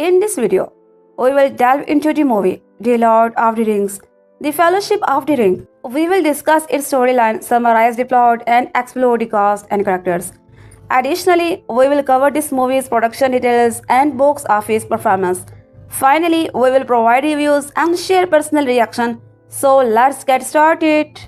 In this video, we will delve into the movie The Lord of the Rings, The Fellowship of the Ring. We will discuss its storyline, summarize the plot, and explore the cast and characters. Additionally, we will cover this movie's production details and box office performance. Finally, we will provide reviews and share personal reaction. So let's get started.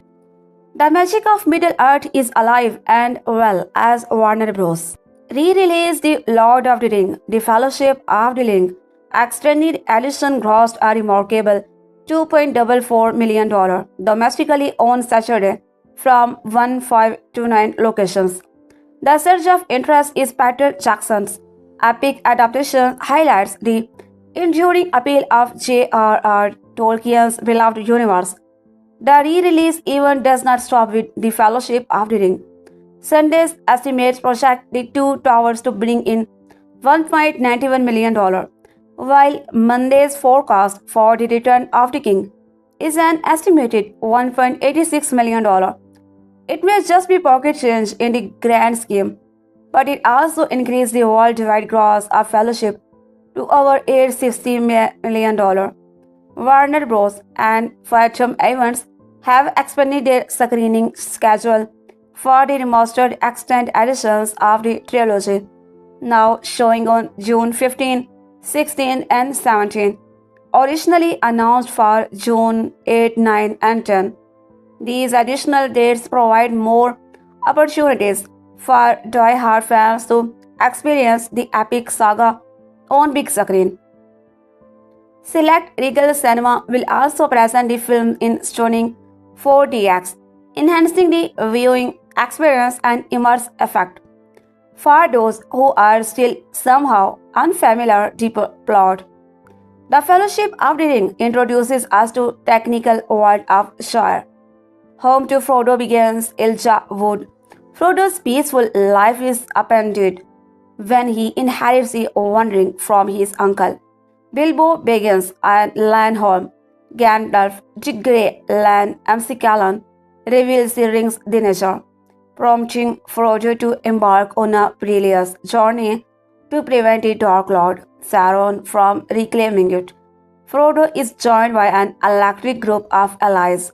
The magic of Middle Earth is alive and well as Warner Bros. Re-released The Lord of the Ring, The Fellowship of the Ring. Extended edition grossed a remarkable $2.44 million domestically on Saturday from 1529 locations. The surge of interest is Peter Jackson's epic adaptation highlights the enduring appeal of J.R.R. Tolkien's beloved universe. The re-release event does not stop with The Fellowship of the Ring. Sunday's estimates project the two towers to bring in $1.91 million, while Monday's forecast for The Return of the King is an estimated $1.86 million. It may just be pocket change in the grand scheme, but it also increased the worldwide gross of Fellowship to over $860 million. Warner Bros. And Fathom Events have expanded their screening schedule for the remastered extended editions of the trilogy, now showing on June 15, 16, and 17, originally announced for June 8, 9, and 10. These additional dates provide more opportunities for die-hard fans to experience the epic saga on big screen. Select Regal Cinema will also present the film in stunning 4DX, enhancing the viewing experience and immersive effect. For those who are still somehow unfamiliar with the plot, The Fellowship of the Ring introduces us to technical world of Shire, home to Frodo Baggins' Elijah Wood. Frodo's peaceful life is upended when he inherits the One Ring from his uncle, Bilbo Baggins, and Lanholm. Gandalf, the Grey Lan Callan, reveals the ring's nature, prompting Frodo to embark on a perilous journey to prevent the Dark Lord Sauron from reclaiming it. Frodo is joined by an electric group of allies: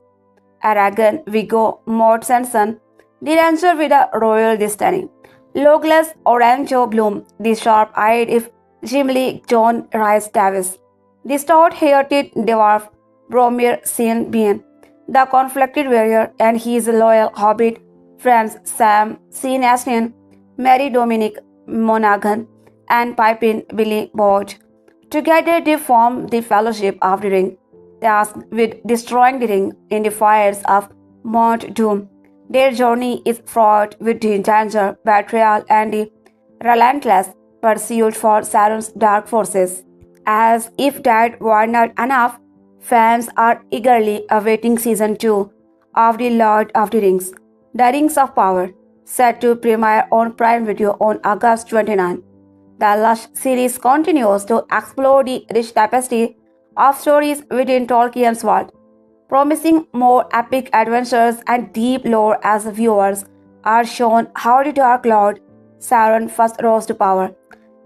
Aragorn, Viggo Mortensen, the ranger with a royal destiny; Legolas, Orlando Bloom, the sharp-eyed Gimli, John Rhys Davies; the stout-haired dwarf Boromir St. Bean, the conflicted warrior, and his loyal hobbit friends Sam, Sean Astin, Mary Dominic Monaghan, and Pippin Billy Boyd. Together they form the Fellowship of the Ring, tasked with destroying the ring in the fires of Mount Doom. Their journey is fraught with danger, betrayal, and the relentless pursuit for Sauron's dark forces. As if that were not enough, fans are eagerly awaiting Season 2 of The Lord of the Rings, The Rings of Power, set to premiere on Prime Video on August 29. The lush series continues to explore the rich tapestry of stories within Tolkien's world, promising more epic adventures and deep lore as viewers are shown how the Dark Lord Sauron first rose to power,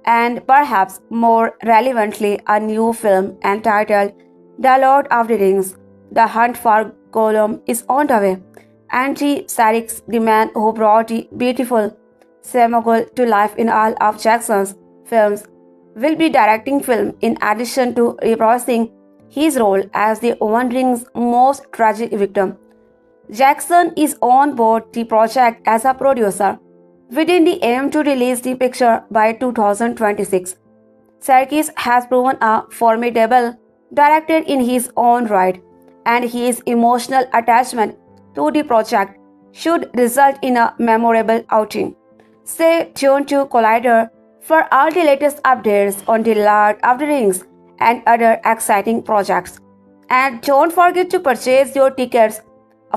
and perhaps more relevantly, a new film entitled The Lord of the Rings, The Hunt for Gollum is on the way. Andy Serkis, the man who brought the beautiful Smeagol to life in all of Jackson's films, will be directing film in addition to reprising his role as the One Ring's most tragic victim. Jackson is on board the project as a producer, within the aim to release the picture by 2026. Serkis has proven a formidable director in his own right, and his emotional attachment to the project should result in a memorable outing. Stay tuned to Collider for all the latest updates on The Lord of the Rings and other exciting projects. And don't forget to purchase your tickets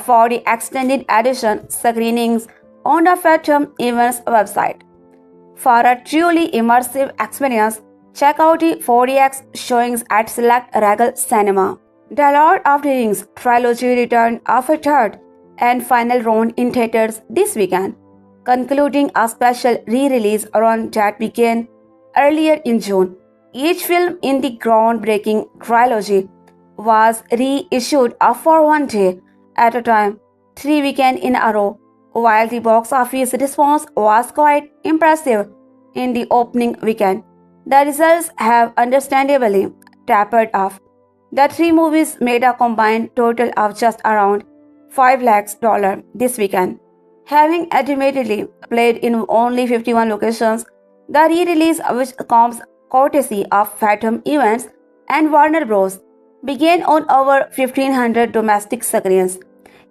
for the extended edition screenings on the Fathom Events website. For a truly immersive experience, check out the 4DX showings at select Regal Cinema. The Lord of the Rings trilogy returned of a third and final round in theaters this weekend, concluding a special re-release run that began earlier in June. Each film in the groundbreaking trilogy was reissued for one day at a time, 3 weekends in a row. While the box office response was quite impressive in the opening weekend, the results have understandably tapered off. The three movies made a combined total of just around $5 lakhs this weekend. Having admittedly played in only 51 locations, the re-release, which comes courtesy of Phantom Events and Warner Bros., began on over 1,500 domestic screens.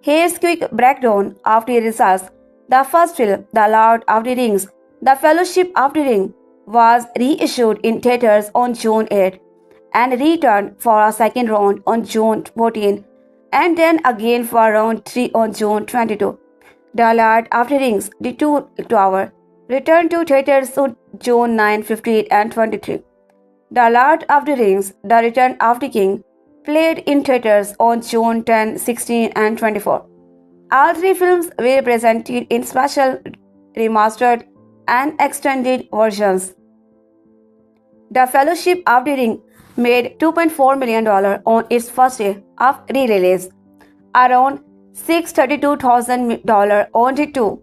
Here's a quick breakdown of the results. The first film, The Lord of the Rings, The Fellowship of the Ring, was reissued in theaters on June 8 and returned for a second round on June 14 and then again for round 3 on June 22. The Lord of the Rings, The Two Tower, returned to theaters on June 9, 15 and 23. The Lord of the Rings, The Return of the King, played in theaters on June 10, 16 and 24. All three films were presented in special, remastered and extended versions. The Fellowship of the Ring made $2.4 million on its first day of re-release, around $632,000 on day 2,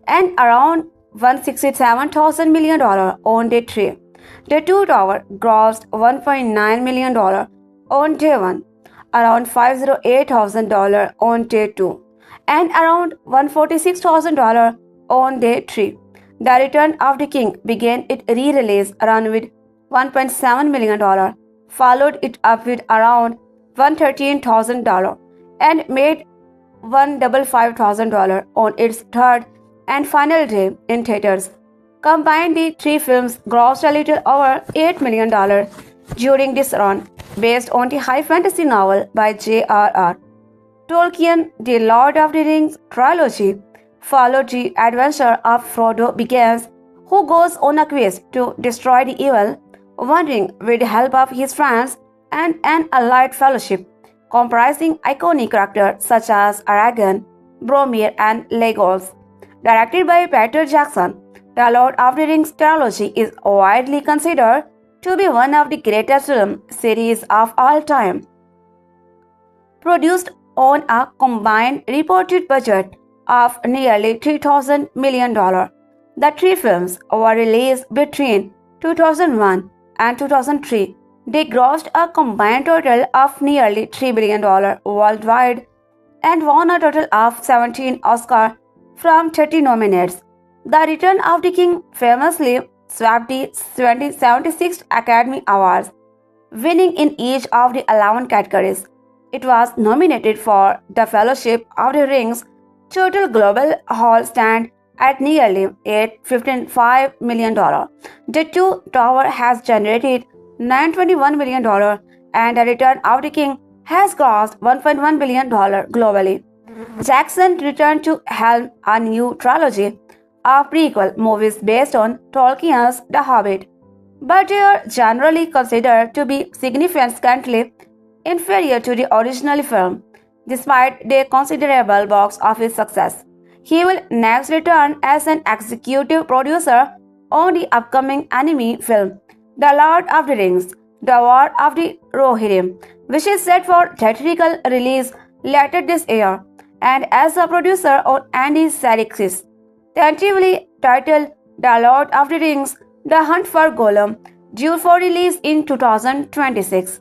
and around $167,000 million on day 3. The Two Tower grossed $1.9 million on day 1, around $508,000 on day 2, and around $146,000 on day 3. The Return of the King began its re-release run with $1.7 million, followed it up with around $113,000, and made $155,000 on its third and final day in theaters. Combined, the three films grossed a little over $8 million during this run, based on the high fantasy novel by J.R.R. Tolkien. The Lord of the Rings trilogy followed the adventure of Frodo Baggins, who goes on a quest to destroy the evil One Ring with the help of his friends and an allied fellowship, comprising iconic characters such as Aragorn, Boromir, and Legolas. Directed by Peter Jackson, The Lord of the Rings trilogy is widely considered to be one of the greatest film series of all time. Produced on a combined reported budget of nearly $3,000 million, the three films were released between 2001 and 2003. They grossed a combined total of nearly $3 billion worldwide and won a total of 17 Oscars from 30 nominations. The Return of the King famously swept the 76th Academy Awards, winning in each of the 11 categories. It was nominated for The Fellowship of the Rings. Total global haul stand at nearly $855 million. The Two Tower has generated $921 million, and The Return of the King has grossed $1.1 billion globally. Jackson returned to helm a new trilogy of prequel movies based on Tolkien's The Hobbit, but they are generally considered to be significantly inferior to the original film, despite their considerable box office success. He will next return as an executive producer on the upcoming anime film, The Lord of the Rings, The War of the Rohirrim, which is set for theatrical release later this year, and as a producer on Andy Serkis, tentatively titled The Lord of the Rings, The Hunt for Gollum, due for release in 2026.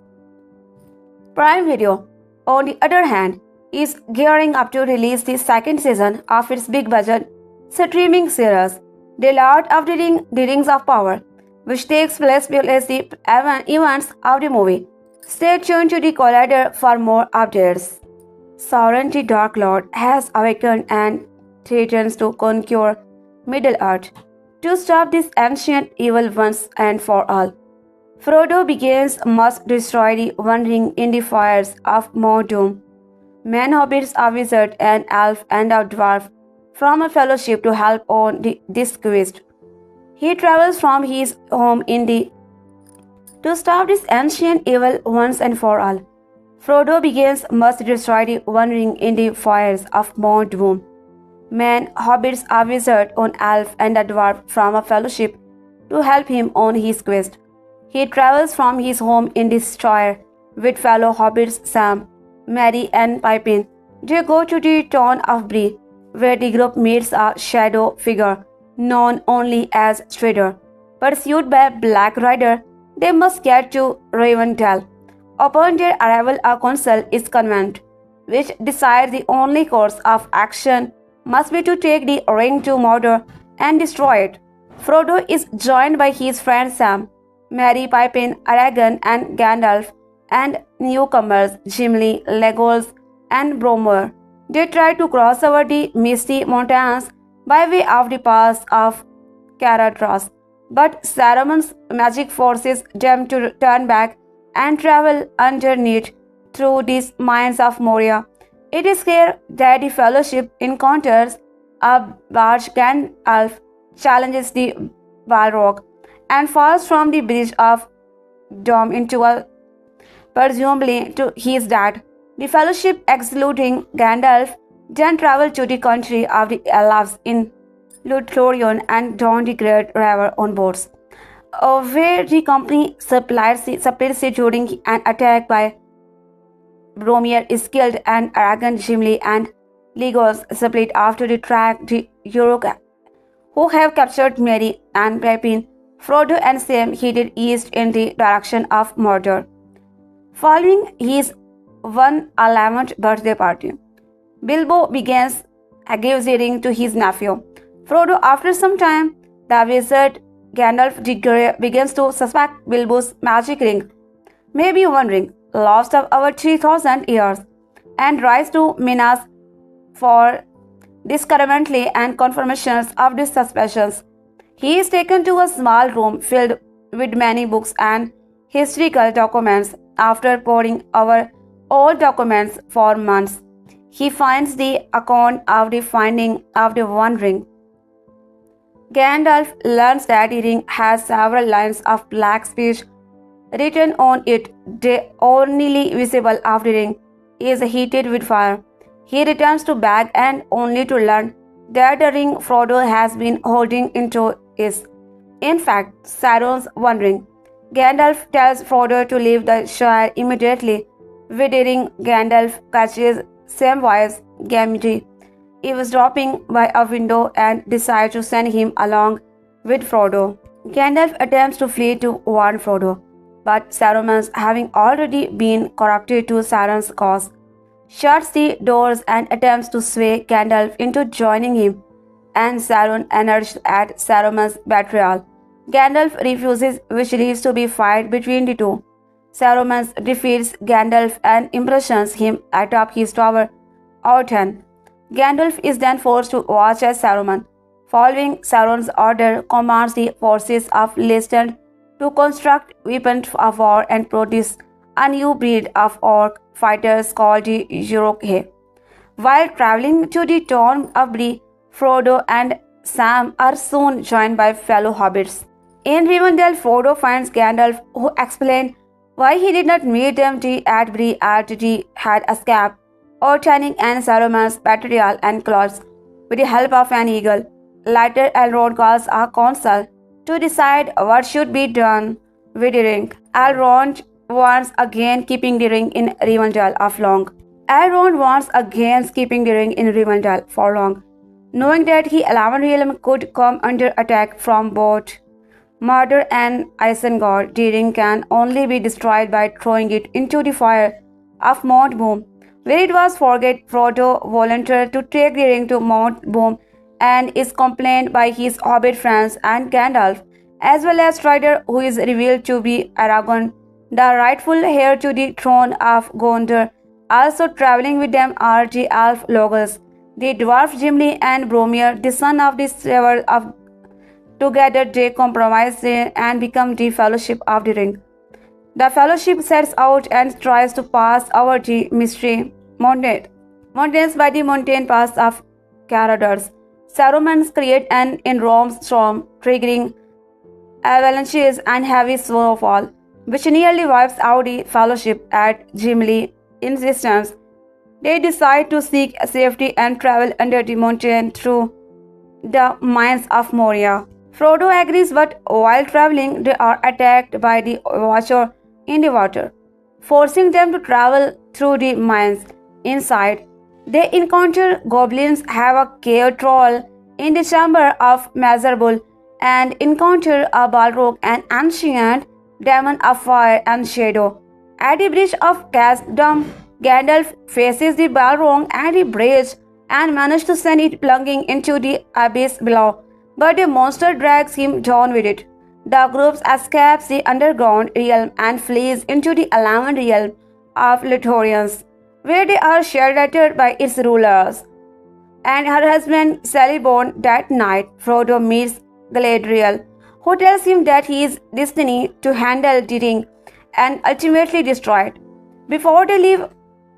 Prime Video, on the other hand, is gearing up to release the second season of its big-budget streaming series, The Lord of the Rings of Power, which takes place as the events of the movie. Stay tuned to the Collider for more updates. Sauron the Dark Lord has awakened and threatens to conquer Middle-earth. To stop this ancient evil once and for all, Frodo Baggins must destroy the One Ring in the fires of Mordor. Men, hobbits, a wizard, an elf, and a dwarf from a fellowship to help on this quest. He travels from his home to stop this ancient evil once and for all. Frodo Baggins must destroy the One Ring in the fires of Mordor. Men, hobbits, a wizard, an elf, and a dwarf from a fellowship to help him on his quest. He travels from his home in Destroyer with fellow hobbits Sam, Merry, and Pippin. They go to the town of Bree, where the group meets a shadow figure known only as Strider. Pursued by a Black Rider, they must get to Rivendell. Upon their arrival, a council is convened, which decides the only course of action must be to take the ring to Mordor and destroy it. Frodo is joined by his friend Sam, Merry, Pippin, Aragorn, and Gandalf, and newcomers Gimli, Legolas, and Boromir. They try to cross over the misty mountains by way of the pass of Caradhras, but Saruman's magic forces them to turn back and travel underneath through these mines of Moria. It is here that the Fellowship encounters a large Gandalf, challenges the Balrog, and falls from the bridge of Dom into a presumably to his death. The Fellowship, excluding Gandalf, then travel to the country of the Elves in Lothlorien and down the Great River on boats, where the company supplies during an attack by Boromir is killed and Aragorn, Gimli, and Legolas split after the track the Uruk, who have captured Merry and Pippin. Frodo and Sam headed east in the direction of Mordor, following his 111th birthday party. Bilbo gives a ring to his nephew, Frodo. After some time, the wizard Gandalf the Grey begins to suspect Bilbo's magic ring may be one ring, lost of over 3,000 years, and writes to Minas for discouragement and confirmations of these suspicions. He is taken to a small room filled with many books and historical documents. After poring over all documents for months, he finds the account of the finding of the One Ring. Gandalf learns that the ring has several lines of black speech written on it. The only visible of the ring is heated with fire. He returns to Bag and only to learn that the ring Frodo has been holding into is, in fact, Sauron's One Ring. Gandalf tells Frodo to leave the Shire immediately. With the ring, Gandalf catches Samwise Gamgee eavesdropping by a window and decides to send him along with Frodo. Gandalf attempts to flee to warn Frodo, but Saruman, having already been corrupted to Sauron's cause, shuts the doors and attempts to sway Gandalf into joining him, and Sauron enraged at Saruman's betrayal. Gandalf refuses, which leads to a fight between the two. Saruman defeats Gandalf and imprisons him atop his tower, Orthanc. Gandalf is then forced to watch as Saruman, following Sauron's order, commands the forces of Lestat to construct weapons of war and produce a new breed of orc fighters called the Uruk. While traveling to the town of Bree, Frodo and Sam are soon joined by fellow hobbits. In Rivendell, Frodo finds Gandalf, who explains why he did not meet them at Bree after he had escaped Orthanc and Saruman's betrayal and claws with the help of an eagle. Later, Elrond calls a council to decide what should be done with the ring. Elrond once again keeping the ring in Rivendell for long, knowing that the 11th realm could come under attack from both Mordor and Isengard. The ring can only be destroyed by throwing it into the fire of Mount Doom, where it was forgotten. Frodo volunteered to take the ring to Mount Doom and is accompanied by his hobbit friends and Gandalf, as well as Strider, who is revealed to be Aragorn, the rightful heir to the throne of Gondor. Also traveling with them are the elf Legolas, the dwarf Gimli, and Boromir, the son of the Sever of. Together they compromise and become the Fellowship of the Ring. The Fellowship sets out and tries to pass over the mystery mountains by the mountain pass of Caradhras. Saruman creates an enormous storm, triggering avalanches and heavy snowfall, which nearly wipes out the Fellowship. At Gimli's insistence, they decide to seek safety and travel under the mountain through the mines of Moria. Frodo agrees, but while traveling, they are attacked by the Watcher in the water, forcing them to travel through the mines. Inside, they encounter goblins, have a cave troll in the chamber of Miserable, and encounter a Balrog, an ancient demon of fire and shadow. At the bridge of Chasm, Gandalf faces the Balrog at the bridge and manages to send it plunging into the abyss below, but the monster drags him down with it. The group escapes the underground realm and flees into the Alaman realm of Lithorians, where they are sheltered by its rulers. And her husband Celeborn that night, Frodo meets Galadriel, who tells him that he is destined to handle the ring and ultimately destroy it. Before they leave,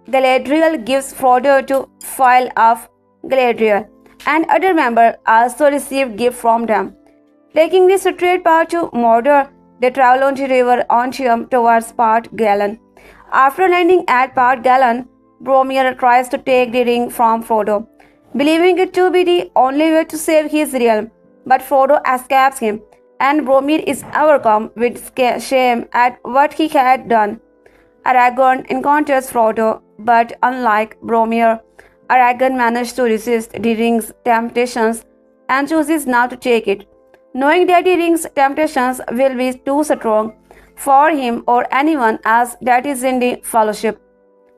Galadriel gives Frodo to file of Galadriel, and other members also receive gifts from them. Taking the straight path to Mordor, they travel on the river Ontium towards Part Galan. After landing at Part Galan, Boromir tries to take the ring from Frodo, believing it to be the only way to save his realm, but Frodo escapes him, and Boromir is overcome with shame at what he had done. Aragorn encounters Frodo, but unlike Boromir, Aragorn managed to resist the ring's temptations and chooses not to take it, knowing that the ring's temptations will be too strong for him or anyone else that is in the Fellowship.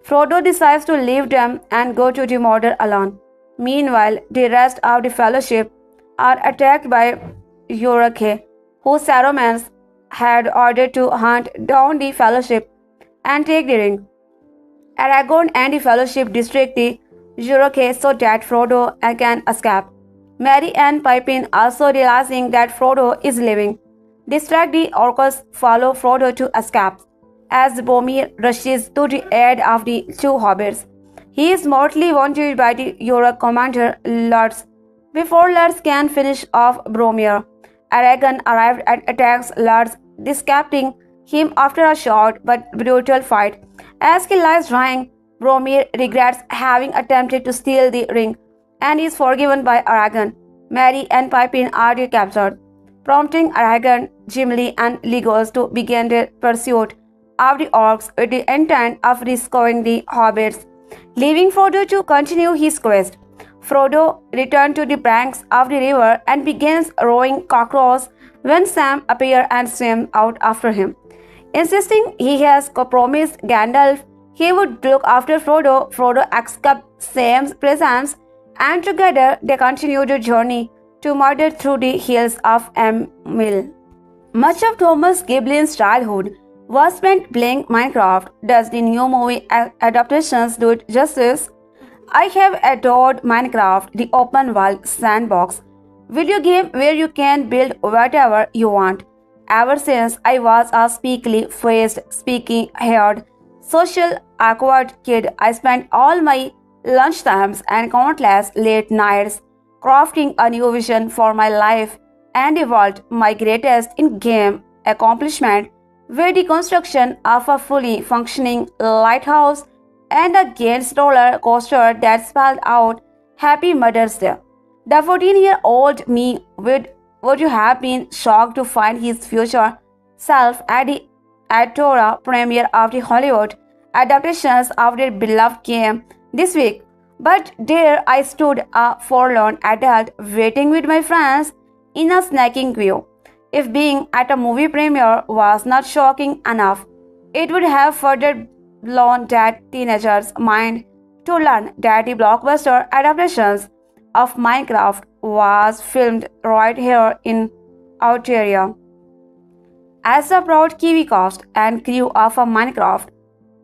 Frodo decides to leave them and go to the Mordor alone. Meanwhile, the rest of the Fellowship are attacked by Uruk-hai, who Saruman had ordered to hunt down the Fellowship and take the ring. Aragorn and the Fellowship distract the Uruk-hai so that Frodo can escape. Merry and Pippin, also realizing that Frodo is leaving, distract the orcs, follow Frodo to escape. As Boromir rushes to the aid of the two hobbits, he is mortally wounded by the Uruk commander Lurtz. Before Lurtz can finish off Boromir, Aragorn arrived and attacks Lurtz, decapiting him after a short but brutal fight. As he lies dying, Boromir regrets having attempted to steal the ring and is forgiven by Aragorn. Merry and Pippin are recaptured, prompting Aragorn, Gimli, and Legolas to begin their pursuit of the orcs with the intent of rescuing the hobbits, leaving Frodo to continue his quest. Frodo returned to the banks of the river and begins rowing across when Sam appears and swims out after him. Insisting he has promised Gandalf he would look after Frodo, Frodo accepts Sam's presence, and together they continue their journey to Mordor through the hills of Emil. Much of Thomas Giblin's childhood was spent playing Minecraft. Does the new movie adaptations do it justice? I have adored Minecraft, the open world sandbox video game where you can build whatever you want. Ever since I was a speakly faced, speaking haired, social awkward kid, I spent all my lunchtimes and countless late nights crafting a new vision for my life and the world. My greatest in-game accomplishment were the construction of a fully functioning lighthouse and a Gaines roller coaster that spelled out Happy Mother's Day. The 14-year-old me would have been shocked to find his future self at the Aurora premiere of the Hollywood adaptations of their beloved game this week. But there I stood, a forlorn adult, waiting with my friends in a snacking queue. If being at a movie premiere was not shocking enough, it would have further blown that teenager's mind to learn that the blockbuster adaptations of Minecraft was filmed right here in Ontario. As a proud Kiwi cast and crew of a Minecraft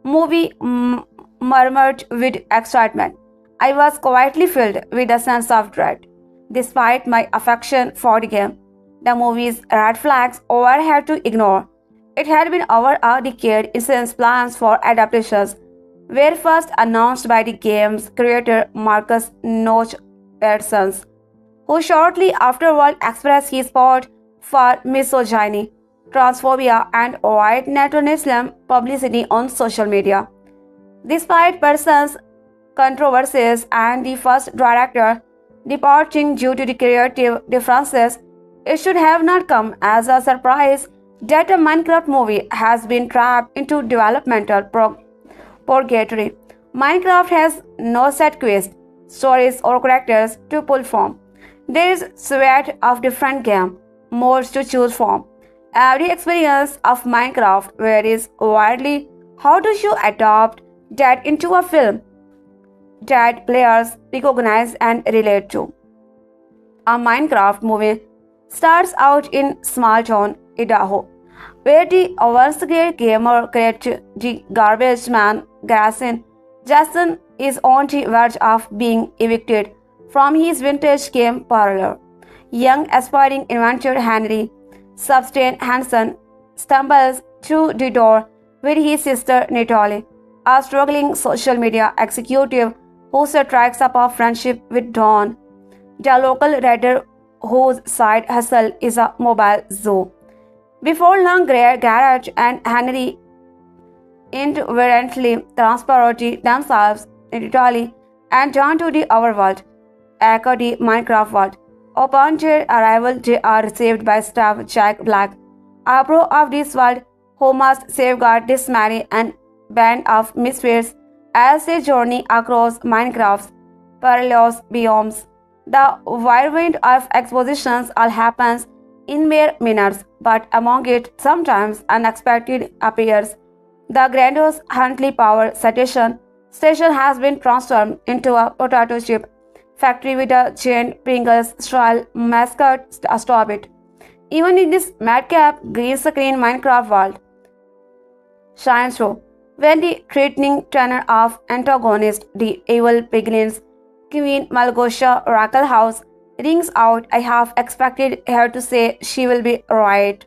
movie murmured with excitement, I was quietly filled with a sense of dread. Despite my affection for the game, the movie's red flags I had to ignore. It had been over a decade since plans for adaptations were first announced by the game's creator Marcus Notch Ersons, who shortly afterward expressed his support for misogyny, transphobia, and white nationalism publicity on social media. Despite Persons' controversies and the first director departing due to the creative differences, It should have not come as a surprise that a Minecraft movie has been trapped into developmental purgatory. Minecraft has no set quest, stories, or characters to pull from. There is sweat of different game modes to choose from. Every experience of Minecraft varies widely. How do you adopt that into a film that players recognize and relate to? A Minecraft movie starts out in small town Idaho, where the once great gamer created the garbage man Jason is on the verge of being evicted from his vintage game parlor. Young aspiring inventor Henry Substain Hansen stumbles through the door with his sister Natalie, a struggling social media executive who strikes up a friendship with Dawn, the local writer whose side hustle is a mobile zoo. Before long, Garrett and Henry inadvertently transport themselves entirely and turn to the overworld, aka the Minecraft world. Upon their arrival, they are received by staff Jack Black, a pro of this world who must safeguard this merry and band of misfits as they journey across Minecraft's perilous biomes. The whirlwind of expositions all happens in mere minutes, but among it sometimes unexpected appears. The grandiose Huntley Power station has been transformed into a potato chip factory with a giant Pringles-style mascot stop it. Even in this madcap green screen Minecraft world shines through. When the threatening tenor of antagonist, the evil begins, Queen Malgosia Oracle House rings out, I have expected her to say she will be right.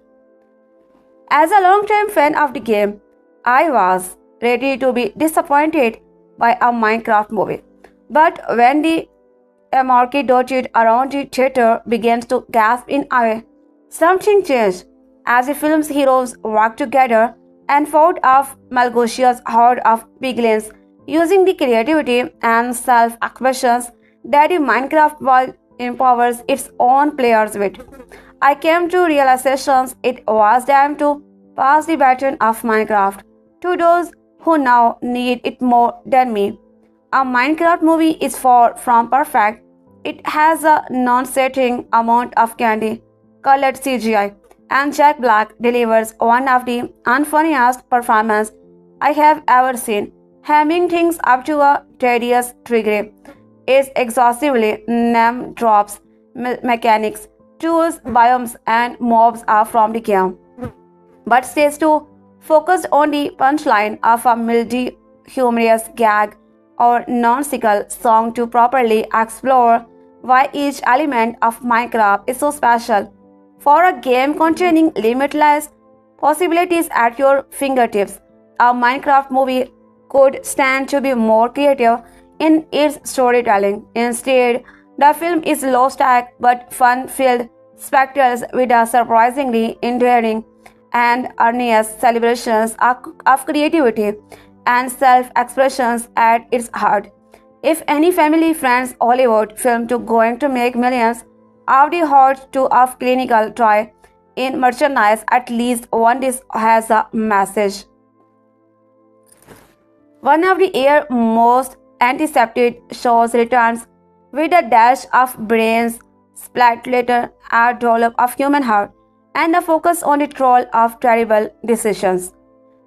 As a long-time fan of the game, I was ready to be disappointed by a Minecraft movie. But when the marquee dotted around the theater begins to gasp in awe, something changed. As the film's heroes worked together and fought off Malgosia's horde of piglins using the creativity and self-expressions that the Minecraft world empowers its own players with, I came to realizations it was time to pass the baton of Minecraft to those who now need it more than me. A Minecraft movie is far from perfect. It has a non-setting amount of candy-colored CGI, and Jack Black delivers one of the unfunniest performances I have ever seen, hamming things up to a tedious degree. Is exhaustively name drops, mechanics, tools, biomes, and mobs are from the game, but stays too focused on the punchline of a mildy, humorous gag or nonsensical song to properly explore why each element of Minecraft is so special. For a game containing limitless possibilities at your fingertips, a Minecraft movie could stand to be more creative in its storytelling. Instead, the film is low-stake but fun-filled spectacles with a surprisingly endearing and earnest celebrations of creativity and self-expressions at its heart. If any family friends Hollywood film to going to make millions of the hot to of clinical toy in merchandise, at least one disc has a message. One of the year's most anticipated shows returns with a dash of brains, splattered a dollop of human heart, and a focus on the troll of terrible decisions.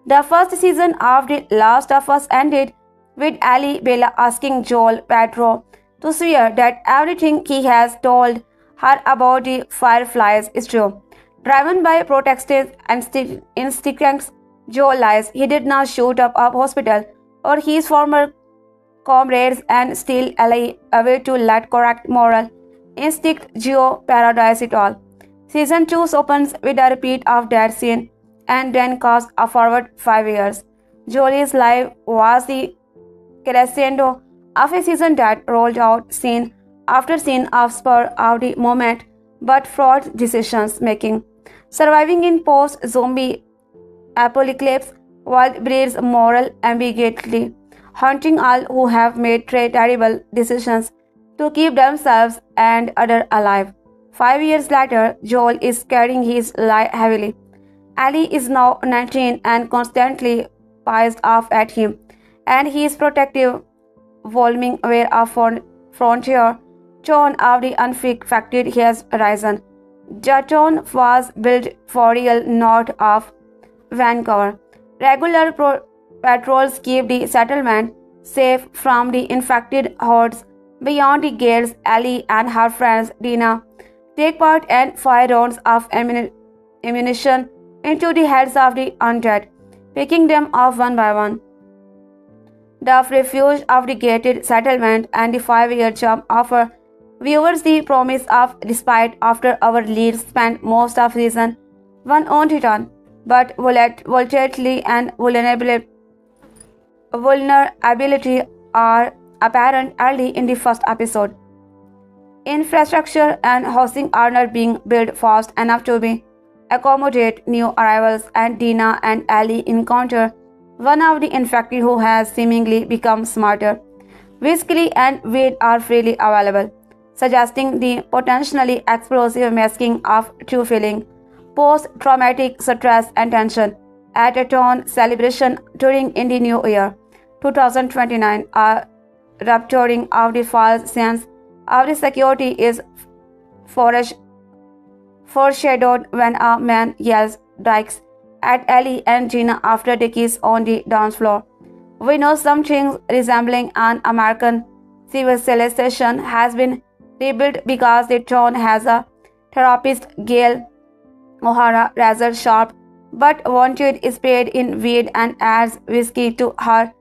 The first season of The Last of Us ended with Ali Bella asking Joel Pedro to swear that everything he has told her about the Fireflies is true. Driven by protective instincts, Joel lies. He did not shoot up a hospital or his former comrades and still away to let correct moral instinct Geo paradise it all. Season 2 opens with a repeat of that scene and then casts a forward 5 years. Jolie's life was the crescendo of a season that rolled out scene after scene of spur of the moment but fraught decisions making. Surviving in post-zombie apocalypse world breeds moral ambiguity, haunting all who have made terrible decisions to keep themselves and others alive. 5 years later, Joel is carrying his lie heavily. Ellie is now 19 and constantly pissed off at him, and he is protective, volume where a frontier tone of the unfacted has arisen. The town was built for real north of Vancouver. Regular patrols keep the settlement safe from the infected hordes. Beyond the gates, Ellie and her friends Dina take part and fire rounds of ammunition into the heads of the undead, picking them off one by one. The refuge of the gated settlement and the 5-year jump offer viewers the promise of respite after our leads spent most of season one on Titan, but volatility and vulnerability are apparent early in the first episode. Infrastructure and housing are not being built fast enough to be accommodate new arrivals, and Dina and Ellie encounter one of the infected who has seemingly become smarter. Whiskey and weed are freely available, suggesting the potentially explosive masking of true feeling, post-traumatic stress and tension. At a town celebration during in the new year, 2029, a rupturing of the false sense of the security is foreshadowed when a man yells "Dykes" at Ellie and Gina after they kiss on the dance floor. We know something resembling an American civilization has been rebuilt because the town has a therapist, Gail O'Hara, razor sharp but wanted is paid in weed and adds whiskey to her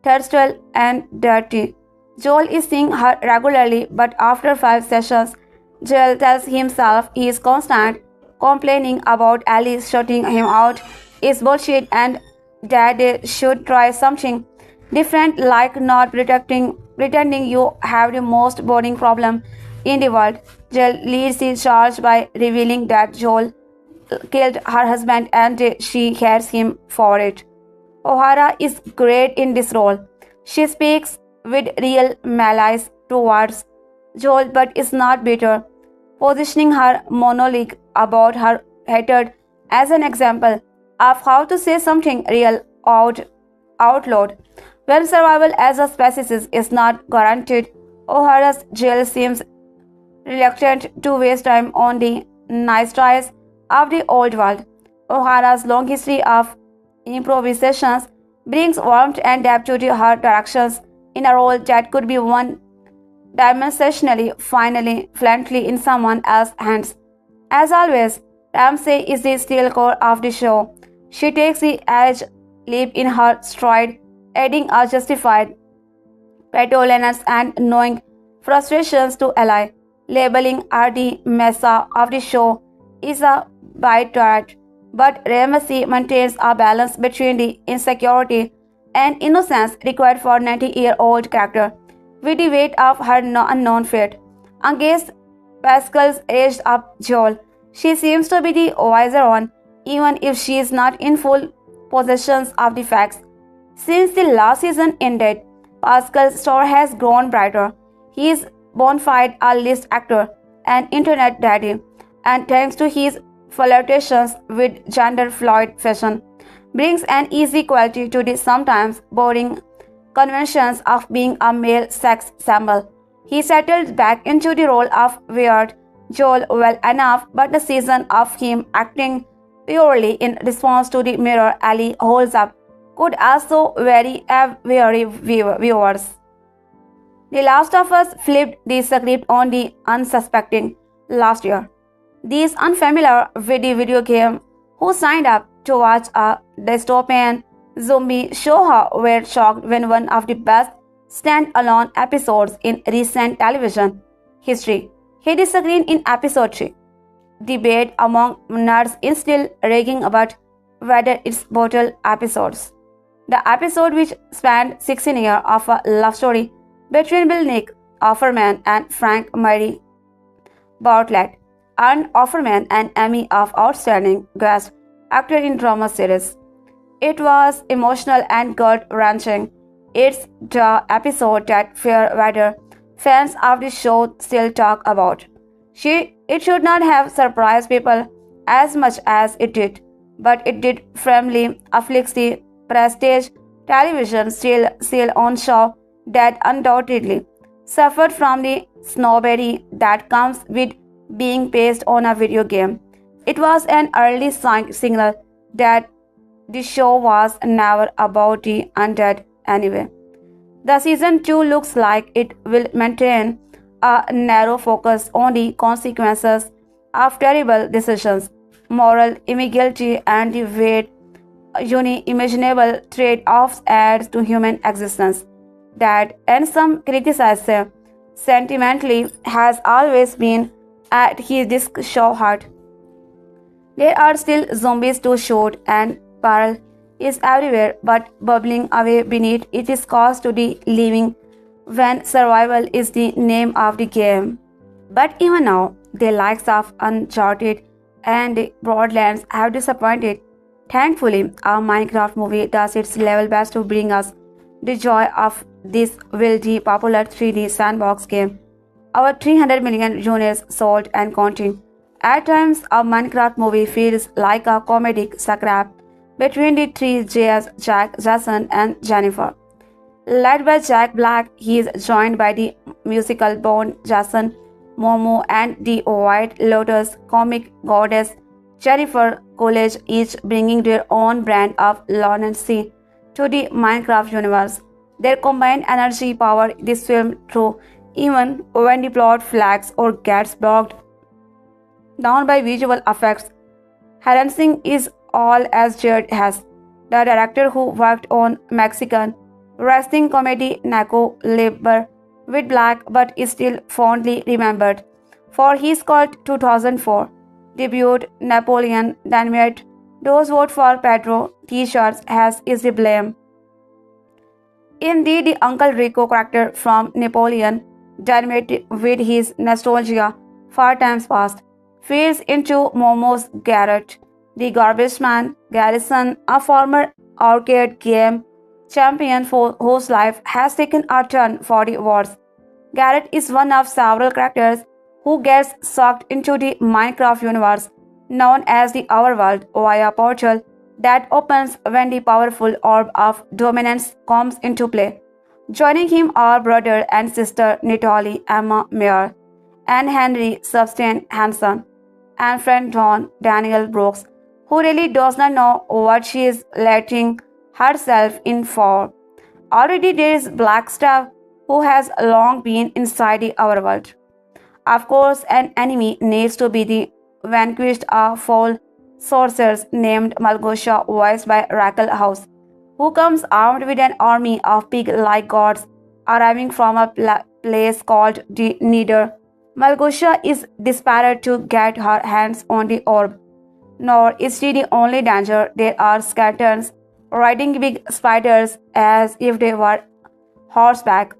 thirsty and dirty. Joel is seeing her regularly, but after 5 sessions, Joel tells himself he is constant, complaining about Alice shutting him out is bullshit and that they should try something different, like not pretending you have the most boring problem in the world. Joel leads the charge by revealing that Joel killed her husband and she hates him for it. O'Hara is great in this role. She speaks with real malice towards Joel but is not bitter, positioning her monologue about her hatred as an example of how to say something real out loud. When survival as a species is not guaranteed, O'Hara's Joel seems reluctant to waste time on the nice tries of the old world. O'Hara's long history of improvisations brings warmth and depth to her directions in a role that could be one dimensionally, finally, fluently in someone else's hands. As always, Ramsay is the steel core of the show. She takes the edge leap in her stride, adding a justified petulance and knowing frustrations to ally. Labeling her the mesa of the show is a byproduct, but Ramsay maintains a balance between the insecurity and innocence required for a 90-year-old character, with the weight of her unknown fate. Against Pascal's aged up Joel, she seems to be the wiser one, even if she is not in full possession of the facts. Since the last season ended, Pascal's star has grown brighter. He is bona fide a list actor, an internet daddy, and thanks to his flirtations with gender-fluid fashion, brings an easy quality to the sometimes boring conventions of being a male sex symbol. He settled back into the role of weird Joel well enough, but the season of him acting purely in response to the mirror Ellie holds up could also weary viewers. The Last of Us flipped the script on the unsuspecting last year. These unfamiliar with the video game who signed up to watch a dystopian zombie show were shocked when one of the best stand-alone episodes in recent television history hit the screen in episode 3. Debate among nerds is still raging about whether it's bottle episodes. The episode, which spanned 16 years of a love story between Bill Nick Offerman and Frank Murray Bartlett, earned Offerman an Emmy of Outstanding Guest Actor in Drama Series. It was emotional and gut-wrenching. It's the episode that fair weather fans of the show still talk about. She It should not have surprised people as much as it did, but it did firmly afflict the prestige television still on show that undoubtedly suffered from the snobbery that comes with being based on a video game. It was an early signal that the show was never about the undead anyway. The season 2 looks like it will maintain a narrow focus on the consequences of terrible decisions, moral inequality, and the weight unimaginable trade-offs adds to human existence. That, and some criticize sentimentally, has always been at his show heart. There are still zombies to shoot, and peril is everywhere, but bubbling away beneath it is cost to the living when survival is the name of the game. But even now, the likes of Uncharted and Broadlands have disappointed. Thankfully, our Minecraft movie does its level best to bring us the joy of this wildly popular 3D sandbox game. Our 300 million units sold and counting. At times, a Minecraft movie feels like a comedic scrap between the three J's, Jack, Jason, and Jennifer. Led by Jack Black, he is joined by the musical born Jason Momoa and the White Lotus comic goddess Jennifer Coolidge, each bringing their own brand of lunacy to the Minecraft universe. Their combined energy power this film through even when the plot flags or gets bogged down by visual effects. Harassing is all as Jared has, the director who worked on Mexican wrestling comedy Naco Libre with Black but is still fondly remembered for his cult 2004 debut Napoleon Dynamite. Those vote for Pedro t-shirts as is the blame. Indeed, the Uncle Rico character from Napoleon Dynamite with his nostalgia for times past fades into Momo's Garrett, the garbage man. Garrison, a former arcade game champion for whose life has taken a turn for the worse. Garrett is one of several characters who gets sucked into the Minecraft universe known as the Overworld via a portal that opens when the powerful orb of dominance comes into play. Joining him are brother and sister Natalie Emma Meyer and Henry Substain Hansen and friend Don Daniel Brooks, who really does not know what she is letting herself in for. Already there is Blackstaff, who has long been inside the Overworld. Of course, an enemy needs to be the vanquished foul sorceress named Malgosha, voiced by Raquel House, who comes armed with an army of pig-like gods arriving from a place called the Nether. Malgosha is desperate to get her hands on the orb. Nor is she the only danger. There are skeletons riding big spiders as if they were horseback.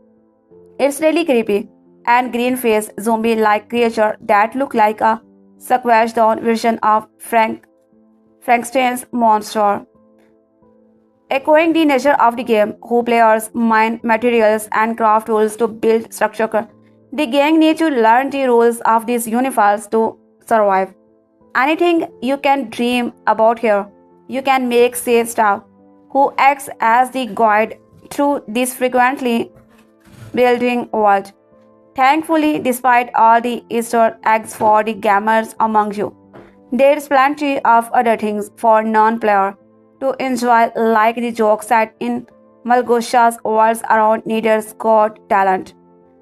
It's really creepy and green-faced zombie-like creature that look like a squashed-down version of Frankenstein's monster. Echoing the nature of the game, who players mine materials and craft tools to build structure. The gang need to learn the rules of this universe to survive. Anything you can dream about here, you can make say stuff, who acts as the guide through this frequently building world. Thankfully, despite all the Easter eggs for the gamers among you, there's plenty of other things for non-player to enjoy, like the jokes set in Malgosha's worlds around Nether's Got Talent.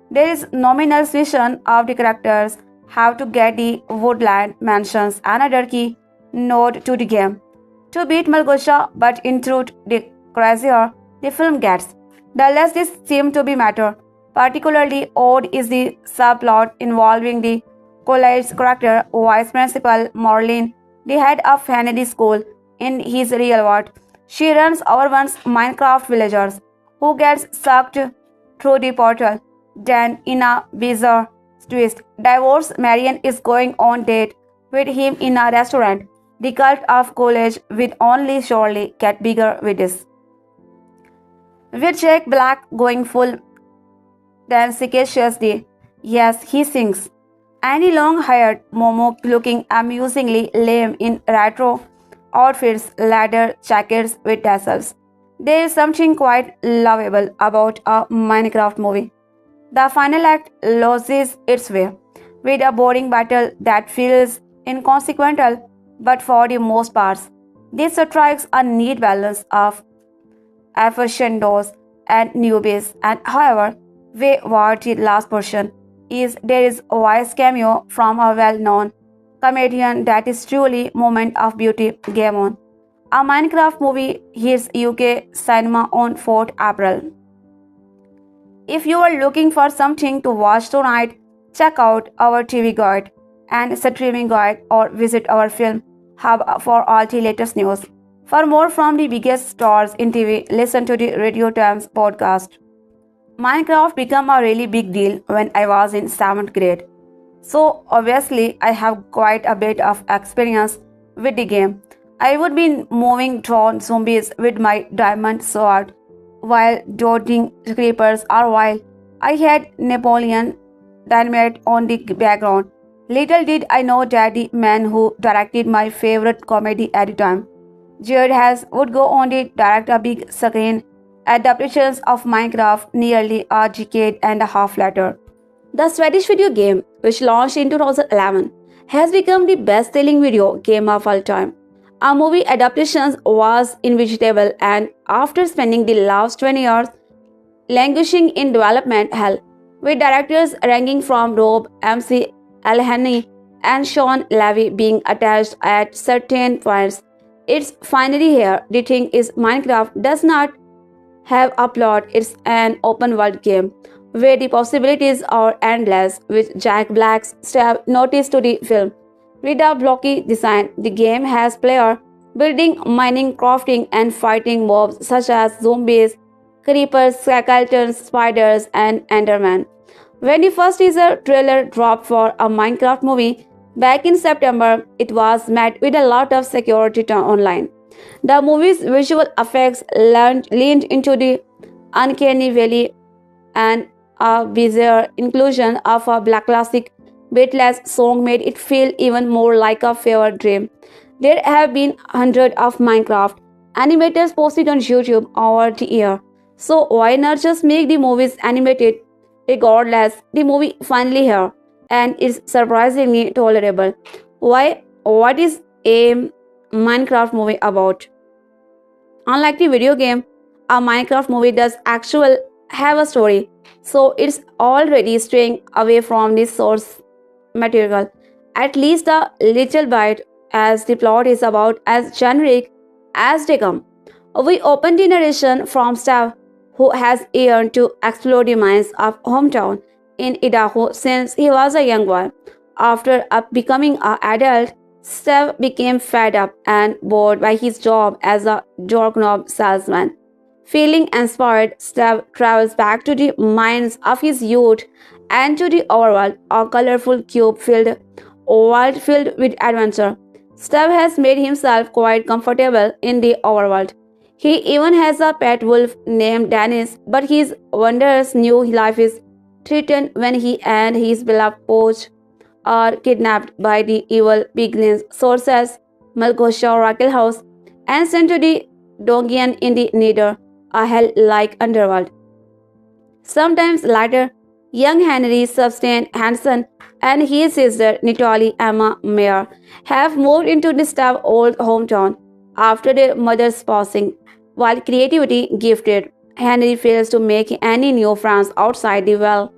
There is nominal vision of the characters have to get the Woodland Mansions, another key node to the game, to beat Malgosha, but in truth, the crazier the film gets, the less this seems to be matter. Particularly odd is the subplot involving the college's character, Vice Principal Morlin, the head of Kennedy School in his real world. She runs over one's Minecraft villagers, who gets sucked through the portal. Then, in a bizarre twist, divorced Marion is going on date with him in a restaurant. The cult of college will only surely get bigger with this. With Jack Black going full then sagacious day. Yes, he sings. Annie long-haired Momo looking amusingly lame in retro outfits, leather jackets with tassels. There is something quite lovable about a Minecraft movie. The final act loses its way, with a boring battle that feels inconsequential, but for the most part, this strikes a neat balance of aficionados and newbies. And however, way what the last portion is there is a wise cameo from a well-known comedian that is truly moment of beauty. Game on. A Minecraft movie hits UK cinema on 4th April. If you are looking for something to watch tonight, check out our TV guide and streaming guide or visit our film hub for all the latest news. For more from the biggest stars in TV, listen to the Radio Times podcast. Minecraft became a really big deal when I was in 7th grade. So obviously I have quite a bit of experience with the game. I would be moving through zombies with my diamond sword while dodging creepers or while I had Napoleon Dynamite on the background. Little did I know that the man who directed my favorite comedy at the time, J.R.R. would go on to direct a big screen adaptations of Minecraft nearly a decade and a half later. The Swedish video game, which launched in 2011, has become the best-selling video game of all time. A movie adaptation was inevitable, and after spending the last 20 years languishing in development hell, with directors ranging from Rob MC Elheny and Sean Levy being attached at certain points, it's finally here. The thing is, Minecraft does not have a plot, it's an open world game where the possibilities are endless, which Jack Black's staff noticed to the film. With a blocky design, the game has player building, mining, crafting, and fighting mobs such as zombies, creepers, skeletons, spiders, and endermen. When the first teaser trailer dropped for a Minecraft movie back in September, it was met with a lot of security online. The movie's visual effects leaned into the uncanny valley, and a bizarre inclusion of a black classic beatless song made it feel even more like a fever dream. There have been hundreds of Minecraft animators posted on YouTube over the year, so why not just make the movies animated? Regardless, the movie finally here and is surprisingly tolerable. Why? What is a Minecraft movie about? Unlike the video game, a Minecraft movie does actually have a story, so it's already straying away from the source material, at least a little bit, as the plot is about as generic as they come. We open the narration from Stav, who has yearned to explore the mines of hometown in Idaho since he was a young boy. After becoming an adult, Steve became fed up and bored by his job as a doorknob salesman. Feeling inspired, Steve travels back to the mines of his youth and to the overworld, a colorful cube-filled world filled with adventure. Steve has made himself quite comfortable in the overworld. He even has a pet wolf named Dennis, but his wondrous new life is threatened when he and his beloved poach are kidnapped by the evil piglins sources Malgosha Oracle House and sent to the Dongian in the Nether, a hell-like underworld. Sometimes later, young Henry Substain Hansen and his sister Natalie Emma Mayer have moved into the Stav old hometown after their mother's passing. While creativity gifted, Henry fails to make any new friends outside the well.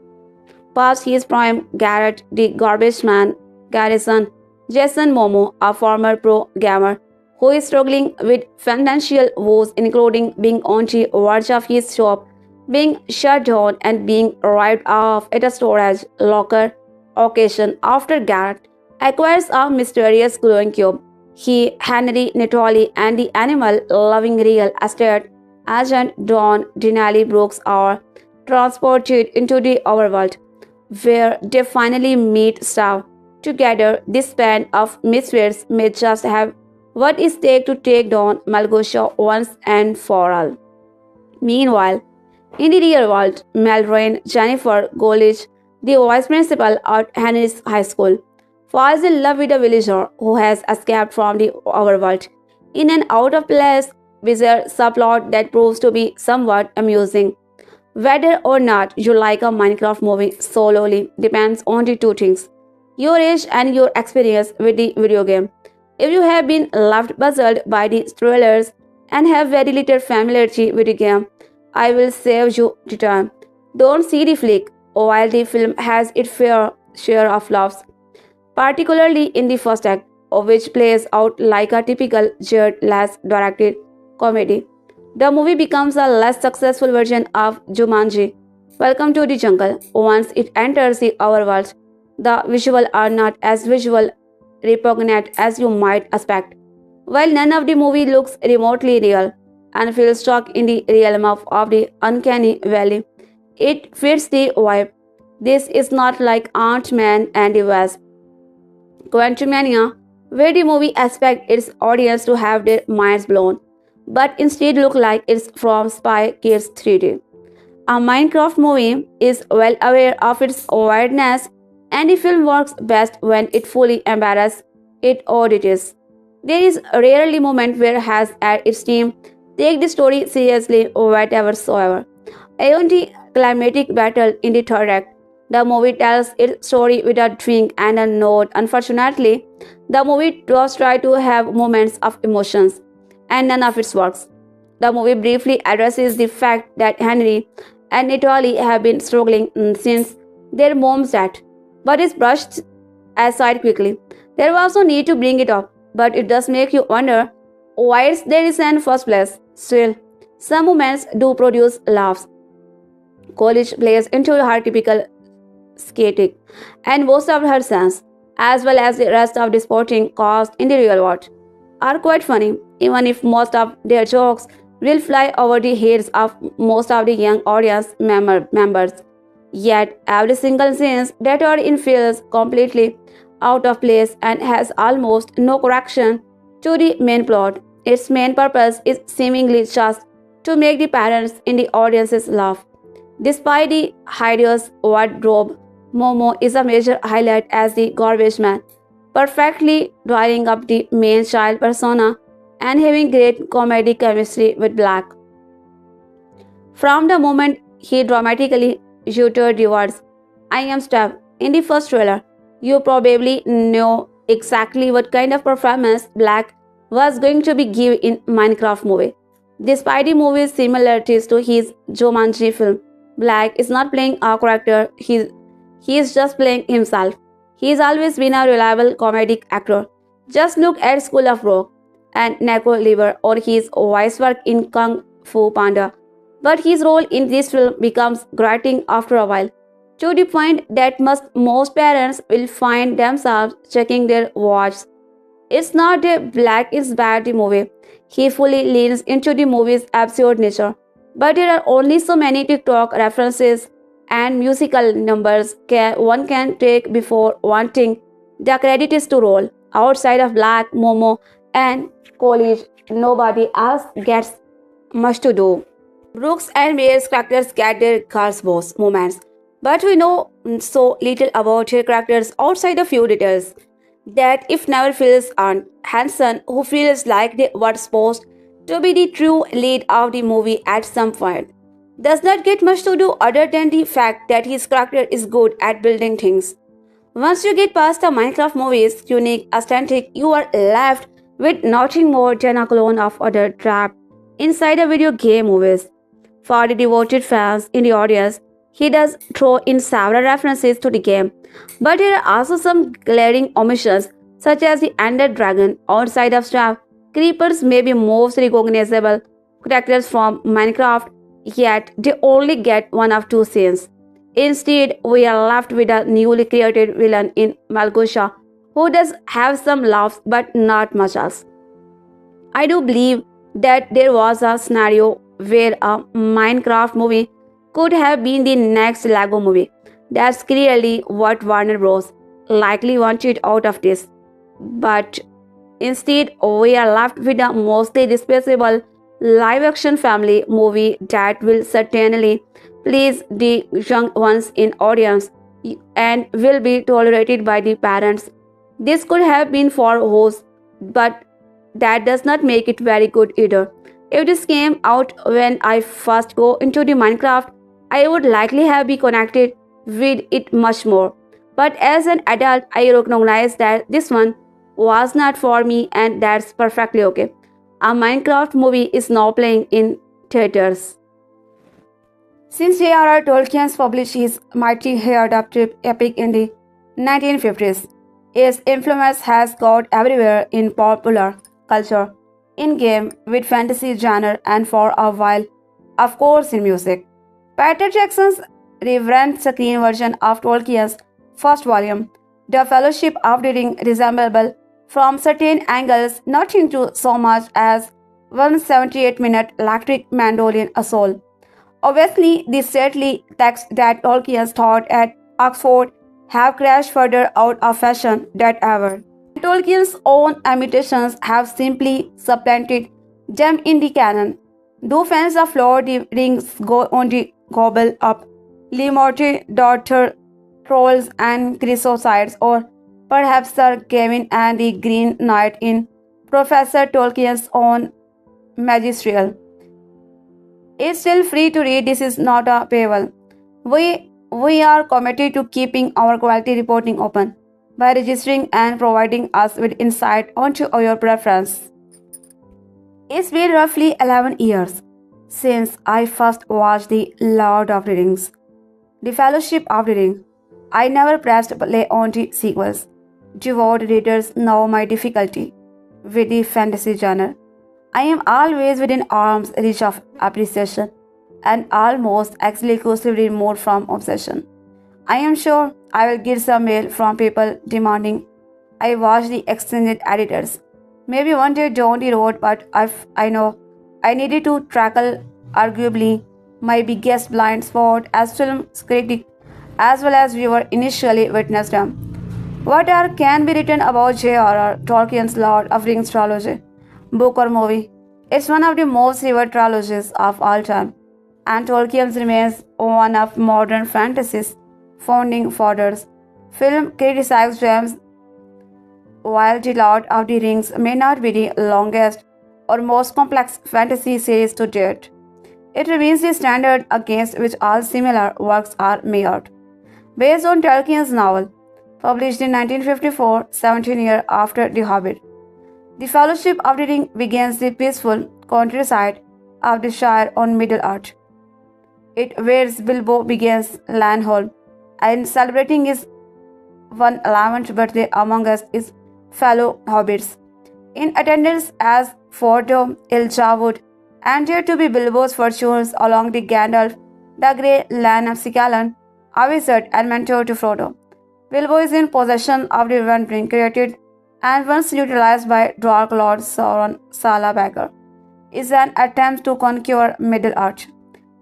Past his prime, Garrett, the garbage man, Garrison, Jason Momo, a former pro gamer, who is struggling with financial woes, including being on the verge of his shop being shut down and being arrived off at a storage locker occasion after Garrett acquires a mysterious glowing cube. He, Henry, Natalie, and the animal-loving real estate agent Don Denali Brooks are transported into the overworld, where they finally meet Stav. Together, this band of misfits may just have what it takes to take down Malgosha once and for all. Meanwhile, in the real world, Melrain, Jennifer Golich, the vice principal at Henry's high school, falls in love with a villager who has escaped from the overworld in an out of place bizarre subplot that proves to be somewhat amusing. Whether or not you like a Minecraft movie solely depends on the two things: your age and your experience with the video game. If you have been left puzzled by the trailers and have very little familiarity with the game, I will save you the time. Don't see the flick. While the film has its fair share of laughs, particularly in the first act, which plays out like a typical J.R.R. directed comedy, the movie becomes a less successful version of Jumanji: Welcome to the Jungle. Once it enters the overworld, the visuals are not as visual repugnant as you might expect. While none of the movie looks remotely real and feels stuck in the realm of the uncanny valley, it fits the vibe. This is not like Ant-Man and the Wasp, Quantumania, where the movie expects its audience to have their minds blown, but instead look like it's from Spy Kids 3D. A Minecraft movie is well aware of its weirdness, and the film works best when it fully embarrasses it or it is. There is rarely a moment where it has at its team take the story seriously whatsoever. Even the climatic battle in the third act, the movie tells its story with a drink and a note. Unfortunately, the movie does try to have moments of emotions, and none of it works. The movie briefly addresses the fact that Henry and Natalie have been struggling since their mom's death, but is brushed aside quickly. There was no need to bring it up, but it does make you wonder why it's there is in the first place. Still, some moments do produce laughs. College plays into her typical skating, and most of her scenes, as well as the rest of the sporting cast in the real world, are quite funny, even if most of their jokes will fly over the heads of most of the young audience members. Yet, every single scene that are in feels completely out of place and has almost no correction to the main plot. Its main purpose is seemingly just to make the parents in the audiences laugh. Despite the hideous wardrobe, Momo is a major highlight as the garbage man, perfectly dialing up the main child persona and having great comedic chemistry with Black. From the moment he dramatically uttered the words, "I am Steph," in the first trailer, you probably know exactly what kind of performance Black was going to be given in Minecraft movie. Despite the movie's similarities to his Jumanji film, Black is not playing a character, he is just playing himself. He has always been a reliable comedic actor. Just look at School of Rock and Neko Liver or his voice work in Kung Fu Panda. But his role in this film becomes grating after a while, to the point that most parents will find themselves checking their watches. It's not that Black is bad the movie. He fully leans into the movie's absurd nature. But there are only so many TikTok references and musical numbers one can take before wanting the credits to roll. Outside of Black, Momo, and College, nobody else gets much to do. Brooks and Mayer's characters get their boss moments, but we know so little about their characters outside a few details that if never feels earned. Hanson, who feels like they were supposed to be the true lead of the movie at some point, does not get much to do other than the fact that his character is good at building things. Once you get past the Minecraft movie's unique aesthetic, you are left with nothing more than a clone of other trapped inside the video game movies. For the devoted fans in the audience, he does throw in several references to the game, but there are also some glaring omissions, such as the Ender Dragon. Outside of Staff, creepers may be most recognizable characters from Minecraft, yet they only get one of two scenes. Instead, we are left with a newly created villain in Malgusha, who does have some laughs but not much else. I do believe that there was a scenario where a Minecraft movie could have been the next Lego movie. That's clearly what Warner Bros. Likely wanted out of this. But instead, we are left with a mostly disposable live-action family movie that will certainly please the young ones in audience and will be tolerated by the parents. This could have been for hosts, but that does not make it very good either. If this came out when I first go into the Minecraft, I would likely have been connected with it much more. But as an adult, I recognize that this one was not for me, and that's perfectly okay. A Minecraft movie is now playing in theaters. Since J.R.R. Tolkien published his mighty adaptive epic in the 1950s, his influence has got everywhere in popular culture, in game, with fantasy genre, and for a while, of course, in music. Peter Jackson's revamped screen version of Tolkien's first volume, The Fellowship of the Ring, resemblable from certain angles nothing to so much as 178-minute electric mandolin assault. Obviously, the stately texts that Tolkien taught at Oxford have crashed further out of fashion than ever. Tolkien's own imitations have simply supplanted them in the canon. Though fans of Lord of the Rings go on the gobble up Lee Morty, Daughter, Trolls and Chrysocides, or perhaps Sir Gawain and the Green Knight in Professor Tolkien's own Magistrial. It's still free to read. This is not a paywall. We are committed to keeping our quality reporting open by registering and providing us with insight onto your preference. It's been roughly 11 years since I first watched The Lord of the Rings, The Fellowship of the Ring. I never pressed play on the sequels. Devout readers know my difficulty with the fantasy genre. I am always within arm's reach of appreciation and almost exclusively removed from obsession. I am sure I will get some mail from people demanding I watch the extended editors. Maybe one day down the road, but I know I needed to tackle arguably my biggest blind spot as film critic as well as viewer initially witnessed them. What can be written about J.R.R. Tolkien's Lord of Rings trilogy, book or movie? It's one of the most revered trilogies of all time, and Tolkien remains one of modern fantasy's founding fathers. Film criticized James, while The Lord of the Rings may not be the longest or most complex fantasy series to date, it remains the standard against which all similar works are measured. Based on Tolkien's novel, published in 1954, 17 years after The Hobbit, The Fellowship of the Ring begins the peaceful countryside of the Shire on Middle-earth. It where Bilbo begins Landholm and celebrating his 111th birthday among his fellow hobbits. In attendance as Frodo Iljawud, and here to be Bilbo's fortunes along the Gandalf, the Grey Land of Sikalan, a wizard and mentor to Frodo. Bilbo is in possession of the One Ring created and once utilized by Dark Lord Sauron. Bagger is an attempt to conquer Middle-earth.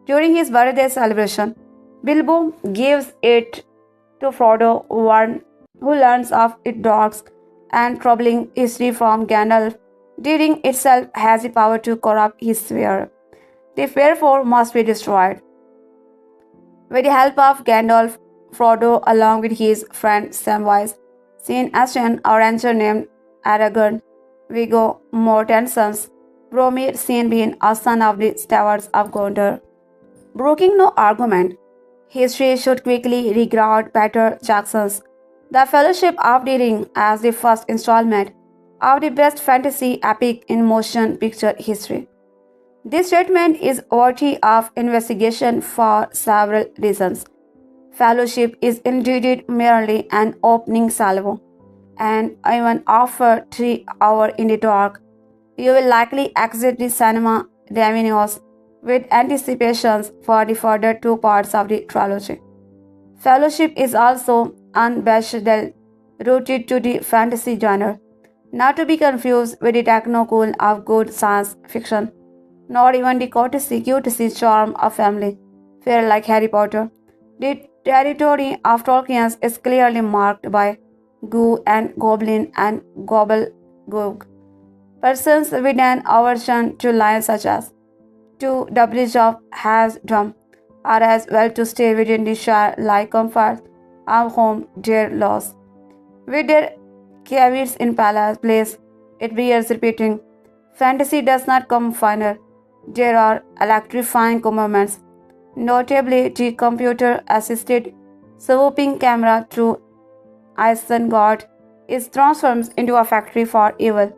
During his birthday celebration, Bilbo gives it to Frodo, one who learns of its dark and troubling history from Gandalf. The ring itself has the power to corrupt his sphere. The therefore must be destroyed. With the help of Gandalf, Frodo, along with his friend Samwise, Sean Astin, a rancher named Aragorn, Viggo Mortensen's Boromir, Sean being a son of the stewards of Gondor. Broking no argument, history should quickly regard Peter Jackson's The Fellowship of the Ring as the first installment of the best fantasy epic in motion picture history. This statement is worthy of investigation for several reasons. Fellowship is indeed merely an opening salvo, and even after 3 hours in the dark, you will likely exit the cinema ravenous with anticipations for the further 2 parts of the trilogy. Fellowship is also unabashedly rooted to the fantasy genre, not to be confused with the techno-cool of good science fiction, nor even the cutesy charm of family fare like Harry Potter. The territory of Tolkien is clearly marked by goo and goblin and gobbledygook. Persons with an aversion to lines such as to the bridge of Hasdrum are as well to stay within the Shire like comforts our home, dear loss. With their caveats in place, it bears repeating. Fantasy does not come final. There are electrifying moments, notably the computer-assisted swooping camera through Isengard is transformed into a factory for evil.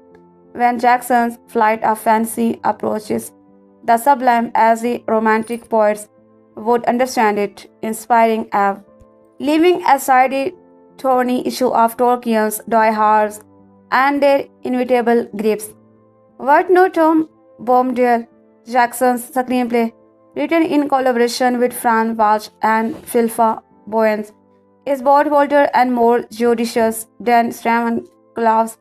When Jackson's flight of fancy approaches the sublime as the romantic poets would understand it, inspiring awe. Leaving aside the thorny issue of Tolkien's diehards and their inevitable griefs. What no Tom Bombadil, Jackson's screenplay, written in collaboration with Fran Walsh and Philippa Boyens, is both bolder and more judicious than Stephen Clove's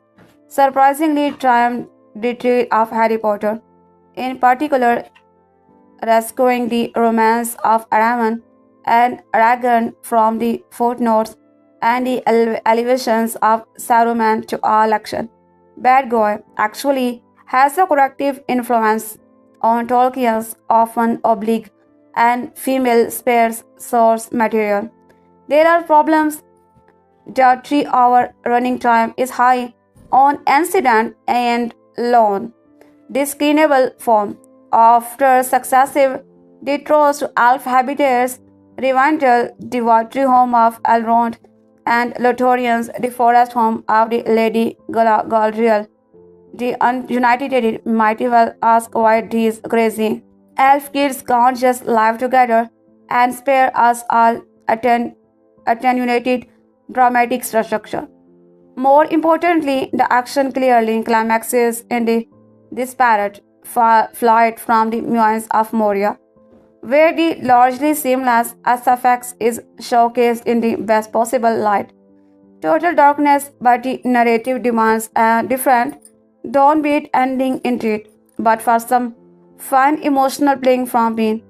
surprisingly triumphant retreat of Harry Potter, in particular rescuing the romance of Araman and Aragorn from the footnotes and the elevations of Saruman to all action. Bad Guy actually has a corrective influence on Tolkien's often oblique and female sparse source material. There are problems. The 3-hour running time is high on incident and long, discernible form. After successive detours to elf habitats, Rivendell, the watery home of Elrond, and Lothlorians, the forest home of the Lady Galadriel, the ununited mighty well ask why these crazy elf kids can't just live together and spare us all attenuated dramatic structure. More importantly, the action clearly climaxes in the disparate flight from the ruins of Moria, where the largely seamless SFX is showcased in the best possible light. Total darkness, but the narrative demands a different, downbeat ending indeed, but for some fun emotional playing from being.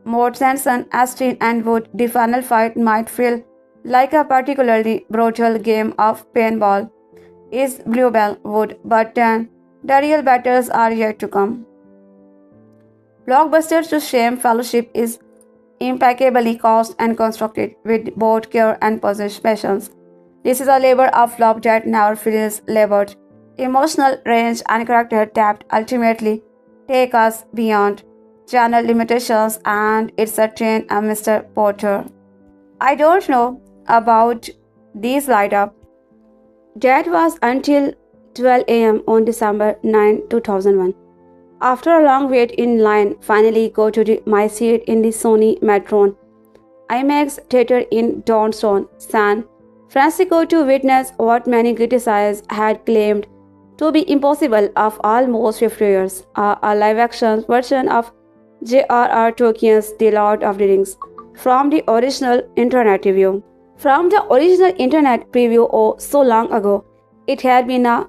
Mortensen, Astin, and Wood, the final fight might feel like a particularly brutal game of paintball. Is Bluebell Wood, but then the real battles are yet to come. Blockbusters to Shame Fellowship is impeccably cast and constructed with both care and patience. This is a labor of love that never feels labored. Emotional range and character depth ultimately take us beyond channel limitations, and it's a train of Mr. Potter. I don't know about these light up. That was until 12 a.m. on December 9, 2001. After a long wait in line, finally go to my seat in the Sony Metron IMAX theater in Downtown San Francisco to witness what many criticized had claimed to be impossible of almost 50 years, a live-action version of J.R.R. Tolkien's The Lord of the Rings from the original internet review. From the original internet preview so long ago, it had been a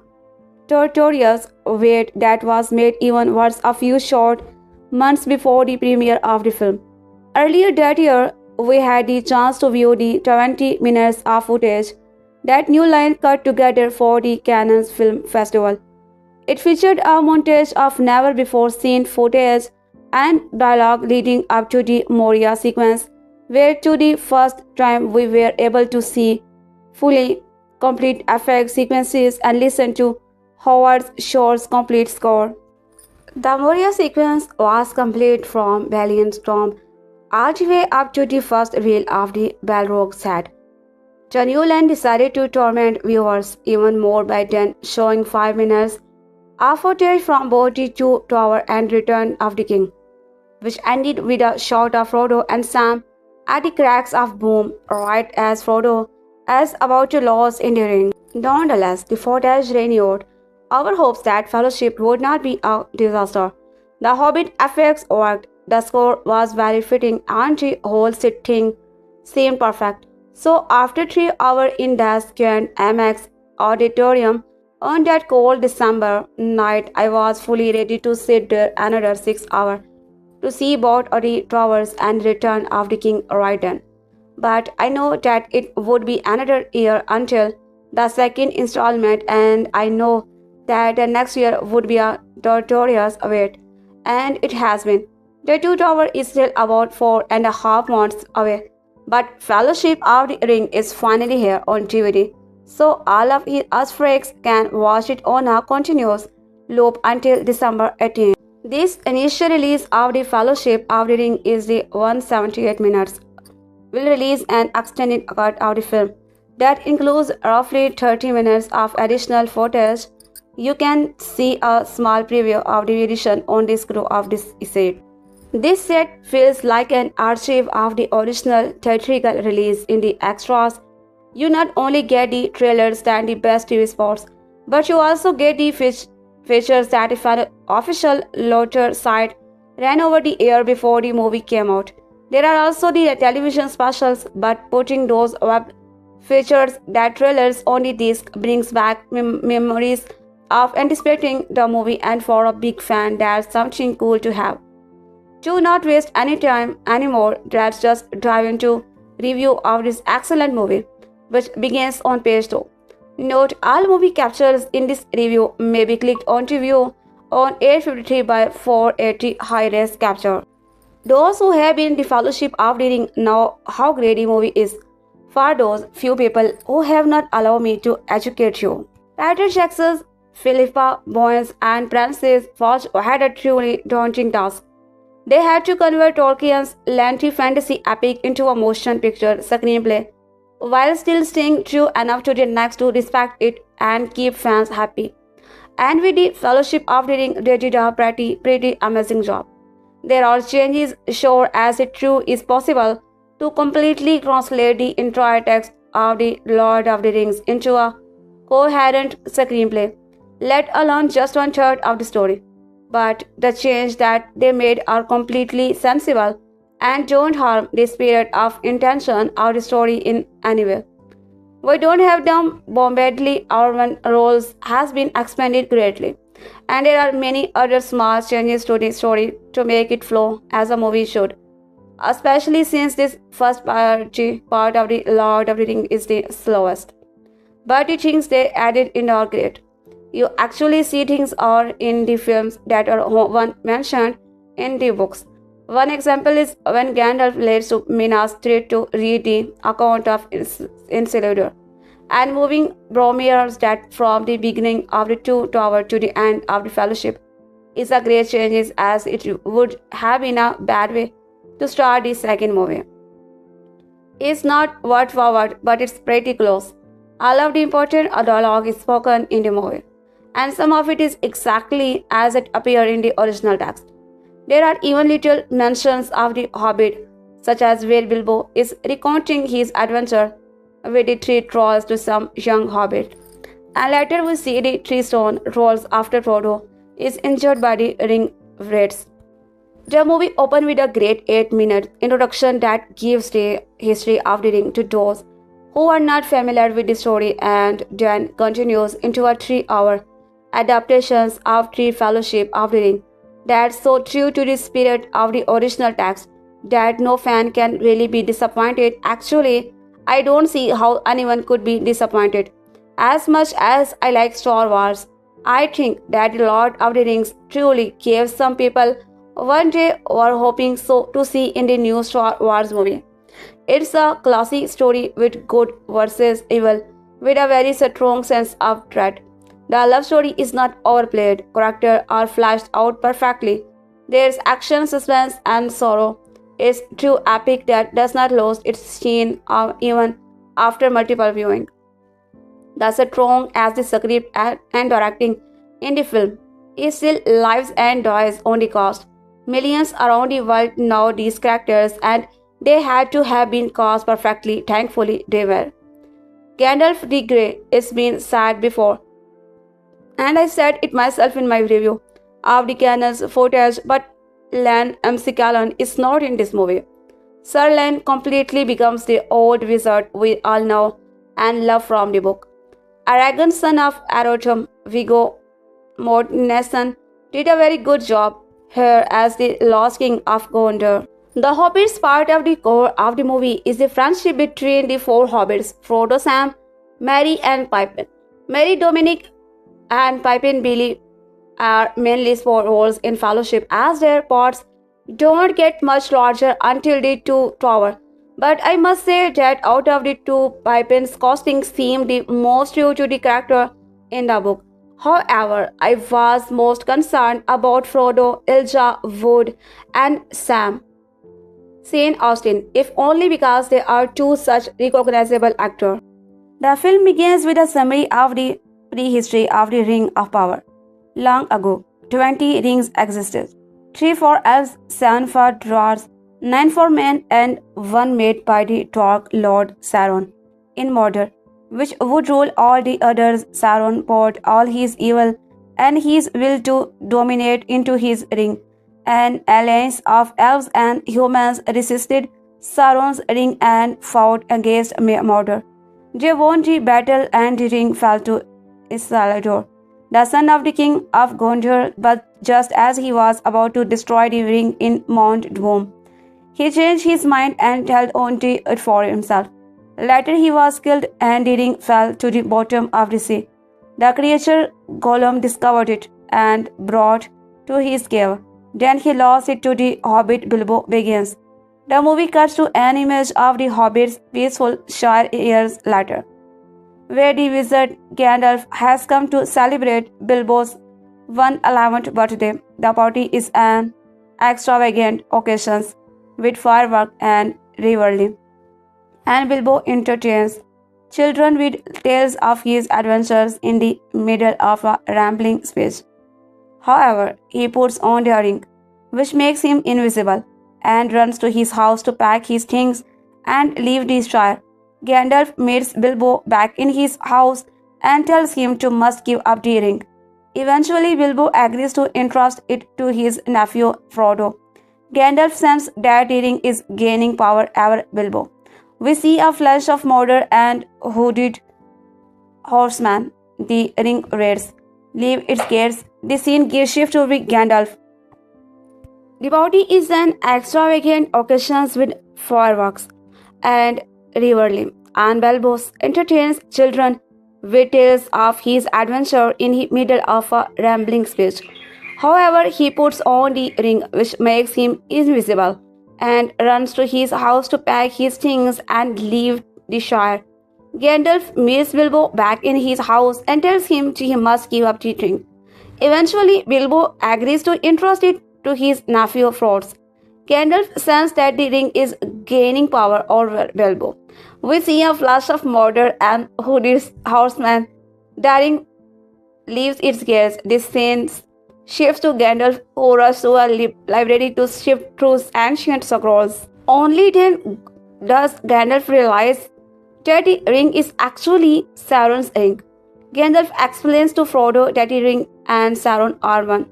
tortuous wait that was made even worse a few short months before the premiere of the film. Earlier that year, we had the chance to view the 20 minutes of footage that New Line cut together for the Cannes Film Festival. It featured a montage of never-before-seen footage and dialogue leading up to the Moria sequence, where to the first time we were able to see fully complete effect sequences and listen to Howard Shore's complete score. The Moria sequence was complete from Valiant's Tomb all the way up to the first reel of the Balrog set. The New Line decided to torment viewers even more by then showing 5 minutes of footage from both the Two Tower and Return of the King, which ended with a shot of Frodo and Sam at the cracks of Boom, right as Frodo is about to lose in the ring. Nonetheless, the footage renewed our hopes that Fellowship would not be a disaster. The Hobbit effects worked, the score was very fitting, and the whole thing seemed perfect. So after 3 hours in the giant IMAX auditorium on that cold December night, I was fully ready to sit there another 6 hours to see both the towers and Return of the King right then. But I know that it would be another year until the second installment, and I know that the next year would be a tortuous wait, and it has been. The Two Tower is still about 4.5 months away, But Fellowship of the Ring is finally here on DVD, so all of us freaks can watch it on a continuous loop until December 18th. This initial release of the Fellowship of the Ring is the 178 minutes. Will release an extended cut of the film that includes roughly 30 minutes of additional footage. You can see a small preview of the edition on the screw of this set. This set feels like an archive of the original theatrical release. In the extras, you not only get the trailers and the best TV spots, but you also get the features that the official Lotter site ran over the air before the movie came out. There are also the television specials, but putting those web features that trailers on the disc brings back memories of anticipating the movie, and for a big fan, that's something cool to have. Do not waste any time anymore. Let's just dive into review of this excellent movie, which begins on page 2. Note all movie captures in this review may be clicked onto view on 853 by 480 high-res capture. Those who have been in the Fellowship of the Ring know how great the movie is. For those few people who have not, allowed me to educate you. Peter Jackson's Philippa Boyens and Francis Foch had a truly daunting task. They had to convert Tolkien's lengthy fantasy epic into a motion picture screenplay, while still staying true enough to the next to respect it and keep fans happy. And with the Fellowship of the Ring, they did a pretty amazing job. There are changes sure as it true is possible to completely translate the entire text of the Lord of the Rings into a coherent screenplay, let alone just 1/3 of the story. But the change that they made are completely sensible and don't harm the spirit of intention of the story in any way. We don't have them bombardly. Our roles has been expanded greatly, and there are many other small changes to the story to make it flow as a movie should, especially since this first part of the Lord of the Ring is the slowest. But the things they added in are great. You actually see things are in the films that are one mentioned in the books. One example is when Gandalf leads to Minas Tirith to read the account of Isildur, and moving Boromir's that from the beginning of the Two Tower to the end of the Fellowship is a great change, as it would have been a bad way to start the second movie. It's not word for word, but it's pretty close. All of the important dialogue is spoken in the movie, and some of it is exactly as it appeared in the original text. There are even little mentions of the hobbit, such as where Bilbo is recounting his adventure with the three trolls to some young hobbit. And later we see the three stone trolls after Frodo is injured by the ring wraiths. The movie opens with a great 8-minute introduction that gives the history of the ring to those who are not familiar with the story, and then continues into a 3-hour adaptation of the Fellowship of the Ring that's so true to the spirit of the original text that no fan can really be disappointed. Actually, I don't see how anyone could be disappointed. As much as I like Star Wars, I think that the Lord of the Rings truly gave some people one day were hoping so to see in the new Star Wars movie. It's a classy story with good versus evil, with a very strong sense of dread. The love story is not overplayed, characters are fleshed out perfectly. There's action, suspense, and sorrow. It's true epic that does not lose its sheen even after multiple viewing. That's strong as the script and directing in the film. It still lives and dies on the cast. Millions around the world know these characters, and they had to have been cast perfectly. Thankfully, they were. Gandalf the Grey is been said before, and I said it myself in my review of the Canon's footage, but Lan Callan is not in this movie. Sir Lan completely becomes the old wizard we all know and love from the book. Aragorn, son of Arotum, Viggo Mortensen, did a very good job here as the Lost King of Gondor. The Hobbits part of the core of the movie is the friendship between the 4 hobbits, Frodo, Sam, Merry, and Pippin. Merry, Dominic, and Pippin Billy are mainly support roles in Fellowship, as their parts don't get much larger until the Two Tower. But I must say that out of the two, Pippin's costing seemed the most true to the character in the book. However, I was most concerned about Frodo, Elijah Wood, and Sam Saint Austin, if only because they are two such recognizable actors. The film begins with a summary of the prehistory of the Ring of Power. Long ago, 20 rings existed. 3 for elves, 7 for dwarves, 9 for men, and 1 made by the Dark Lord Sauron in Mordor, which would rule all the others. Sauron poured all his evil and his will to dominate into his ring. An alliance of elves and humans resisted Sauron's ring and fought against Mordor. They won the battle and the ring fell to Isildur, the son of the king of Gondor, but just as he was about to destroy the ring in Mount Doom, he changed his mind and held on to it for himself. Later he was killed and the ring fell to the bottom of the sea. The creature Gollum discovered it and brought to his cave. Then he lost it to the hobbit Bilbo Baggins. The movie cuts to an image of the hobbit's peaceful shire years later, where the wizard Gandalf has come to celebrate Bilbo's 111th birthday. The party is an extravagant occasion with fireworks and revelry, and Bilbo entertains children with tales of his adventures in the middle of a rambling speech. However, he puts on the ring, which makes him invisible, and runs to his house to pack his things and leave the Shire. Gandalf meets Bilbo back in his house and tells him to must give up the ring. Eventually, Bilbo agrees to entrust it to his nephew Frodo. Gandalf senses that the ring is gaining power over Bilbo. We see a flash of Mordor and hooded horseman. The ring raids, leave its gates. The scene gives shift to Gandalf. The party is an extravagant occasion with fireworks and revelry, and Bilbo entertains children with tales of his adventure in the middle of a rambling speech. However, he puts on the ring, which makes him invisible, and runs to his house to pack his things and leave the Shire. Gandalf meets Bilbo back in his house and tells him he must give up the ring. Eventually, Bilbo agrees to entrust it to his nephew Frodo. Gandalf senses that the ring is gaining power over Bilbo. We see a flash of Mordor and hooded horseman. The ring leaves its gates. This scene shifts to Gandalf, who rushes to a library to sift through ancient scrolls. Only then does Gandalf realize that the ring is actually Sauron's ring. Gandalf explains to Frodo that the ring and Sauron are one.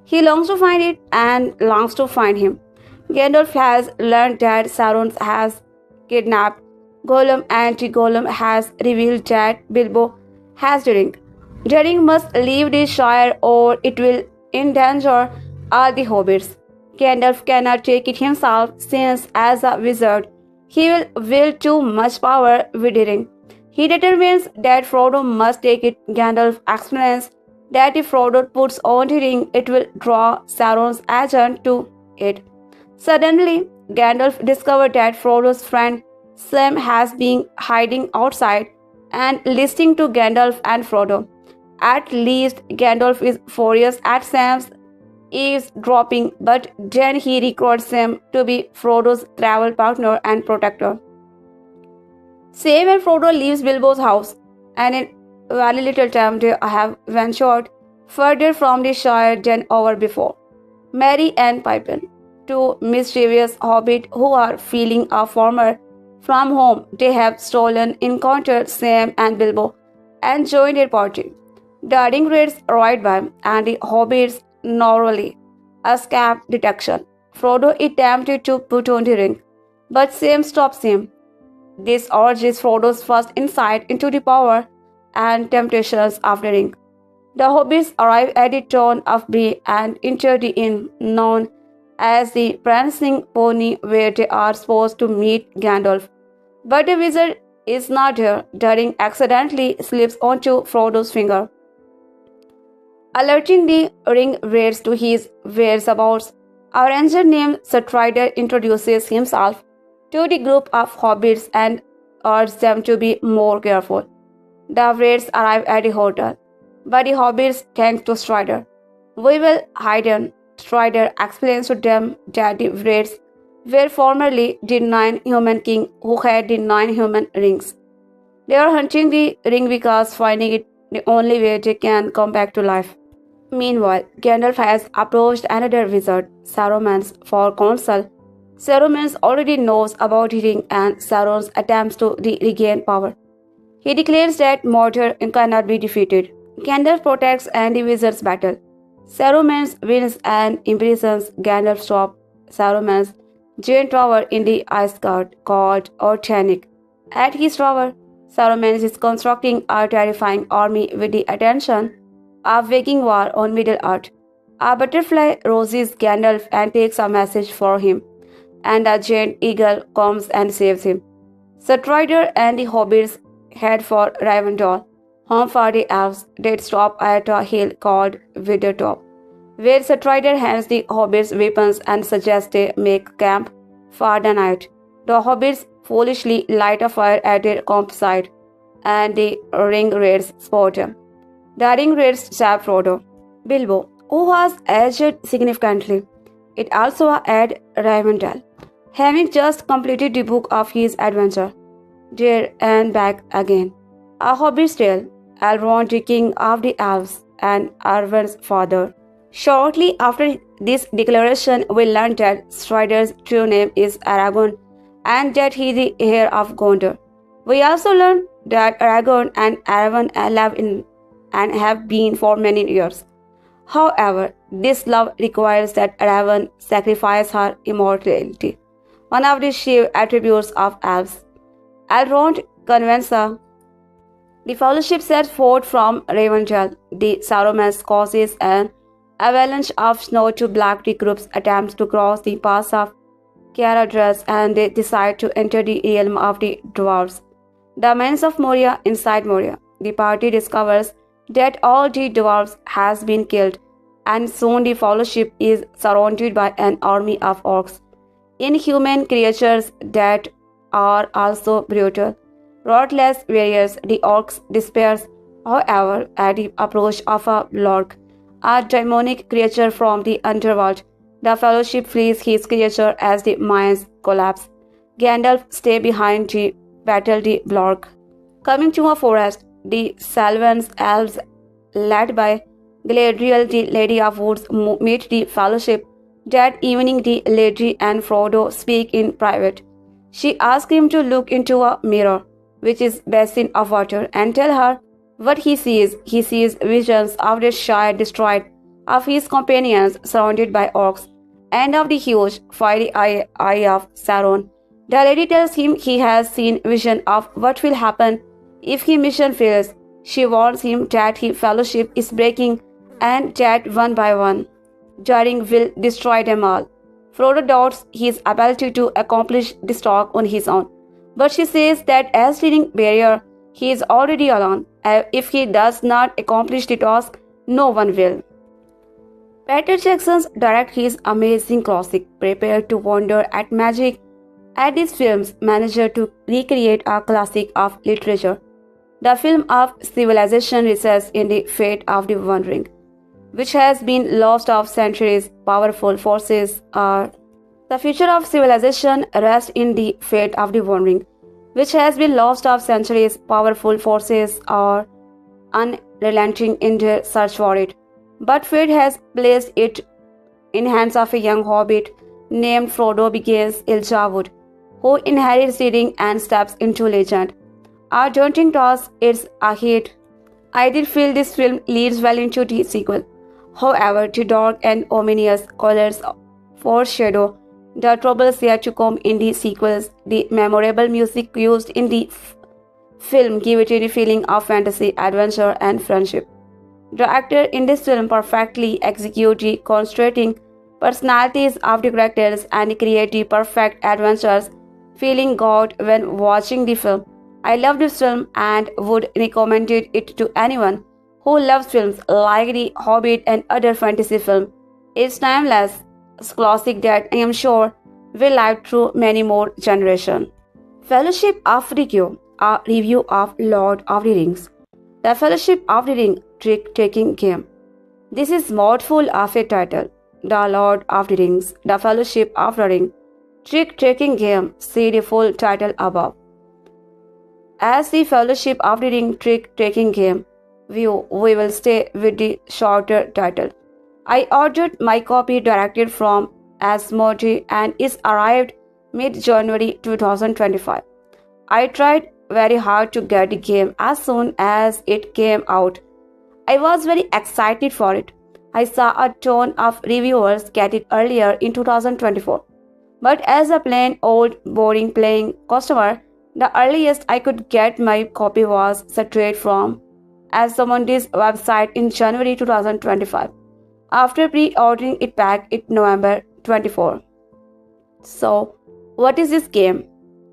He longs to find it and longs to find him. Gandalf has learned that Sauron has kidnapped Gollum and Gollum has revealed that Bilbo has the ring. The ring must leave the Shire or it will endanger all the hobbits. Gandalf cannot take it himself since, as a wizard, he will wield too much power with the ring. He determines that Frodo must take it. Gandalf explains that if Frodo puts on the ring, it will draw Sauron's agent to it. Suddenly, Gandalf discovers that Frodo's friend Sam has been hiding outside and listening to Gandalf and Frodo. At least Gandalf is furious at Sam's eavesdropping, but then he records Sam to be Frodo's travel partner and protector. Sam and Frodo leaves Bilbo's house, and in very little time they have ventured further from the Shire than ever before. Merry and Pippin, two mischievous hobbits who are feeling a former from whom they have stolen, encountered Sam and Bilbo and joined their party. The ring raids right by, and the hobbits narrowly escape detection. Frodo attempted to put on the ring, but Sam stops him. This urges Frodo's first insight into the power and temptations of the ring. The hobbits arrive at the town of Bree and enter the inn known as the Prancing Pony, where they are supposed to meet Gandalf. But the wizard is not there. The ring accidentally slips onto Frodo's finger, alerting the ring raids to his whereabouts. A ranger named Strider introduces himself to the group of hobbits and urges them to be more careful. The Wraiths arrive at the hotel, but the hobbits thank to Strider. We will hide in. Strider explains to them that the Wraiths were formerly the 9 human king who had the 9 human rings. They are hunting the ring because finding it the only way they can come back to life. Meanwhile, Gandalf has approached another wizard, Saruman, for counsel. Saruman already knows about the ring and Sauron's attempts to regain power. He declares that Mordor cannot be defeated. Gandalf protects and the wizards battle. Saruman wins and imprisons Gandalf top Saruman's giant tower in the Isgard called Orthanc. At his tower, Saruman is constructing a terrifying army with the attention of waging war on Middle-earth. A butterfly roses Gandalf and takes a message for him, and a giant eagle comes and saves him. Strider and the hobbits head for Rivendell, home for the elves. They stop at a hill called Withertop, where Strider hands the hobbits weapons and suggests they make camp for the night. The hobbits foolishly light a fire at their campsite, and the ring raids spot them. The ring raids stab Frodo. Bilbo, who was aged significantly, it also had Rivendell, having just completed the book of his adventure. There and back again. A Hobbit's Tale, Elrond the king of the elves and Arwen's father. Shortly after this declaration, we learned that Strider's true name is Aragorn and that he is the heir of Gondor. We also learned that Aragorn and Arwen live in and have been for many years. However, this love requires that Arwen sacrifice her immortality, one of the chief attributes of elves. Elrond convinces the Fellowship sets forth from Rivendell. The Saruman causes an avalanche of snow to block the group's attempts to cross the pass of Caradhras, and they decide to enter the realm of the dwarves. The Mines of Moria. Inside Moria, the party discovers that all the dwarves has been killed, and soon the Fellowship is surrounded by an army of orcs, inhuman creatures that are also brutal, ruthless warriors. The orcs despair, however, at the approach of a Blorg, a demonic creature from the underworld. The Fellowship flees his creature as the mines collapse. Gandalf stays behind to battle the Blorg. Coming to a forest, the Salvans elves, led by Galadriel, the Lady of Woods, meet the Fellowship. That evening, the Lady and Frodo speak in private. She asks him to look into a mirror, which is basin of water, and tell her what he sees. He sees visions of the Shire destroyed, of his companions surrounded by orcs, and of the huge fiery eye of Sauron. The lady tells him he has seen vision of what will happen if his mission fails. She warns him that his Fellowship is breaking and that one by one, Daring will destroy them all. Frodo doubts his ability to accomplish this task on his own, but she says that as leading barrier, he is already alone. If he does not accomplish the task, no one will. Peter Jackson's direct his amazing classic, Prepare to Wonder at Magic, at this film's manager to recreate a classic of literature. The film of civilization rests in the fate of the One Ring, which has been lost of centuries. Powerful forces are the future of civilization rests in the fate of the One Ring, which has been lost of centuries. Powerful forces are unrelenting in their search for it, but fate has placed it in hands of a young hobbit named Frodo Baggins Ilja, who inherits the ring and steps into legend. A daunting task, it's a hit. I did feel this film leads well into the sequel. However, the dark and ominous colors foreshadow the troubles yet to come in the sequels. The memorable music used in the film give it a feeling of fantasy, adventure, and friendship. The actor in this film perfectly execute the concentrating personalities of the characters and create the perfect adventures feeling got when watching the film. I love this film and would recommend it to anyone who loves films like The Hobbit and other fantasy films. It's timeless classic that I am sure will live through many more generations. Fellowship of the Ring, a review of Lord of the Rings. The Fellowship of the Ring trick-taking game. This is mouthful of a title. The Lord of the Rings, The Fellowship of the Ring, trick-taking game. See the full title above. As the Fellowship of the Ring trick-taking game view, we will stay with the shorter title. I ordered my copy directly from Asmodee and it arrived mid-January 2025. I tried very hard to get the game as soon as it came out. I was very excited for it. I saw a ton of reviewers get it earlier in 2024. But as a plain old boring playing customer, the earliest I could get my copy was straight from Asmodee's website in January 2025. After pre-ordering it back in November 24. So, what is this game?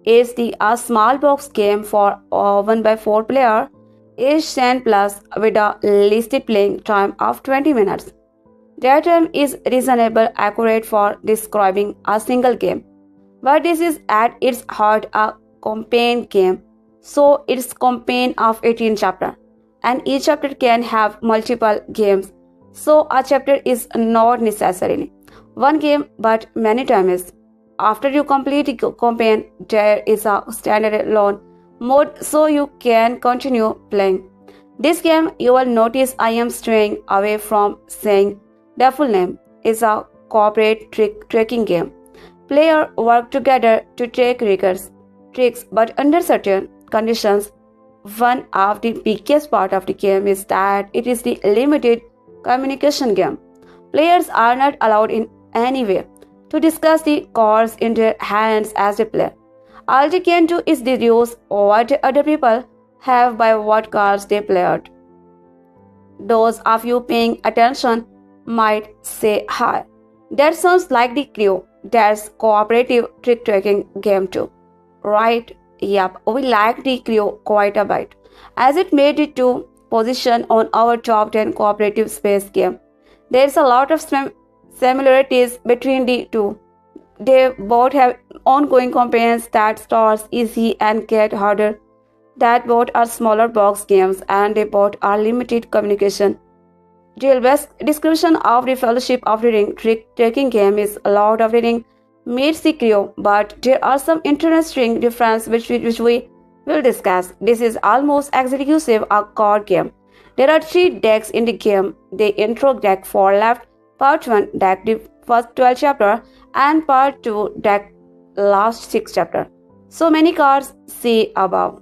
It's a small box game for 1x4 player, age 10 plus with a listed playing time of 20 minutes. That time is reasonably accurate for describing a single game. But this is at its heart a campaign game, so it's campaign of 18 chapters, and each chapter can have multiple games. So a chapter is not necessarily one game but many times. After you complete the campaign, there is a standalone mode so you can continue playing. This game, you will notice I am straying away from saying the full name, is a corporate tricking game. Players work together to take tricks, but under certain conditions. One of the biggest part of the game is that it is the limited communication game. Players are not allowed in any way to discuss the cards in their hands as they play. All they can do is deduce what other people have by what cards they played. Those of you paying attention might say, "Hi, that sounds like the Crew. That's cooperative trick-taking game too, right?" Yep, we like the Crew quite a bit, as it made it to position on our top 10 cooperative space game. There's a lot of similarities between the two. They both have ongoing campaigns that starts easy and get harder. That both are smaller box games and they both are limited communication. The best description of the Fellowship of the Ring trick-taking game is Lord of the Ring meets the Crew, but there are some interesting differences which we will discuss. This is almost exclusive a card game. There are 3 decks in the game. The intro deck for left, part 1 deck the first 12 chapter, and part 2 deck last 6 chapter. So many cards, see above.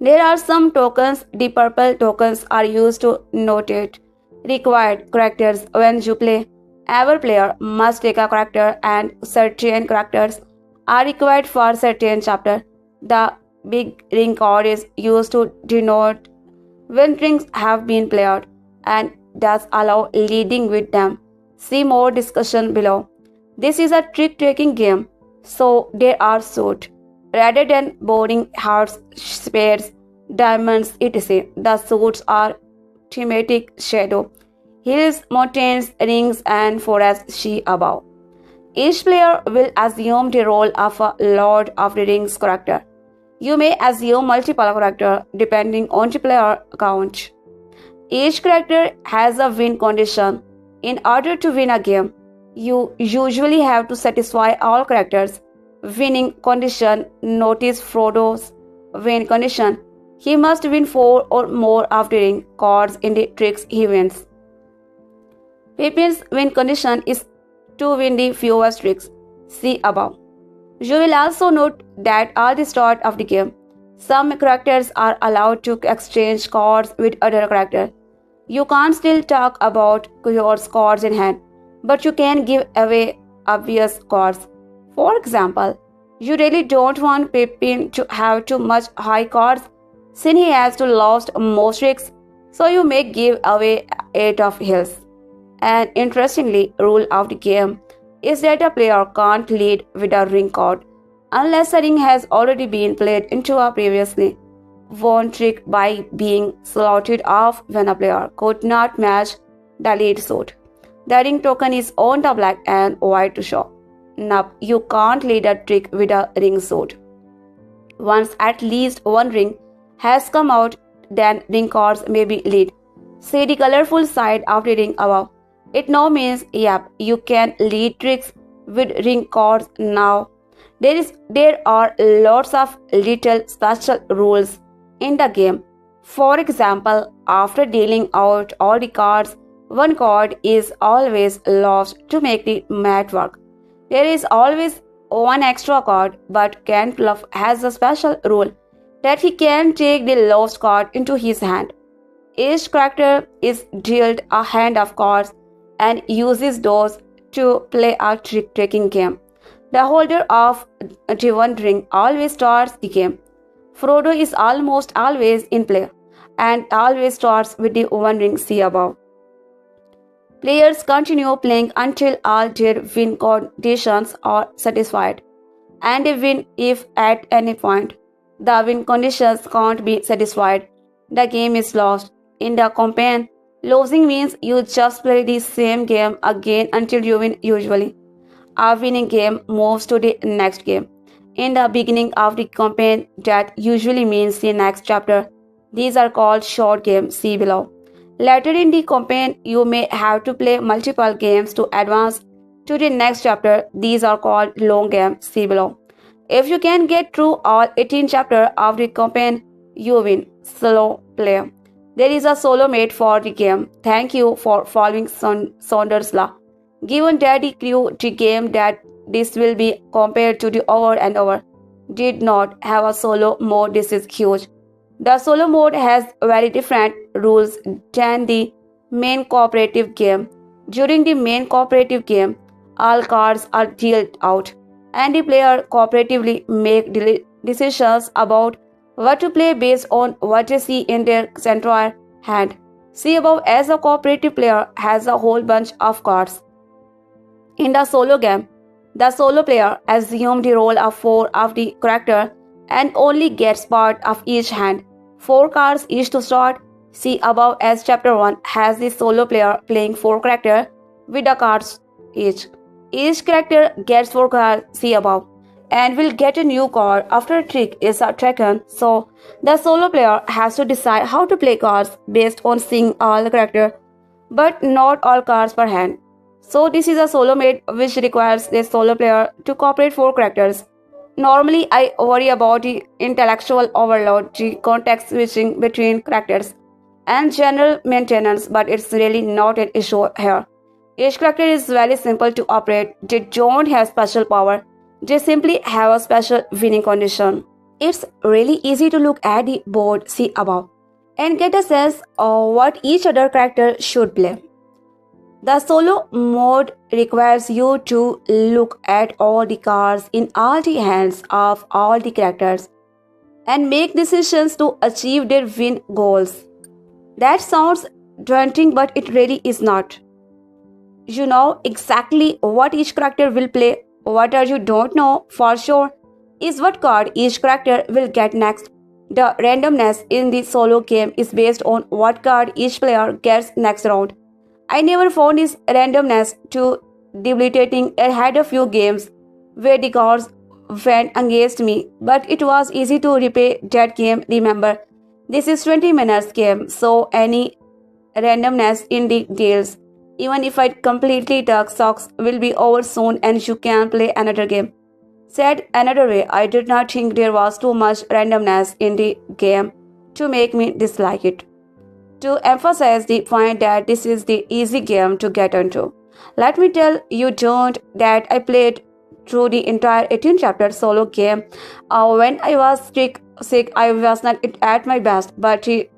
There are some tokens. The purple tokens are used to notate required characters when you play. Every player must take a character and certain characters are required for certain chapter. The big ring card is used to denote when rings have been played and thus allow leading with them. See more discussion below. This is a trick-taking game, so there are suits. Rather than boarding hearts, spades, diamonds, etc., the suits are thematic shadow, hills, mountains, rings, and forests see above. Each player will assume the role of a Lord of the Rings character. You may assume multiple characters depending on the player count. Each character has a win condition. In order to win a game, you usually have to satisfy all characters' winning condition. Notice Frodo's win condition. He must win 4 or more of the ring cards in the tricks he wins. Pippin's win condition is to win the fewest tricks. See above. You will also note that at the start of the game, some characters are allowed to exchange cards with other characters. You can't still talk about your cards in hand, but you can give away obvious cards. For example, you really don't want Pippin to have too much high cards since he has to lost most tricks, so you may give away 8 of his. An interestingly rule of the game is that a player can't lead with a ring card unless a ring has already been played into a previously won trick by being slotted off when a player could not match the lead suit. The ring token is on the black and white to show. Nope, you can't lead a trick with a ring sword. Once at least one ring has come out, then ring cards may be lead. See the colorful side of the ring above. It now means, yep, you can lead tricks with ring cards now. There are lots of little special rules in the game. For example, after dealing out all the cards, one card is always lost to make the mat work. There is always one extra card, but Ken Pluff has a special rule that he can take the lost card into his hand. Each character is dealt a hand of cards and uses those to play a trick-taking game. The holder of the one ring always starts the game. Frodo is almost always in play and always starts with the one ring see above. Players continue playing until all their win conditions are satisfied, and they win if at any point the win conditions can't be satisfied. The game is lost. In the campaign, losing means you just play the same game again until you win usually. A winning game moves to the next game. In the beginning of the campaign, that usually means the next chapter. These are called short games, see below. Later in the campaign, you may have to play multiple games to advance to the next chapter. These are called long games, see below. If you can get through all 18 chapters of the campaign, you win. Slow play. There is a solo mate for the game. Thank you for following Saunders' law. Given that the crew the game that this will be compared to the over and over did not have a solo mode. This is huge. The solo mode has very different rules than the main cooperative game. During the main cooperative game, all cards are dealt out, and the player cooperatively make decisions about what to play based on what they see in their central hand. See above, as a cooperative player has a whole bunch of cards. In the solo game, the solo player assumes the role of 4 of the character and only gets part of each hand. 4 cards each to start. See above, as chapter 1 has the solo player playing 4 characters with the cards each. Each character gets 4 cards, see above, and will get a new card after a trick is taken. So the solo player has to decide how to play cards based on seeing all the characters, but not all cards per hand. So this is a solo mate which requires the solo player to cooperate 4 characters. Normally, I worry about the intellectual overload, the context switching between characters, and general maintenance, but it's really not an issue here. Each character is very simple to operate. They don't have special power. They simply have a special winning condition. It's really easy to look at the board, see above, and get a sense of what each other character should play. The solo mode requires you to look at all the cards in all the hands of all the characters and make decisions to achieve their win goals. That sounds daunting, but it really is not. You know exactly what each character will play. What you don't know for sure is what card each character will get next. The randomness in the solo game is based on what card each player gets next round. I never found this randomness too debilitating. I had a few games where the cards went against me, but it was easy to replay that game. Remember, this is 20 minutes game, so any randomness in the deals, even if I completely tuck socks, will be over soon and you can play another game. Said another way, I did not think there was too much randomness in the game to make me dislike it. To emphasize the point that this is the easy game to get into, let me tell you that I played through the entire 18 chapter solo game. When I was sick, I was not at my best, but the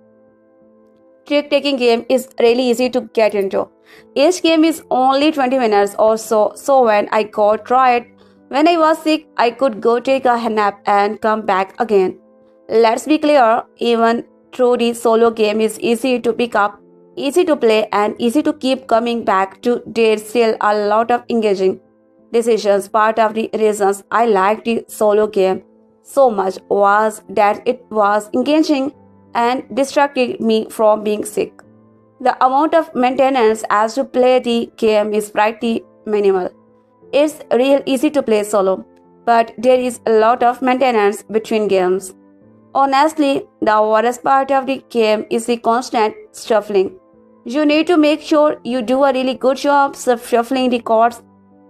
trick-taking game is really easy to get into. Each game is only 20 minutes or so when I got tried, when I was sick, I could go take a nap and come back again. Let's be clear, even though the solo game is easy to pick up, easy to play, and easy to keep coming back to, there's still a lot of engaging decisions. Part of the reasons I liked the solo game so much was that it was engaging and distracted me from being sick. The amount of maintenance as to play the game is pretty minimal. It's real easy to play solo, but there is a lot of maintenance between games. Honestly, the worst part of the game is the constant shuffling. You need to make sure you do a really good job of shuffling the cards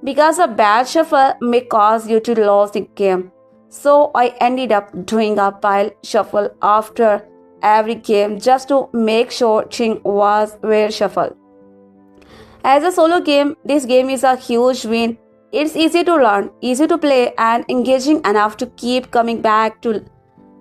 because a bad shuffle may cause you to lose the game. So I ended up doing a pile shuffle after every game just to make sure thing was well shuffled. As a solo game, this game is a huge win. It's easy to learn, easy to play, and engaging enough to keep coming back to.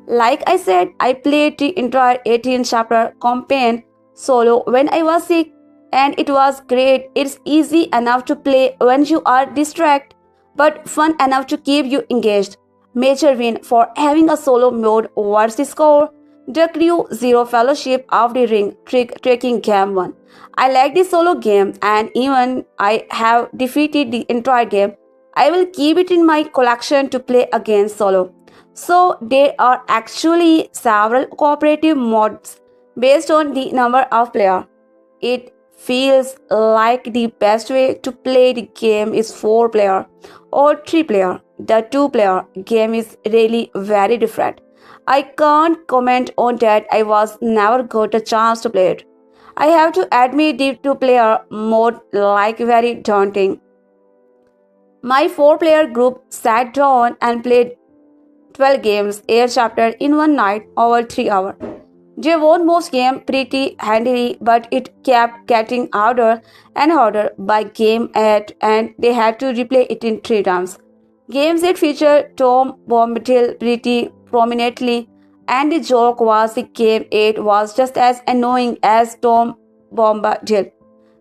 Like I said, I played the entire 18 chapter campaign solo when I was sick, and it was great. It's easy enough to play when you are distracted, but fun enough to keep you engaged. Major win for having a solo mode. What's the score? The Crew 0 Fellowship of the Ring Trick Taking Game 1. I like the solo game, and even I have defeated the entire game, I will keep it in my collection to play again solo. So there are actually several cooperative modes based on the number of players. It feels like the best way to play the game is 4 player or 3 player. The 2 player game is really very different. I can't comment on that. I was never got a chance to play it. I have to admit the 2 player mode like very daunting. My 4 player group sat down and played 12 games, 8 chapters in one night over 3 hours. They won most games pretty handily, but it kept getting harder and harder by game 8, and they had to replay it in 3 times. Games that featured Tom Bombadil pretty prominently, and the joke was the game 8 was just as annoying as Tom Bombadil.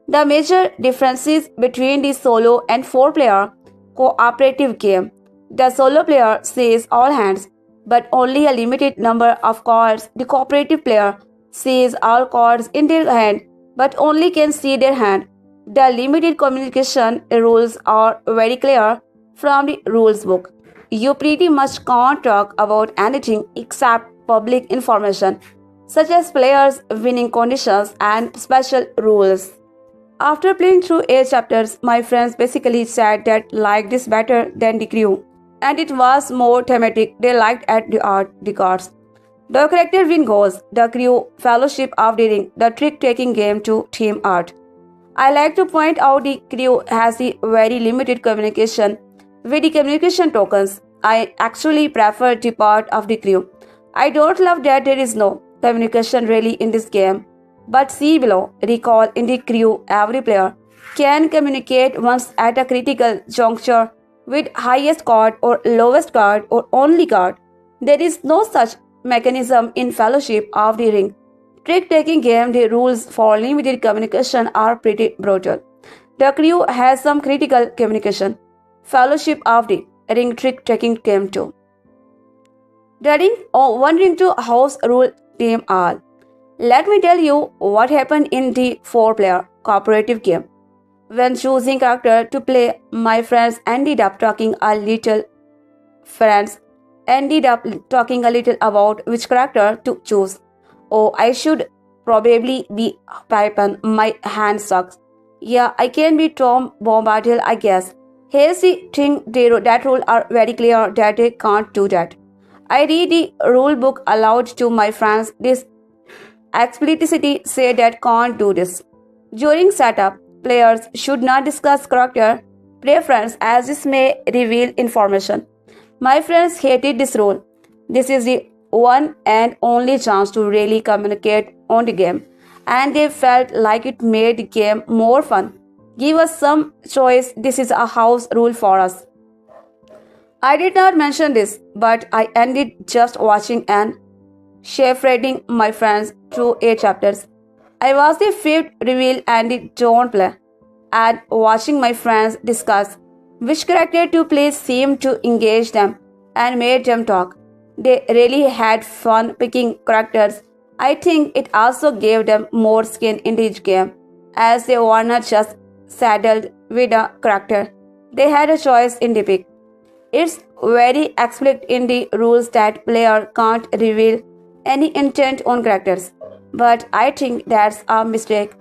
The major differences between the solo and 4 player cooperative game. The solo player sees all hands, but only a limited number of cards. The cooperative player sees all cards in their hand, but only can see their hand. The limited communication rules are very clear from the rules book. You pretty much can't talk about anything except public information, such as players' winning conditions and special rules. After playing through 8 chapters, my friends basically said that liked this better than the Crew, and it was more thematic. They liked at the art, the cards. The character win goes, the Crew Fellowship of the Ring, the trick-taking game to theme art. I like to point out the Crew has the very limited communication with the communication tokens. I actually prefer the part of the Crew. I don't love that there is no communication really in this game. But see below, recall in the Crew every player can communicate once at a critical juncture with highest card or lowest card or only card. There is no such mechanism in Fellowship of the Ring. Trick-taking game, the rules for limited communication are pretty brutal. The Crew has some critical communication. Fellowship of the Ring trick-taking game too. The ring or one ring to house rule team all. Let me tell you what happened in the 4 player cooperative game. When choosing character to play, my friends ended up talking a little about which character to choose. Oh, I should probably be Pippin. My hand sucks. Yeah, I can be Tom Bombadil, I guess. Here's the thing, that rule are very clear that they can't do that. I read the rule book aloud to my friends. This explicitly say that can't do this. During setup, players should not discuss character preference as this may reveal information. My friends hated this rule. This is the one and only chance to really communicate on the game, and they felt like it made the game more fun. Give us some choice. This is a house rule for us. I did not mention this, but I ended just watching and shepherding my friends through 8 chapters. I was the 5th reveal and the don't play, and watching my friends discuss which character to play seemed to engage them and made them talk. They really had fun picking characters. I think it also gave them more skin in each game, as they were not just saddled with a character. They had a choice in the pick. It's very explicit in the rules that player can't reveal any intent on characters. But I think that's a mistake.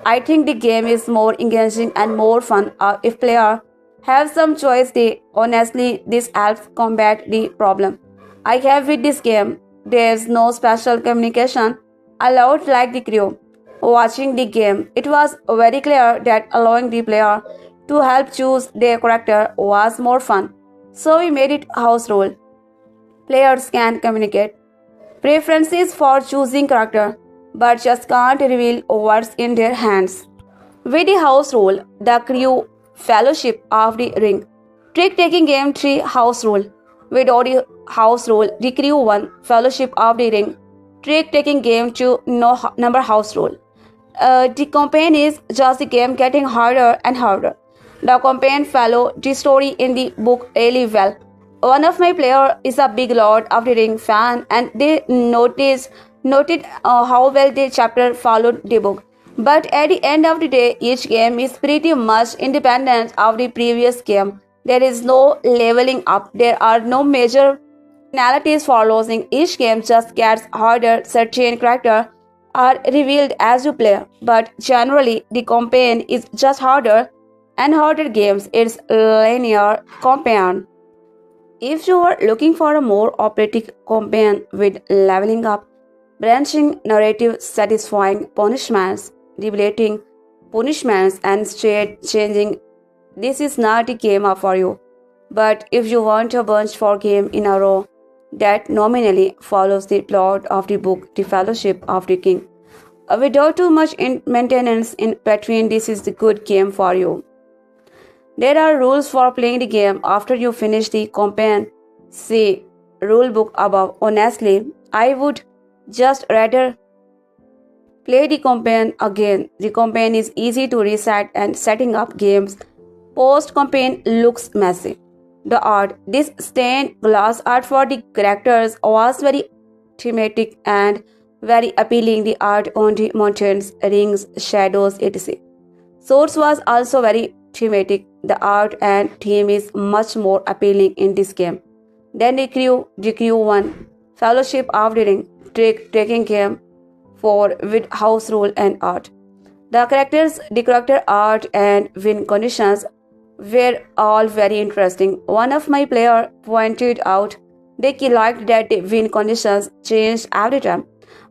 I think the game is more engaging and more fun if player Have some choice day. Honestly, this helps combat the problem I have with this game. There's no special communication allowed like the crew. Watching the game, it was very clear that allowing the player to help choose their character was more fun. So we made it house rule. Players can communicate preferences for choosing character, but just can't reveal what's in their hands. With the house rule, the crew fellowship of the ring. Trick taking game 3 house rule. Without the house rule, the crew 1 fellowship of the ring. Trick taking game 2 no number house rule. The campaign is just the game getting harder and harder. The campaign follow the story in the book really well. One of my player is a big Lord of the Ring fan, and they noted how well the chapter followed the book. But at the end of the day, each game is pretty much independent of the previous game. There is no leveling up. There are no major penalties for losing. Each game just gets harder. Certain characters are revealed as you play, but generally the campaign is just harder and harder games. It's linear campaign. If you are looking for a more operatic campaign with leveling up, branching narrative, satisfying punishments, debating punishments, and state changing, this is not a game for you. But if you want a bunch for game in a row that nominally follows the plot of the book, The Fellowship of the King, without too much maintenance in between, this is the good game for you. There are rules for playing the game after you finish the campaign. See rulebook above. Honestly, I would just rather play the campaign again. The campaign is easy to reset, and setting up games post campaign looks messy. The art, this stained glass art for the characters was very thematic and very appealing. The art on the mountains, rings, shadows, etc. Source was also very thematic. The art and theme is much more appealing in this game than the crew 1 Fellowship of the Ring taking game 4 with house rule and art. The character art and win conditions were all very interesting. One of my players pointed out they liked that the win conditions changed every time,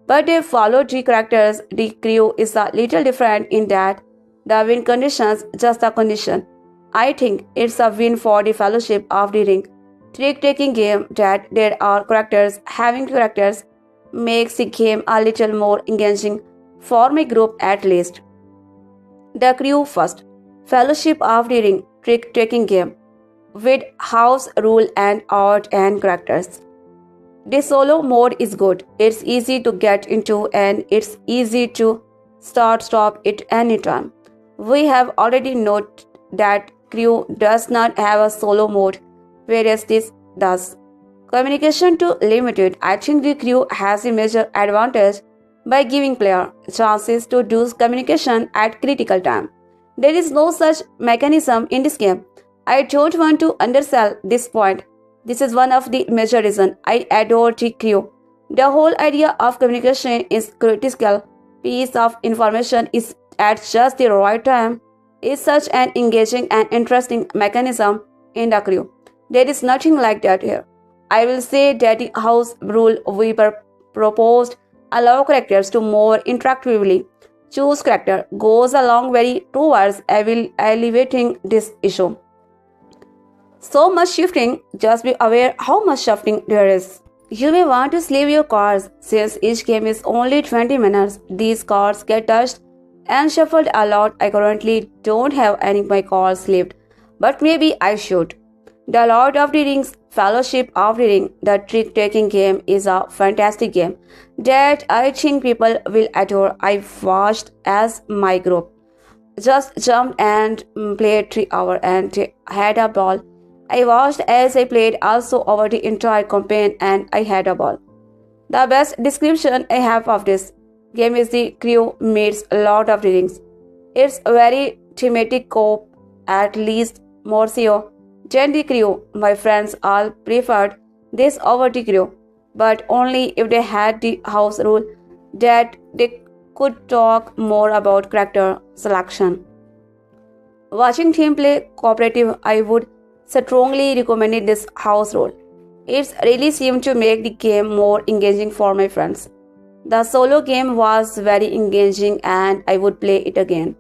but they followed the characters. The crew is a little different in that the win conditions just a condition. I think it's a win for the Fellowship of the Ring trick-taking game that there are characters. Having characters makes the game a little more engaging for my group at least. The crew first. Fellowship of the Ring trick-taking game with house rule and art and characters. The solo mode is good. It's easy to get into and it's easy to stop it anytime. We have already noted that crew does not have a solo mode, whereas this does. Communication too limited. I think the crew has a major advantage by giving player chances to do communication at critical time. There is no such mechanism in this game. I don't want to undersell this point. This is one of the major reasons I adore the crew. The whole idea of communication is critical piece of information is at just the right time is such an engaging and interesting mechanism in the crew. There is nothing like that here. I will say that the house rule we proposed allow characters to more interactively choose character goes along very towards elevating this issue. So much shifting, just be aware how much shifting there is. You may want to sleeve your cards. Since each game is only 20 minutes, these cards get touched and shuffled a lot. I currently don't have any of my cards sleeved, but maybe I should. The Lord of the Rings Fellowship of the Ring, the trick-taking game, is a fantastic game that I think people will adore. I watched as my group just jumped and played 3 hours and had a ball. I watched as I played also over the entire campaign and I had a ball. The best description I have of this game is the crew meets Lord of the Rings. It's a very thematic co-op, at least more so than the crew. My friends all preferred this over the crew, but only if they had the house rule that they could talk more about character selection. Watching him play cooperative, I would strongly recommend this house role. It's really seemed to make the game more engaging for my friends. The solo game was very engaging and I would play it again.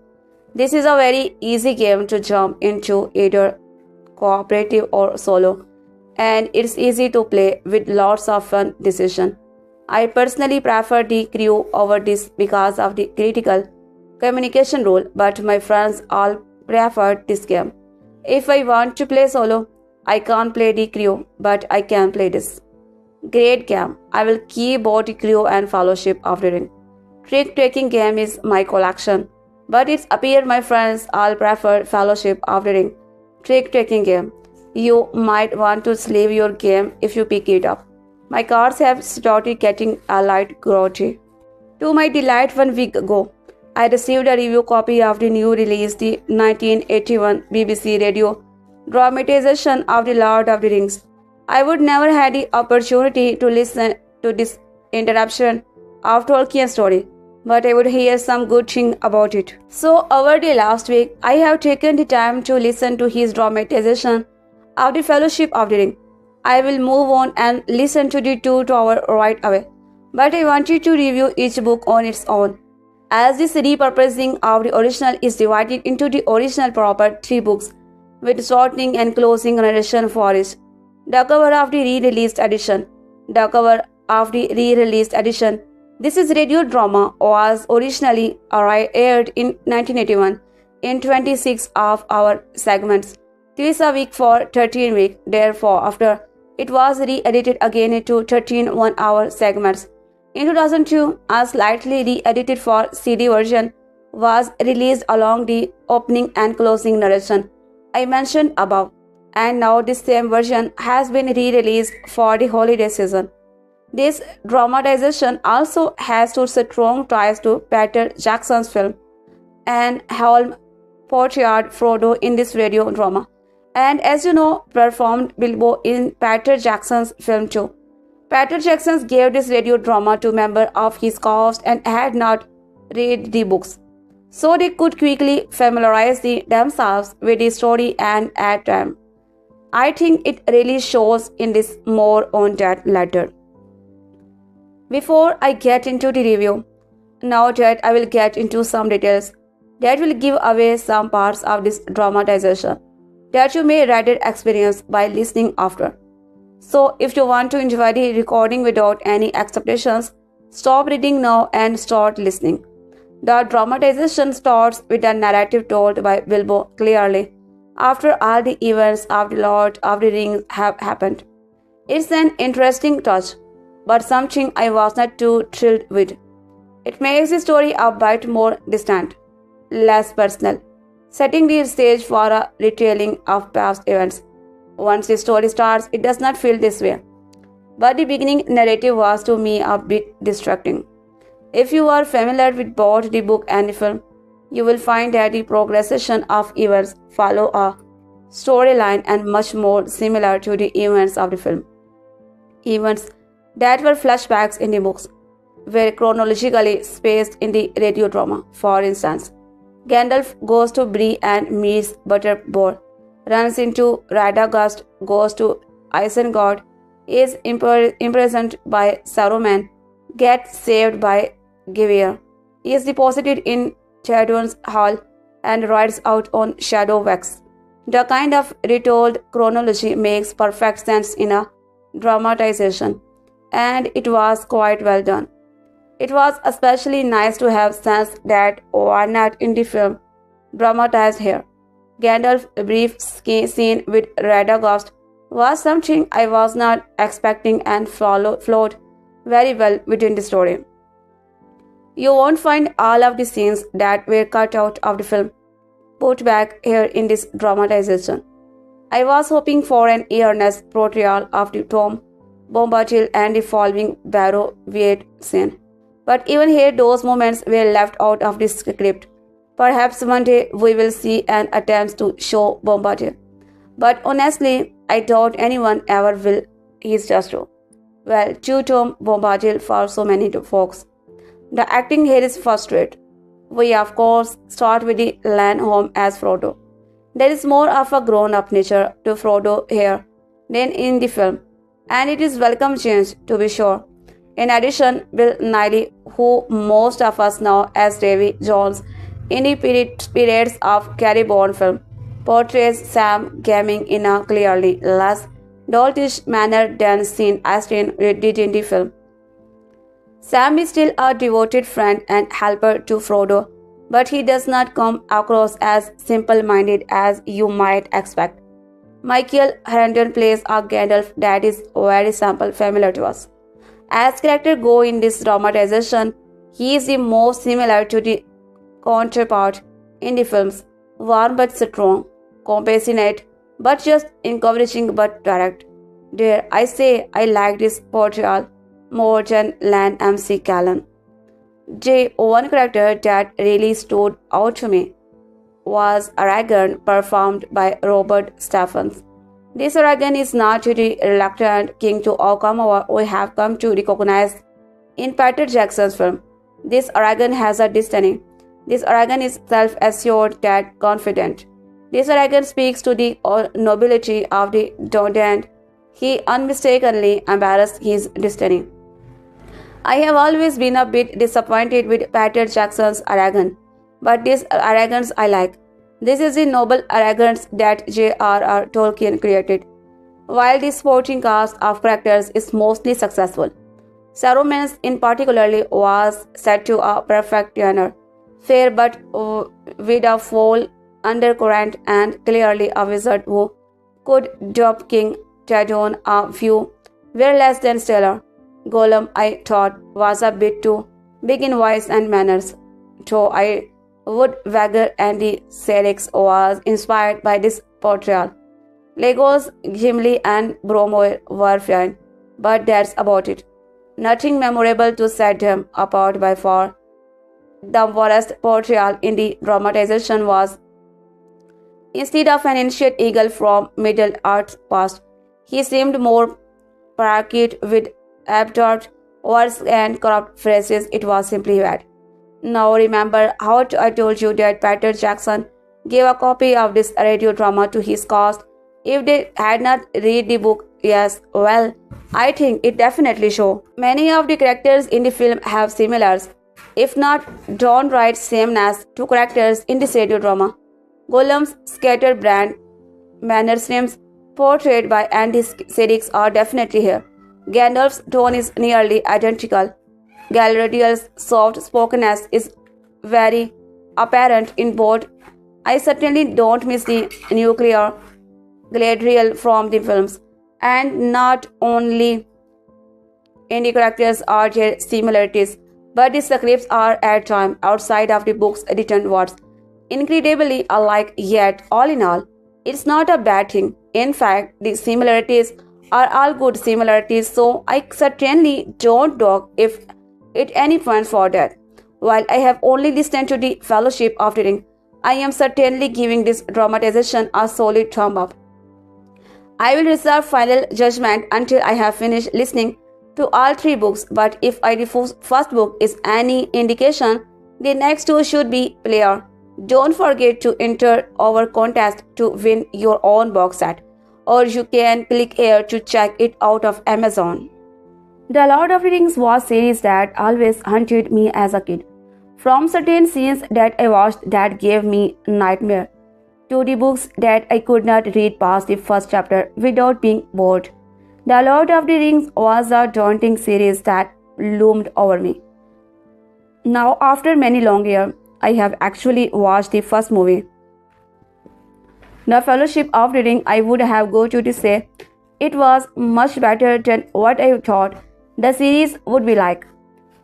This is a very easy game to jump into, either cooperative or solo, and it's easy to play with lots of fun decisions. I personally prefer the crew over this because of the critical communication rule, but my friends all prefer this game. If I want to play solo, I can't play the crew, but I can play this. Great game. I will keep both the crew and fellowship after it. Trick-taking game is my collection, but it's appear my friends all prefer fellowship after it. Trick-taking game. You might want to sleeve your game if you pick it up. My cards have started getting a light groggy. To my delight, 1 week ago, I received a review copy of the new release, the 1981 BBC radio dramatization of The Lord of the Rings. I would never had the opportunity to listen to this interruption of Tolkien's story, but I would hear some good thing about it. So over the last week, I have taken the time to listen to his dramatization of the Fellowship of the Ring. I will move on and listen to the two to our right away, but I wanted to review each book on its own, as this repurposing of the original is divided into the original proper 3 books with shortening and closing narration for each. The cover of the re-released edition. The cover of the re-released edition. This is radio drama was originally aired in 1981 in 26 of our segments, twice a week for 13 weeks. Therefore, after it was re-edited again into 13 1-hour segments. In 2002, a slightly re-edited for CD version was released along the opening and closing narration I mentioned above, and now this same version has been re-released for the holiday season. This dramatization also has two strong ties to Peter Jackson's film and Helm portrayed Frodo in this radio drama, and as you know, performed Bilbo in Peter Jackson's film too. Peter Jackson gave this radio drama to members of his cast and had not read the books, so they could quickly familiarize themselves with the story and add time. I think it really shows in this. More on that later. Before I get into the review, now that I will get into some details that will give away some parts of this dramatization that you may rather experience by listening after. So if you want to enjoy the recording without any expectations, stop reading now and start listening. The dramatization starts with a narrative told by Bilbo clearly after all the events of the Lord of the Rings have happened. It's an interesting touch, but something I was not too thrilled with. It makes the story a bit more distant, less personal, setting the stage for a retelling of past events. Once the story starts, it does not feel this way, but the beginning narrative was to me a bit distracting. If you are familiar with both the book and the film, you will find that the progression of events follow a storyline and much more similar to the events of the film. Events that were flashbacks in the books were chronologically spaced in the radio drama. For instance, Gandalf goes to Bree and meets Butterbor, runs into Radagast, goes to Isengard, is imprisoned by Saruman, gets saved by Givir, is deposited in Chadon's Hall, and rides out on Shadowwax. The kind of retold chronology makes perfect sense in a dramatization, and it was quite well done. It was especially nice to have scenes that were not in the film dramatized here. Gandalf's brief scene with Radagast was something I was not expecting and flowed very well within the story. You won't find all of the scenes that were cut out of the film put back here in this dramatization. I was hoping for an earnest portrayal of the Tom Bombadil and the following Barrow Wade scene, but even here those moments were left out of the script. Perhaps one day we will see an attempt to show Bombadil, but honestly, I doubt anyone ever will. He's just too well too Tom Bombadil for so many folks. The acting here is first rate. We of course start with the land home as Frodo. There is more of a grown-up nature to Frodo here than in the film, and it is welcome change to be sure. In addition, Bill Nighy, who most of us know as Davy Jones in the periods of Carrie Bond film, portrays Sam Gaming in a clearly less doltish manner than Sean Astin did in the film. Sam is still a devoted friend and helper to Frodo, but he does not come across as simple-minded as you might expect. Michael Herndon plays a Gandalf that is very simple, familiar to us. As characters go in this dramatization, he is the most similar to the counterpart in the films, warm but strong, compassionate but just encouraging but direct. Dare I say I like this portrayal more than Lan MC Callan. One character that really stood out to me was Aragorn, performed by Robert Stephens. This Aragorn is not the reluctant king to Okamawa we have come to recognize in Peter Jackson's film. This Aragorn has a destiny. This Aragorn is self-assured yet confident. This Aragorn speaks to the nobility of the Dodand. He unmistakably embarrassed his destiny. I have always been a bit disappointed with Peter Jackson's Aragorn, but this Aragorn I like. This is the noble Aragorn that J.R.R. Tolkien created. While the supporting cast of characters is mostly successful, Saruman in particular was set to a perfect tenor, fair but with a foul undercurrent and clearly a wizard who could dupe King Tedon. A few were less than stellar. Gollum, I thought, was a bit too big in voice and manners, though I would wager Andy Serkis was inspired by this portrayal. Legos, Gimli and Boromir were fine, but that's about it. Nothing memorable to set them apart by far. The worst portrayal in the dramatization was, instead of an ancient eagle from Middle-earth's past, he seemed more parakeet with absurd words and corrupt phrases. It was simply bad. Now remember how I told you that Peter Jackson gave a copy of this radio drama to his cast. If they had not read the book, yes, well, I think it definitely shows. Many of the characters in the film have similars, if not downright sameness, to characters in this radio drama. Gollum's scatterbrained mannerisms portrayed by Andy Serkis are definitely here. Gandalf's tone is nearly identical. Galadriel's soft-spokenness is very apparent in both. I certainly don't miss the nuclear Galadriel from the films. And not only in the characters are there similarities, but the scripts are at times outside of the book's written words. Incredibly alike, yet all in all, it's not a bad thing. In fact, the similarities are all good similarities, so I certainly don't dog if at any point for that. While I have only listened to the Fellowship of the Ring, I am certainly giving this dramatization a solid thumb up. I will reserve final judgment until I have finished listening to all three books, but if the first book is any indication, the next two should be clear. Don't forget to enter our contest to win your own box set, or you can click here to check it out of Amazon. The Lord of the Rings was a series that always haunted me as a kid. From certain scenes that I watched that gave me nightmare, to the books that I could not read past the first chapter without being bored. The Lord of the Rings was a daunting series that loomed over me. Now, after many long years, I have actually watched the first movie. The Fellowship of the Ring, I would have go to say it was much better than what I thought the series would be like.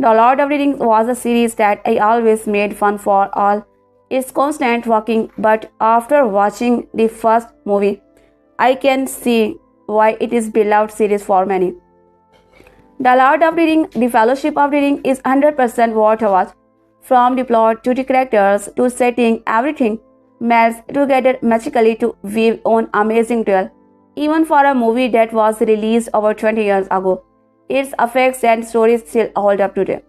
The Lord of the Rings was a series that I always made fun for all its constant walking, but after watching the first movie, I can see why it is beloved series for many. The Lord of the Ring, The Fellowship of the Ring is 100% worth a watch. From the plot to the characters to setting, everything melts together magically to weave an amazing tale. Even for a movie that was released over 20 years ago, its effects and stories still hold up today.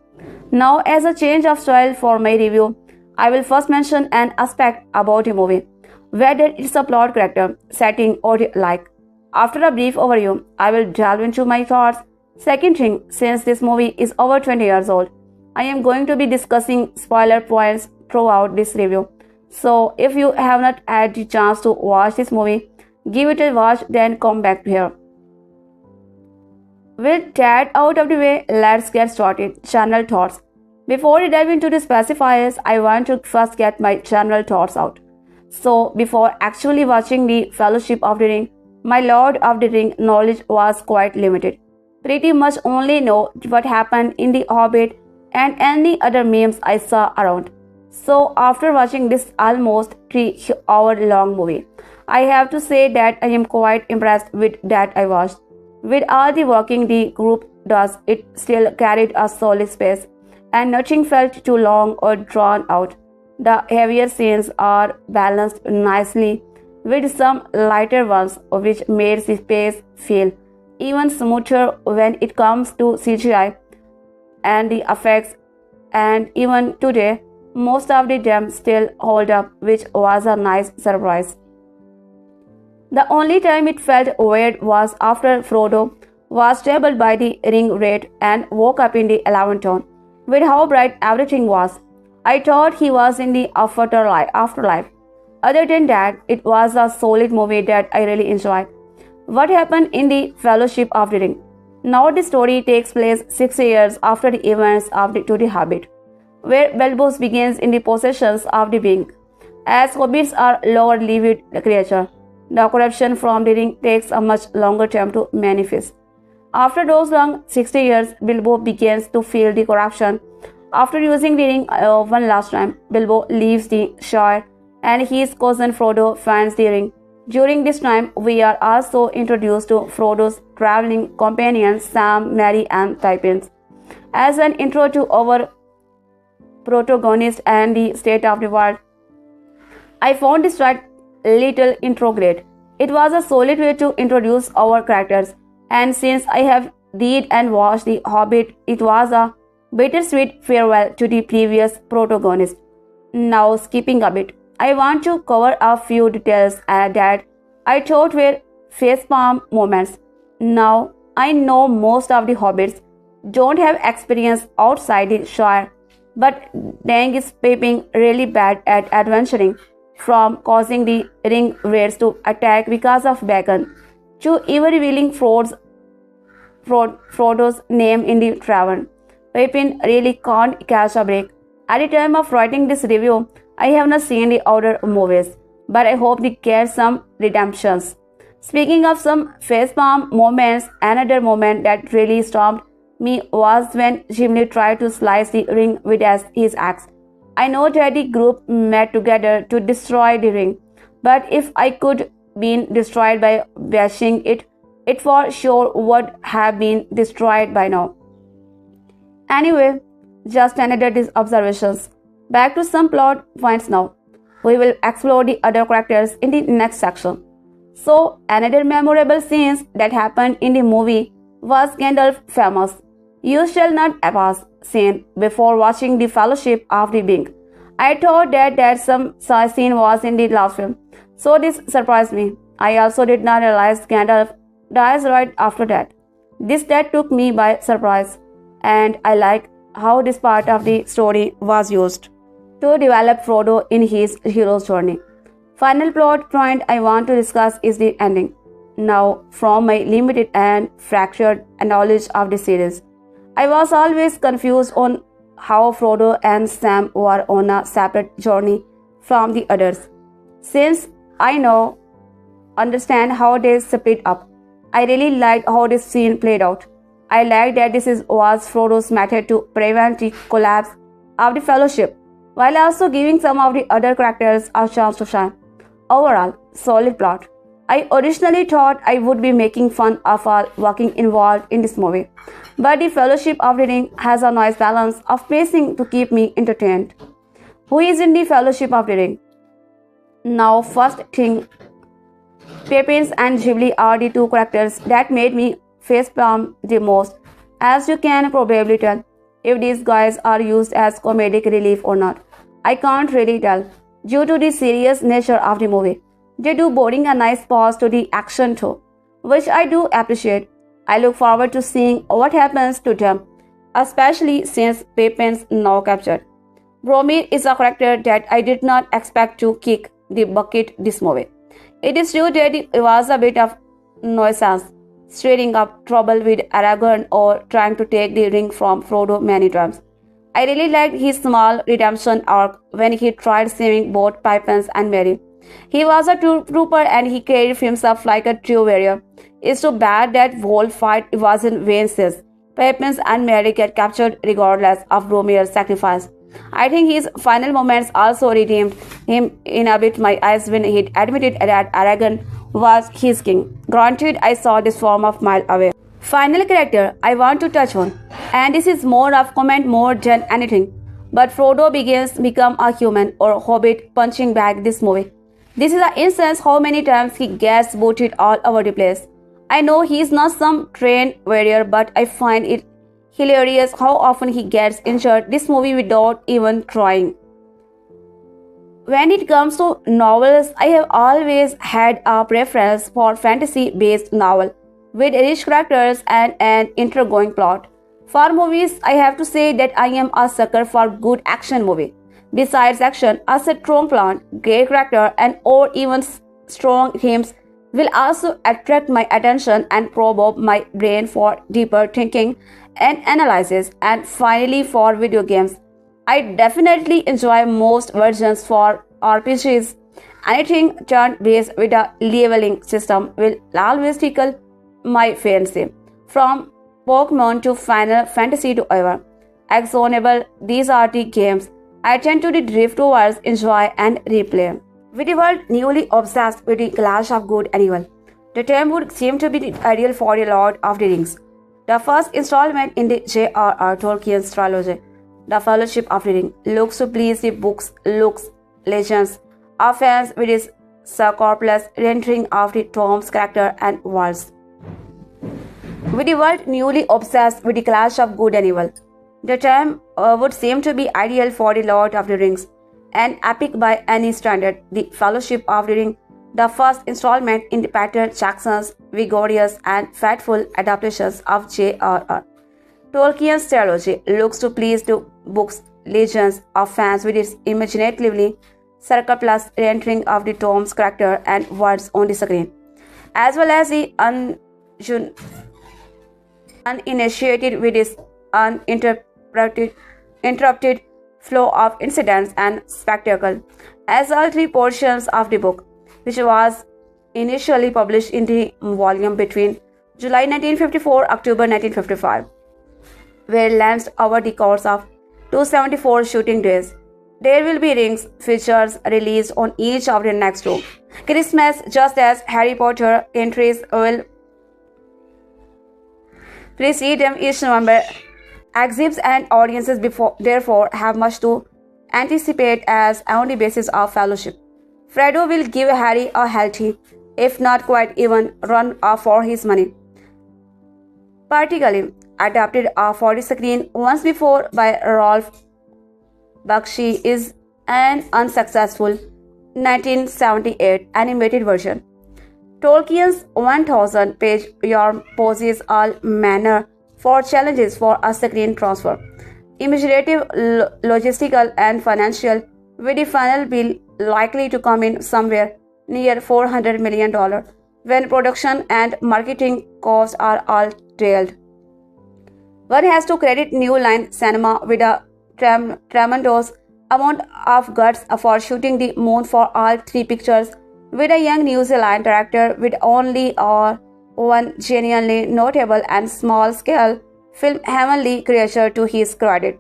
Now, as a change of style for my review, I will first mention an aspect about a movie. whether it's a plot, character, setting, or like. After a brief overview, I will delve into my thoughts. Second thing, since this movie is over 20 years old, I am going to be discussing spoiler points throughout this review. So if you have not had the chance to watch this movie, give it a watch, then come back here. With that out of the way, let's get started. General thoughts. Before we delve into the specifiers, I want to first get my general thoughts out. So before actually watching the Fellowship of the Ring, my Lord of the Ring knowledge was quite limited. Pretty much only know what happened in the Hobbit and any other memes I saw around. So after watching this almost 3-hour long movie, I have to say that I am quite impressed with that I watched. With all the working the group does, it still carried a solid space, and nothing felt too long or drawn out. The heavier scenes are balanced nicely with some lighter ones, which made the pace feel even smoother when it comes to CGI and the effects. And even today, most of them still hold up, which was a nice surprise. The only time it felt weird was after Frodo was stabbed by the ring wraith and woke up in the 11th town. With how bright everything was, I thought he was in the afterlife. Other than that, it was a solid movie that I really enjoyed. What happened in the Fellowship of the Ring? Now the story takes place 6 years after the events of the Hobbit, where Bilbo begins in the possessions of the Ring. As hobbits are lower-lived creatures, the corruption from the ring takes a much longer time to manifest. After those long 60 years, Bilbo begins to feel the corruption. After using the ring one last time, Bilbo leaves the Shire and his cousin Frodo finds the ring. During this time, we are also introduced to Frodo's traveling companions Sam, Merry, and Pippin. As an intro to our protagonist and the state of the world, I found this little intro great. It was a solid way to introduce our characters, and since I have read and watched The Hobbit, it was a bittersweet farewell to the previous protagonist. Now, skipping a bit, I want to cover a few details that I thought were facepalm moments. Now, I know most of the hobbits don't have experience outside the Shire, but dang is Pippin really bad at adventuring, from causing the ring wraiths to attack because of Baggins, to even revealing Frodo's name in the tavern. Pippin really can't catch a break. At the time of writing this review, I have not seen the other movies, but I hope they get some redemptions. Speaking of some facepalm moments, another moment that really stopped me was when Gimli tried to slice the ring with his axe. I know that the group met together to destroy the ring, but if I could been destroyed by bashing it, it for sure would have been destroyed by now. Anyway, just another observations. Back to some plot points now. We will explore the other characters in the next section. So, another memorable scenes that happened in the movie was Gandalf's famous "You shall not pass" scene before watching the Fellowship of the Ring. I thought that some scene was in the last film, so this surprised me. I also did not realize Gandalf dies right after that. This that took me by surprise, and I like how this part of the story was used to develop Frodo in his hero's journey. Final plot point I want to discuss is the ending. Now, from my limited and fractured knowledge of the series, I was always confused on how Frodo and Sam were on a separate journey from the others. Since I now understand how they split up, I really liked how this scene played out. I liked that was Frodo's method to prevent the collapse of the Fellowship, while also giving some of the other characters a chance to shine. Overall, solid plot. I originally thought I would be making fun of all walking involved in this movie, but the Fellowship of the Ring has a nice balance of pacing to keep me entertained. Who is in the Fellowship of the Ring? Now, first thing, Pippin and Gimli are the two characters that made me facepalm the most. As you can probably tell, if these guys are used as comedic relief or not, I can't really tell. due to the serious nature of the movie. They do bring a nice pause to the action too, which I do appreciate. I look forward to seeing what happens to them, especially since Pippin's now captured. Boromir is a character that I did not expect to kick the bucket this movie. It is true that it was a bit of nuisance, stirring up trouble with Aragorn or trying to take the ring from Frodo many times. I really liked his small redemption arc when he tried saving both Pippin and Merry. He was a trooper and he carried himself like a true warrior. It's too bad that whole fight wasn't vain since Pippin and Merry get captured regardless of Boromir's sacrifice. I think his final moments also redeemed him in a bit my eyes when he admitted that Aragorn was his king. Granted, I saw this from a mile away. Final character I want to touch on, and this is more of comment more than anything, but Frodo Baggins become a human or hobbit punching bag this movie. This is an instance how many times he gets booted all over the place. I know he is not some trained warrior, but I find it hilarious how often he gets injured this movie without even trying. When it comes to novels, I have always had a preference for fantasy-based novel with rich characters and an intriguing plot. For movies, I have to say that I am a sucker for good action movie. Besides action, a strong plot, great character, and or even strong themes will also attract my attention and provoke my brain for deeper thinking and analysis. And finally, for video games, I definitely enjoy most versions for RPGs. Anything turn-based with a leveling system will always tickle my fancy. From Pokemon to Final Fantasy to ever exonable, these are the games I tend to drift towards, enjoy and replay. With the world newly obsessed with the clash of good and evil, the term would seem to be the ideal for the Lord of the Rings, the first installment in the J.R.R. Tolkien's trilogy. The Fellowship of the Ring looks to please the books, looks, legends of fans with its scrupulous rendering of the tomes, character and worlds. With the world newly obsessed with the clash of good and evil, the term would seem to be ideal for the Lord of the Rings, an epic by any standard. The Fellowship of the Ring, the first installment in the Peter Jackson's vigorous and faithful adaptations of J.R.R. Tolkien's trilogy, looks to please the books, legends of fans with its imaginatively scrupulous rendering of the tomes, character and words on the screen, as well as the uninitiated with its interrupted flow of incidents and spectacle, as all three portions of the book, which was initially published in the volume between July 1954 October 1955, were launched over the course of 274 shooting days. There will be rings features released on each of the next two Christmas, just as Harry Potter entries will precede them each November. Exhibits and audiences therefore have much to anticipate as on the basis of Fellowship. Frodo will give Harry a healthy, if not quite even, run for his money. Particularly adapted for the screen once before by Rolf Bakshi is an unsuccessful 1978 animated version. Tolkien's 1,000-page yarn poses all manner for challenges for a screen transfer, imaginative, logistical and financial, with the final bill likely to come in somewhere near $400 million when production and marketing costs are all trailed. One has to credit New Line Cinema with a tremendous amount of guts for shooting the moon for all three pictures, with a young New Zealand director with only one genuinely notable and small-scale film heavenly creature to his credit.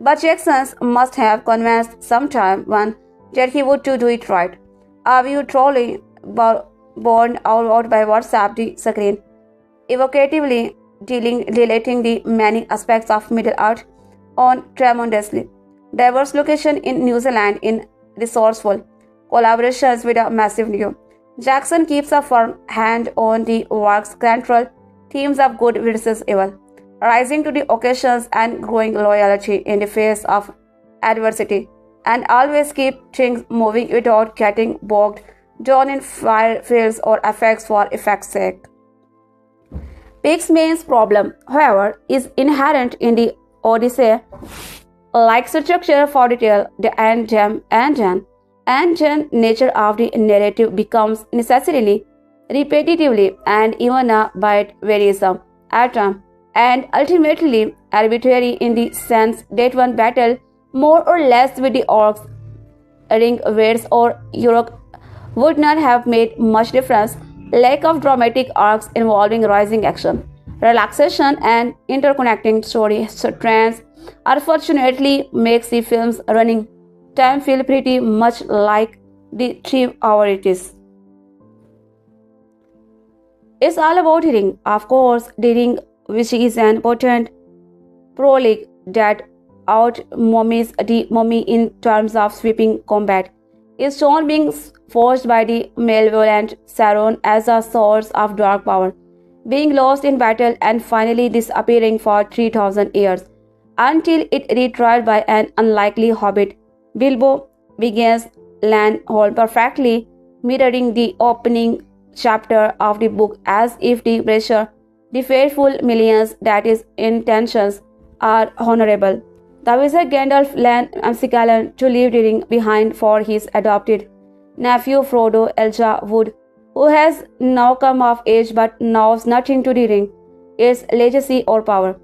But Jackson must have convinced sometime one that he would to do it right. A view truly borne out by WhatsApp the screen, evocatively relating the many aspects of Middle-earth on tremendously diverse location in New Zealand in resourceful collaborations with a massive new. Jackson keeps a firm hand on the work's central themes of good versus evil, rising to the occasions and growing loyalty in the face of adversity. and always keep things moving without getting bogged down in fire fields or effects for effect's sake. Pig's main problem, however, is inherent in the Odyssey, like structure for detail, the and nature of the narrative becomes necessarily, repetitively, and even a bit wearisome at times, and ultimately arbitrary in the sense that one battle more or less with the orcs, ring weights, or Uruk would not have made much difference. Lack of dramatic arcs involving rising action, relaxation, and interconnecting story strands unfortunately makes the film's running time feel pretty much like the 3 hour it is. It's all about ring, of course, the ring which is an potent prologue that out mummies the mummy in terms of sweeping combat, is shown being forged by the malevolent Sauron as a source of dark power, being lost in battle and finally disappearing for 3000 years, until it retrieved by an unlikely hobbit. Bilbo begins land hold perfectly, mirroring the opening chapter of the book as if the pressure, the faithful millions that his intentions are honorable. The wizard Gandalf lent Amsikalan to leave the ring behind for his adopted nephew Frodo Wood, who has now come of age but knows nothing to the ring, its legacy or power.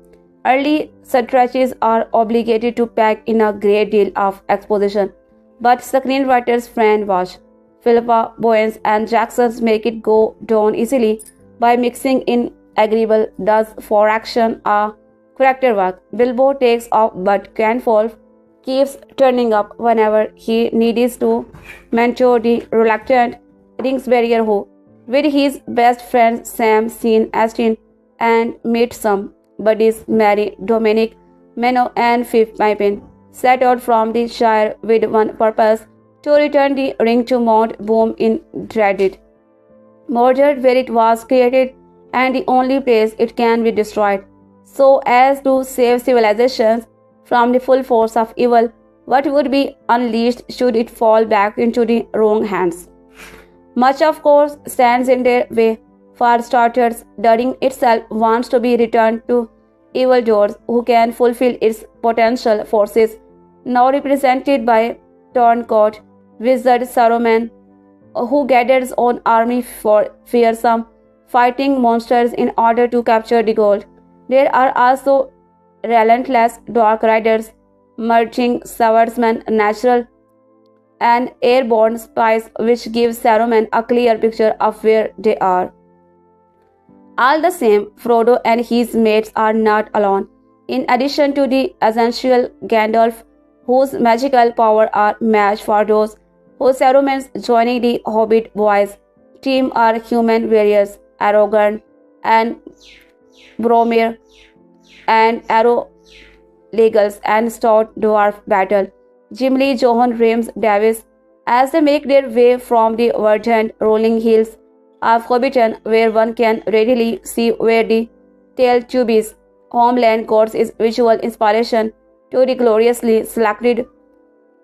Early stretches are obligated to pack in a great deal of exposition, but screenwriters Fran Walsh, Philippa Boyens, and Jacksons make it go down easily by mixing in agreeable does for action a character work. Bilbo takes off, but Gandalf keeps turning up whenever he needs to mentor the reluctant Ringsbarrier who, with his best friends Sam, Sean Astin, and meet some buddies Mary, Dominic, Menno, and Fifth Pippin, set out from the Shire with one purpose, to return the ring to Mount Boom in Dreaded Mordor, where it was created and the only place it can be destroyed, so as to save civilizations from the full force of evil, what would be unleashed should it fall back into the wrong hands. Much, of course, stands in their way. For starters, the ring itself wants to be returned to evildoers who can fulfill its potential forces, now represented by turncoat wizard Saruman, who gathers an army for fearsome fighting monsters in order to capture the gold. There are also relentless dark riders, merging swordsmen, natural and airborne spies, which gives Saruman a clear picture of where they are. All the same, Frodo and his mates are not alone. In addition to the essential Gandalf, whose magical power are matched for those who Saruman's joining the Hobbit boys team are human warriors, Aragorn and Boromir, and Legals and stout dwarf battle, Gimli, Johan, Rhames, Davis, as they make their way from the verdant rolling hills of Hobbiton, where one can readily see where the Teletubbies' homeland gods is visual inspiration to the gloriously selected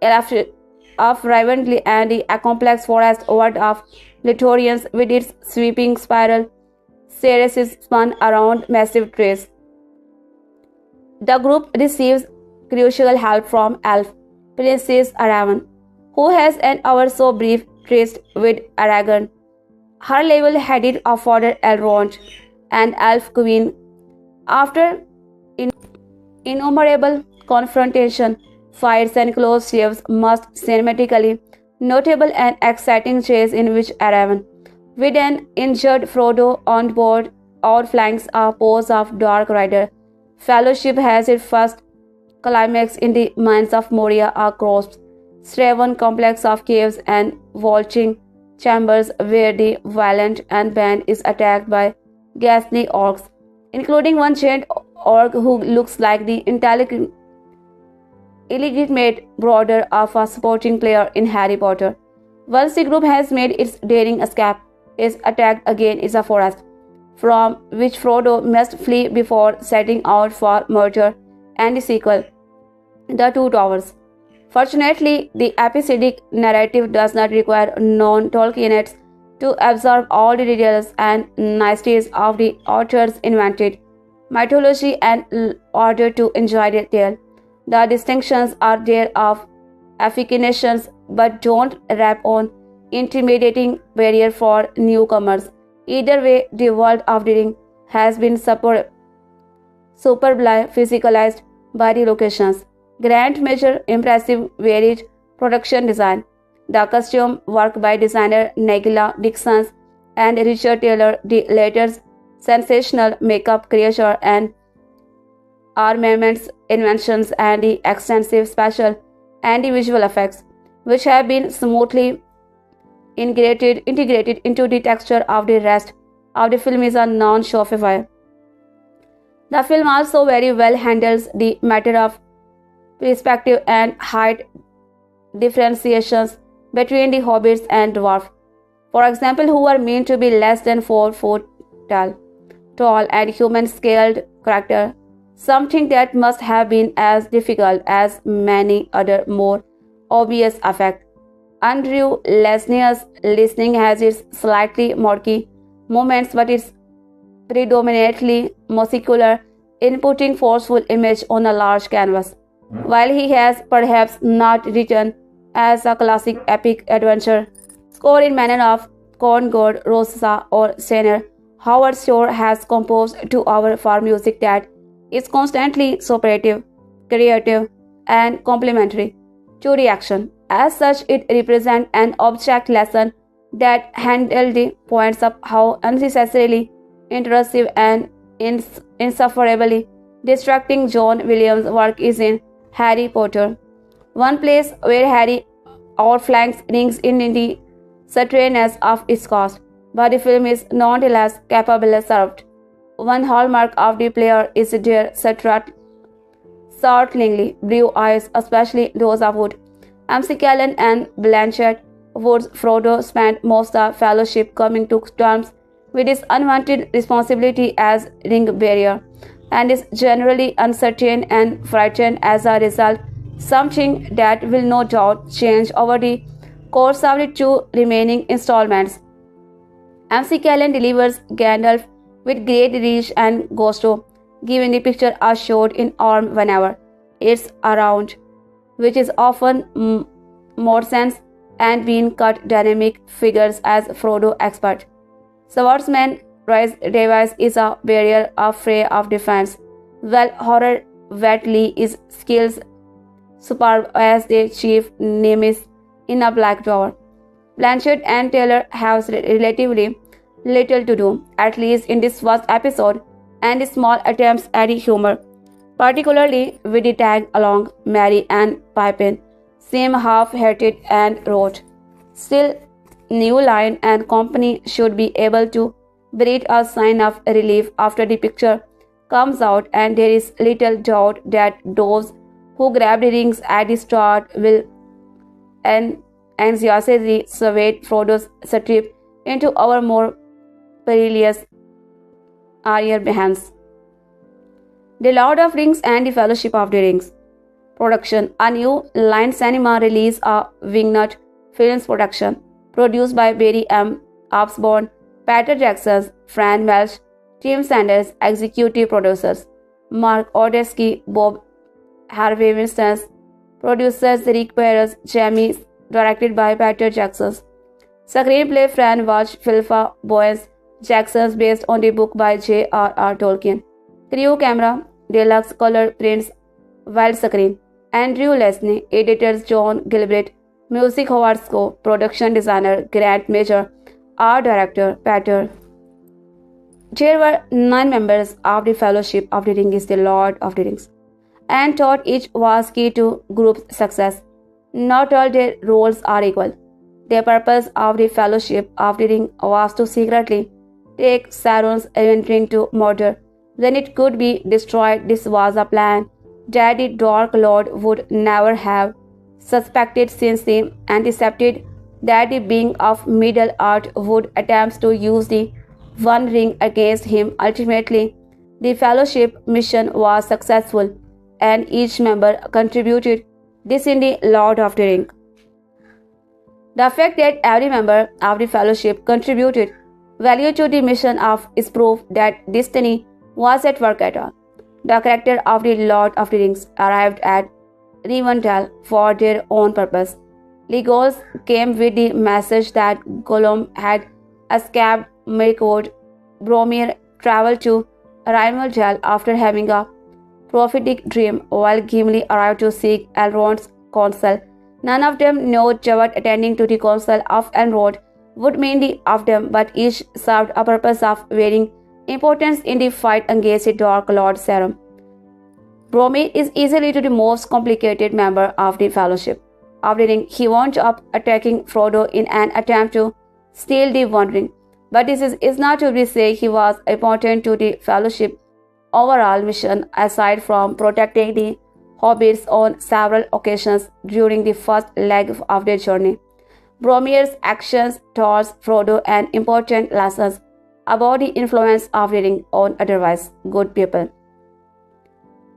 of Rivendell and the complex forest world of Lithorians with its sweeping spiral terraces spun around massive trees. The group receives crucial help from elf Princess Aravan, who has an ever so brief tryst with Aragorn. Her level-headed father Elrond and elf queen, after innumerable confrontation, fights, and close shaves, must cinematically notable and exciting chase in which Aravan, with an injured Frodo on board, outflanks a pose of Dark Rider. Fellowship has its first climax in the mines of Moria, a cross Straven complex of caves and vaulting chambers where the valiant and band is attacked by ghastly orcs, including one giant orc who looks like the illegitimate brother of a supporting player in Harry Potter. Once the group has made its daring escape, is attacked again is a forest, from which Frodo must flee before setting out for Mordor and the sequel, The Two Towers. Fortunately, the episodic narrative does not require non-Tolkienites to absorb all the details and niceties of the author's invented mythology in order to enjoy the tale. The distinctions are there of affiliations but don't wrap on intimidating barrier for newcomers. Either way, the world of the ring has been superbly physicalized by the locations. Grand measure, impressive, varied production design. The costume work by designer Nagila Dixon and Richard Taylor, the latter's sensational makeup creature and armaments inventions and the extensive special and the visual effects, which have been smoothly integrated into the texture of the rest of the film, is a non-showify. The film also very well handles the matter of perspective and height differentiations between the hobbits and dwarf, for example, who are meant to be less than 4 foot tall and human-scaled character, something that must have been as difficult as many other more obvious effects. Andrew Lesnia's listening has its slightly murky moments, but it's predominantly muscular in putting forceful image on a large canvas. While he has perhaps not written as a classic epic adventure score in manner of Concord, Rosa, or Senner, Howard Shore has composed to our for music that is constantly supportive, creative, and complementary to the action. As such, it represents an object lesson that handles the points of how unnecessarily intrusive and insufferably distracting John Williams' work is in Harry Potter. One place where Harry outflanks rings in the strangeness of its cost, but the film is nonetheless capably served. One hallmark of the player is their startlingly blue eyes, especially those of Wood. McKellen and Blanchett Wood's Frodo spent most of the fellowship coming to terms with his unwanted responsibility as ring bearer, and is generally uncertain and frightened as a result, something that will no doubt change over the course of the 2 remaining installments. McKellen delivers Gandalf with great reach and gusto, giving the picture a shot in arm whenever it's around, which is often more sense and being cut dynamic figures as Frodo expert. Swordsman Rhys Davies is a barrier of fray of defense, while Horror Whatley is skills superb as the chief nemesis in a Black Tower. Blanchett and Taylor have relatively little to do, at least in this first episode, and the small attempts at humor, particularly with the tag along Merry and Pippin, seem half-hearted and rote. Still, New Line and Company should be able to breathe a sign of relief after the picture comes out, and there is little doubt that those who grab the rings at the start will anxiously await Frodo's trip into our more perilous hands. The Lord of Rings and the Fellowship of the Rings. Production. A New Line Cinema release a Wingnut Films production, produced by Barry M. Osborne, Peter Jackson, Fran Welsh, Tim Sanders, executive producers, Mark Odersky, Bob Harvey Winston, producers Rick Perez, Jamie, directed by Peter Jackson. Screenplay Fran Welsh, Philippa Boyens, Jackson's based on the book by J.R.R. Tolkien. Crew Camera, Deluxe Color Prints, Widescreen. Andrew Leslie, editors John Gilbert, music Howard Score, production designer Grant Major, art director Peter. There were 9 members of the Fellowship of the Ring is the Lord of the Rings, and thought each was key to group's success. Not all their roles are equal. The purpose of the Fellowship of the Ring was to secretly take Sauron's entering to Mordor when it could be destroyed. This was a plan that the Dark Lord would never have suspected, since he anticipated that the being of Middle-earth would attempt to use the One Ring against him. Ultimately, the Fellowship mission was successful, and each member contributed This in the Lord of the Ring. The fact that every member of the fellowship contributed value to the mission of is proof that destiny was at work at all. The character of the Lord of the Rings arrived at Rivendell for their own purpose. Legolas came with the message that Gollum had escaped Mirkwood. Boromir traveled to Rivendell after having a prophetic dream, while Gimli arrived to seek Elrond's counsel. None of them knew what attending to the counsel of Elrond would mean of them, but each served a purpose of varying importance in the fight against the Dark Lord Sauron. Boromir is easily the most complicated member of the Fellowship of the Ring. He wound up attacking Frodo in an attempt to steal the One Ring. But this is not to be said he was important to the Fellowship overall mission, aside from protecting the hobbits on several occasions during the first leg of their journey. Boromir's actions taught Frodo an important lesson about the influence of the ring on otherwise good people.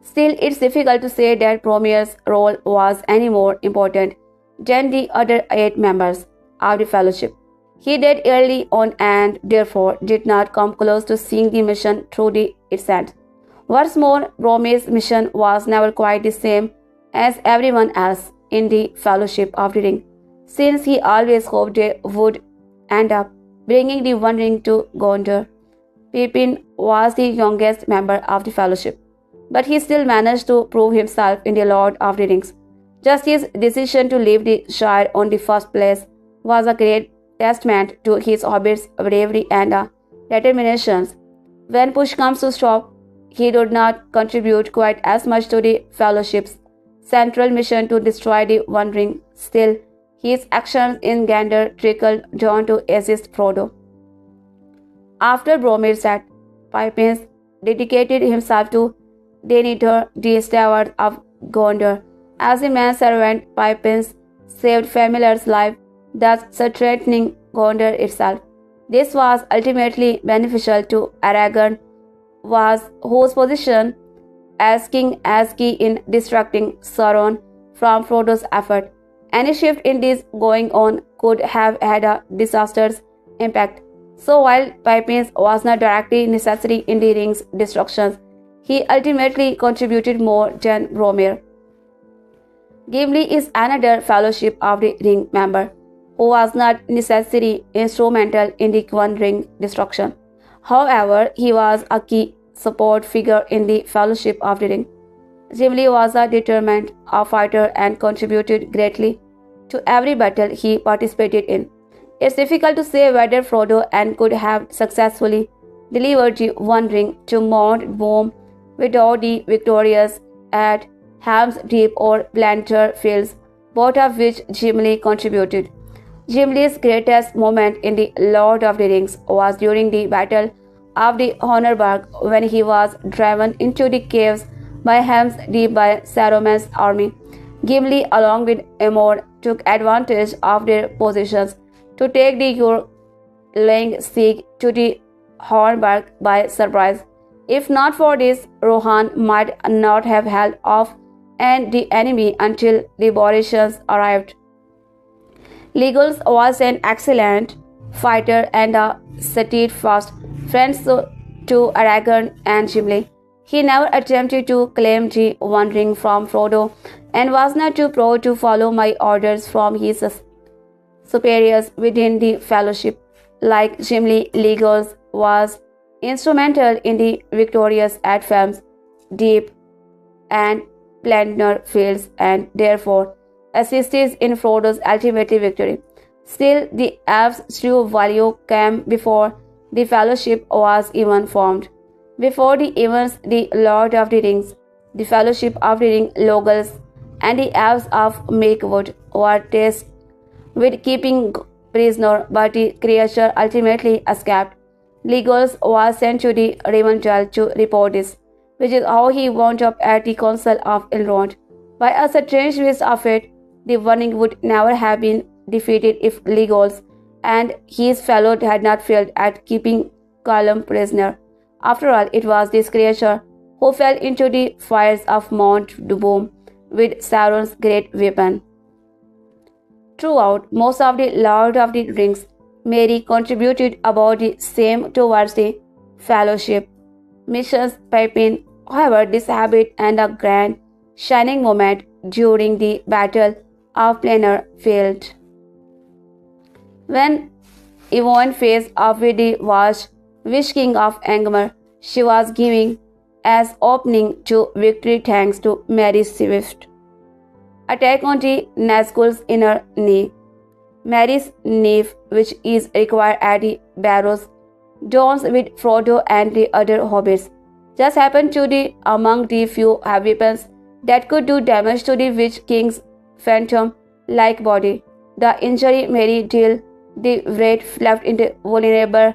Still, it's difficult to say that Boromir's role was any more important than the other 8 members of the Fellowship. He died early on and therefore did not come close to seeing the mission through its end. What's more, Boromir's mission was never quite the same as everyone else in the Fellowship of the Ring, since he always hoped they would end up bringing the One Ring to Gondor. Pippin was the youngest member of the Fellowship, but he still managed to prove himself in the Lord of the Rings. Just his decision to leave the Shire on the first place was a great testament to his hobbit's bravery and determination. When push comes to shove, he did not contribute quite as much to the Fellowship's central mission to destroy the One Ring. Still, his actions in Gondor trickled down to assist Frodo. After Boromir's death, Pippin dedicated himself to Denethor, the steward of Gondor. As a man-servant, Pippin saved Familiar's life, thus strengthening Gondor itself. This was ultimately beneficial to Aragorn, whose position as king as key in distracting Sauron from Frodo's effort. Any shift in this going on could have had a disastrous impact. So while Pippin was not directly necessary in the ring's destruction, he ultimately contributed more than Boromir. Gimli is another Fellowship of the Ring member who was not necessarily instrumental in the One Ring destruction. However, he was a key support figure in the Fellowship of the Ring. Gimli was a determined fighter and contributed greatly to every battle he participated in. It's difficult to say whether Frodo and could have successfully delivered the One Ring to Mount Doom without the victorious at Helm's Deep or Planter Fields, both of which Gimli contributed. Gimli's greatest moment in the Lord of the Rings was during the Battle of the Honorberg, when he was driven into the caves by Helm's Deep by Saruman's army. Gimli, along with Emor, took advantage of their positions to take the Yorkling siege to the Honorberg by surprise. If not for this, Rohan might not have held off and the enemy until the Boratians arrived. Legolas was an excellent fighter and a steadfast friend to Aragorn and Gimli. He never attempted to claim the One Ring from Frodo and was not too proud to follow my orders from his superiors within the Fellowship. Like Gimli, Legolas was instrumental in the victorious at Helm's Deep and Planter Fields and therefore assisted in Frodo's ultimate victory. Still, the elves' true value came before the Fellowship was even formed. Before the events, the Lord of the Rings, the Fellowship of the Ring, Legolas, and the elves of Mirkwood were tasked with keeping prisoner, but the creature ultimately escaped. Legolas was sent to the Rivendell to report this, which is how he wound up at the Council of Elrond. By a strange twist of fate, the One Ring would never have been defeated if Legolas and his fellows had not failed at keeping Gollum prisoner. After all, it was this creature who fell into the fires of Mount Doom with Sauron's great weapon. Throughout most of the Lord of the Rings, Mary contributed about the same towards the fellowship. Missions Pippin, however, this habit and a grand shining moment during the Battle of Pelennor failed. When Yvonne faced off with the vast Wish King of Angmar, she was giving as opening to victory thanks to Mary's swift attack on the Nazgul's inner knee. Mary's knave, which is required at the Barrows Dawns with Frodo and the other hobbits, just happened to be among the few weapons that could do damage to the Witch King's phantom-like body. The injury Mary dealt the Wraith left vulnerable,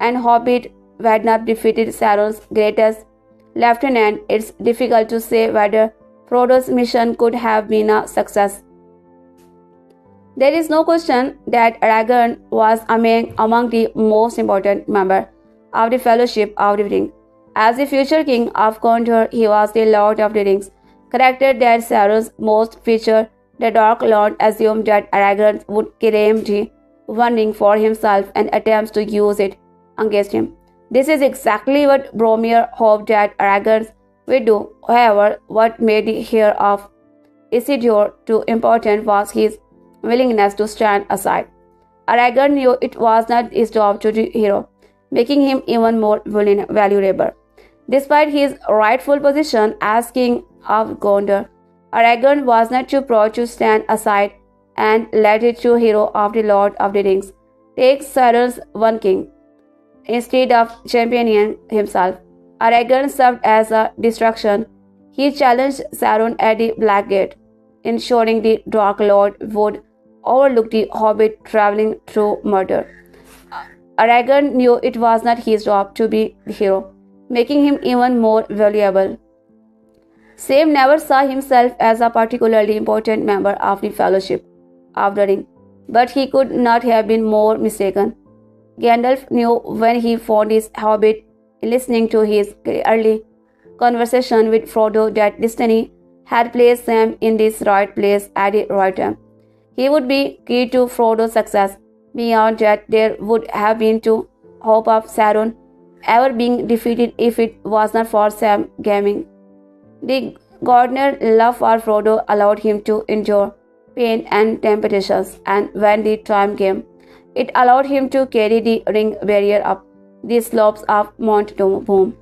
and Hobbit had not defeated Sauron's greatest lieutenant. It's difficult to say whether Frodo's mission could have been a success. There is no question that Aragorn was among the most important members of the Fellowship of the Ring. As the future king of Gondor, he was the Lord of the Rings, character that Sauron's most featured. The Dark Lord assumed that Aragorn would claim the One Ring for himself and attempts to use it against him. This is exactly what Boromir hoped that Aragorn would do. However, what made the heir of Isildur too important was his willingness to stand aside. Aragorn knew it was not his job to be hero, making him even more valuable. Despite his rightful position as king of Gondor, Aragorn was not too proud to stand aside and let the true hero of the Lord of the Rings take Sauron's one king. Instead of championing himself, Aragorn served as a distraction. He challenged Sauron at the Black Gate, ensuring the Dark Lord would overlook the hobbit traveling through Mordor. Aragorn knew it was not his job to be the hero, making him even more valuable. Sam never saw himself as a particularly important member of the Fellowship of the Ring, but he could not have been more mistaken. Gandalf knew when he found his hobbit listening to his early conversation with Frodo that destiny had placed Sam in this right place at the right time. He would be key to Frodo's success. Beyond that, there would have been no hope of Sauron ever being defeated if it was not for Sam Gaming. The Gardner's love for Frodo allowed him to endure pain and temptations, and when the time came, it allowed him to carry the ring barrier up the slopes of Mount Doom.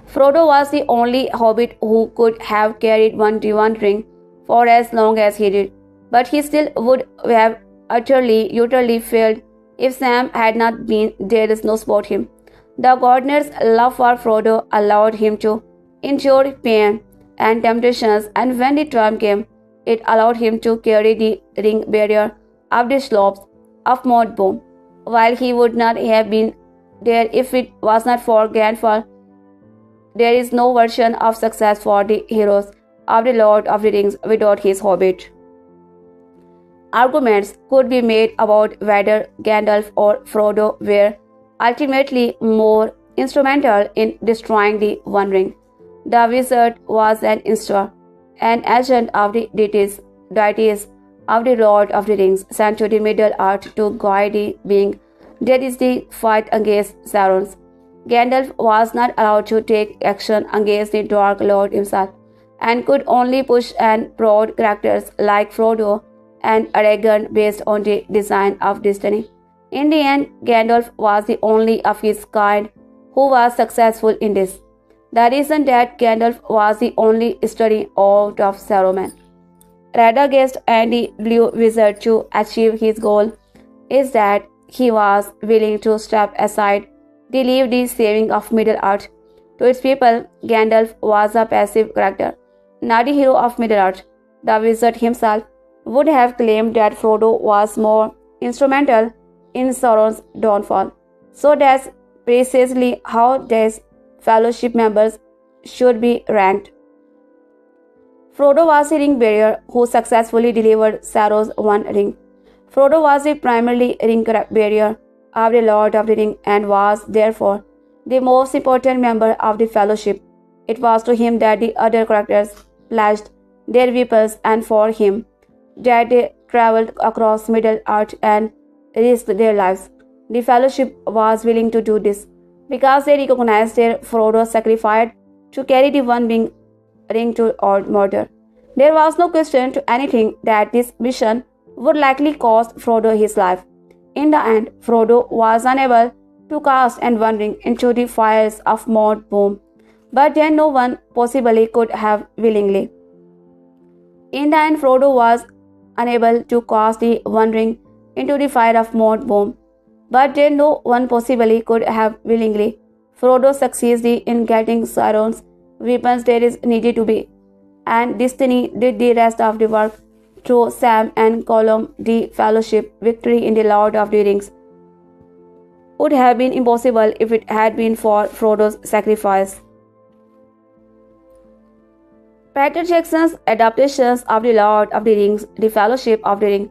Frodo was the only hobbit who could have carried the one ring for as long as he did, but he still would have utterly failed if Sam had not been there to support him. The Gardner's love for Frodo allowed him to endure pain and temptations, and when the time came, it allowed him to carry the ring barrier up the slopes of Mount Doom. While he would not have been there if it was not for Gandalf, there is no version of success for the heroes of the Lord of the Rings without his hobbit. Arguments could be made about whether Gandalf or Frodo were ultimately more instrumental in destroying the One Ring. The wizard was an agent of the deities of the Lord of the Rings, sent to the Middle-earth to guide the being that is the fight against Sauron. Gandalf was not allowed to take action against the Dark Lord himself, and could only push and prod characters like Frodo and Aragorn based on the design of destiny. In the end, Gandalf was the only of his kind who was successful in this. The reason that Gandalf was the only study out of Saruman, Radagast and the Blue Wizard to achieve his goal is that he was willing to step aside, leave the saving of Middle-earth to its people. Gandalf was a passive character, not the hero of Middle-earth. The wizard himself would have claimed that Frodo was more instrumental in Sauron's downfall. So that's precisely how these fellowship members should be ranked. Frodo was the ring bearer who successfully delivered Sauron's one ring. Frodo was the primary ring bearer of the Lord of the Ring and was, therefore, the most important member of the fellowship. It was to him that the other characters pledged their weapons, and for him that they traveled across Middle-earth and risked their lives. The Fellowship was willing to do this because they recognized their Frodo sacrificed to carry the One Ring to Mordor. There was no question to anything that this mission would likely cost Frodo his life. In the end, Frodo was unable to cast and One Ring into the fires of Mordor, but then no one possibly could have willingly. In the end, Frodo was unable to cast the One Ring into the fire of Mordor, but then no one possibly could have willingly. Frodo succeeded in getting Sauron's weapons there is needed to be, and Destiny did the rest of the work through Sam and Gollum. The Fellowship victory in the Lord of the Rings would have been impossible if it had been for Frodo's sacrifice. Peter Jackson's adaptations of The Lord of the Rings, The Fellowship of the Ring,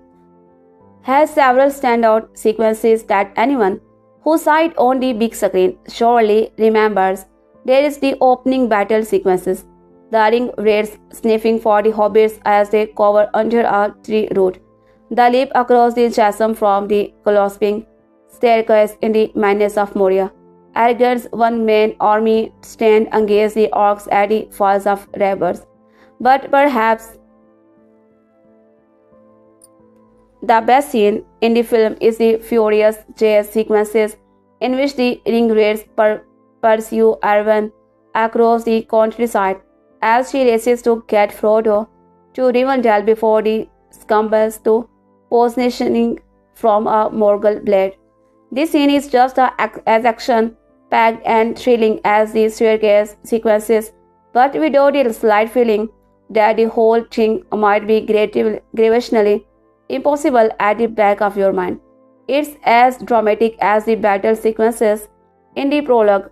has several standout sequences that anyone who saw it on the big screen surely remembers. There is the opening battle sequences, the ring wraiths sniffing for the hobbits as they cover under a tree root, the leap across the chasm from the collapsing staircase in the madness of Moria, Aragorn's one-man army stand against the orcs at the falls of Rebers. But perhaps the best scene in the film is the furious chase sequences in which the ring wraiths pursue Arwen across the countryside as she races to get Frodo to Rivendell before he succumbs to poisoning from a Morgul blade. This scene is just as action-packed and thrilling as the staircase sequences, but without the slight feeling that the whole thing might be gravitationally impossible at the back of your mind. It's as dramatic as the battle sequences in the prologue,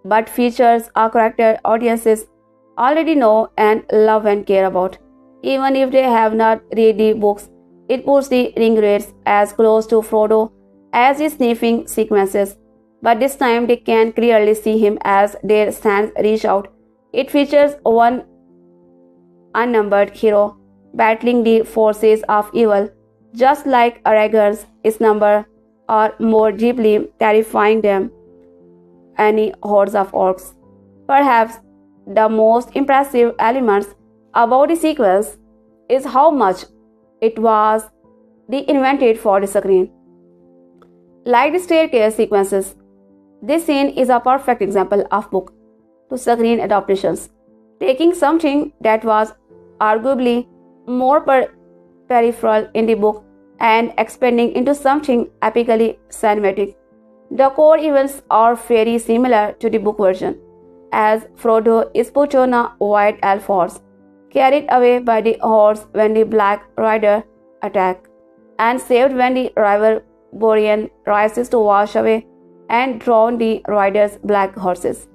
but features a character audiences already know and love and care about. Even if they have not read the books, it puts the ring wraiths as close to Frodo as the sniffing sequences, but this time they can clearly see him as their hands reach out. It features one unnumbered hero battling the forces of evil, just like Aragorn's number, or more deeply terrifying than any hordes of orcs. Perhaps the most impressive elements about the sequence is how much it was reinvented for the screen. Like the staircase sequences, this scene is a perfect example of book to screen adaptations, taking something that was arguably more peripheral in the book and expanding into something epically cinematic. The core events are very similar to the book version, as Frodo is put on a white elf horse, carried away by the horse when the Black Rider attack, and saved when the river Borean rises to wash away and drown the rider's black horses.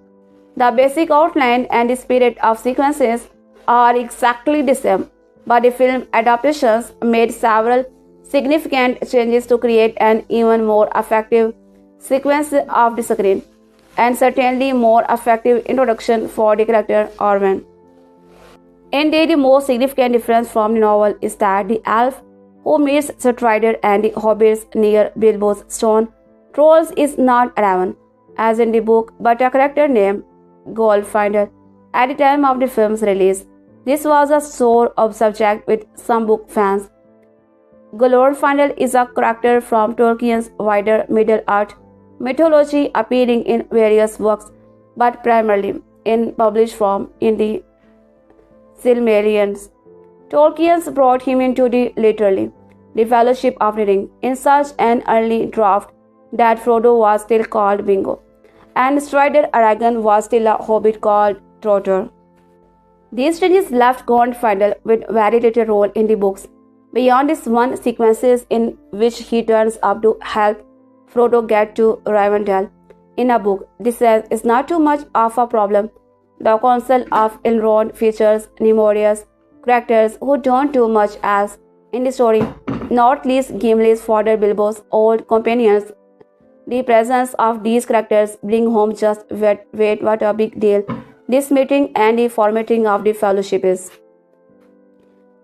The basic outline and the spirit of sequences are exactly the same, but the film adaptations made several significant changes to create an even more effective sequence of the screen, and certainly more effective introduction for the character Arwen. Indeed, the most significant difference from the novel is that the elf who meets Strider and the hobbits near Bilbo's stone trolls is not Arwen, as in the book, but a character named Goldfinder. At the time of the film's release, this was a sore subject with some book fans. Goldfinder is a character from Tolkien's wider Middle-earth mythology, appearing in various works, but primarily in published form in the Silmarillions. Tolkien brought him into the Fellowship of the Ring in such an early draft that Frodo was still called Bingo, and Strider Aragorn was still a hobbit called Trotter. These changes left Goldfinder with very little role in the books, beyond this one sequences in which he turns up to help Frodo get to Rivendell. In a book, this is not too much of a problem. The Council of Elrond features numerous characters who don't do much else in the story, not least Gimli's father Bilbo's old companions. The presence of these characters bring home just what a big deal this meeting and the formatting of the Fellowship is.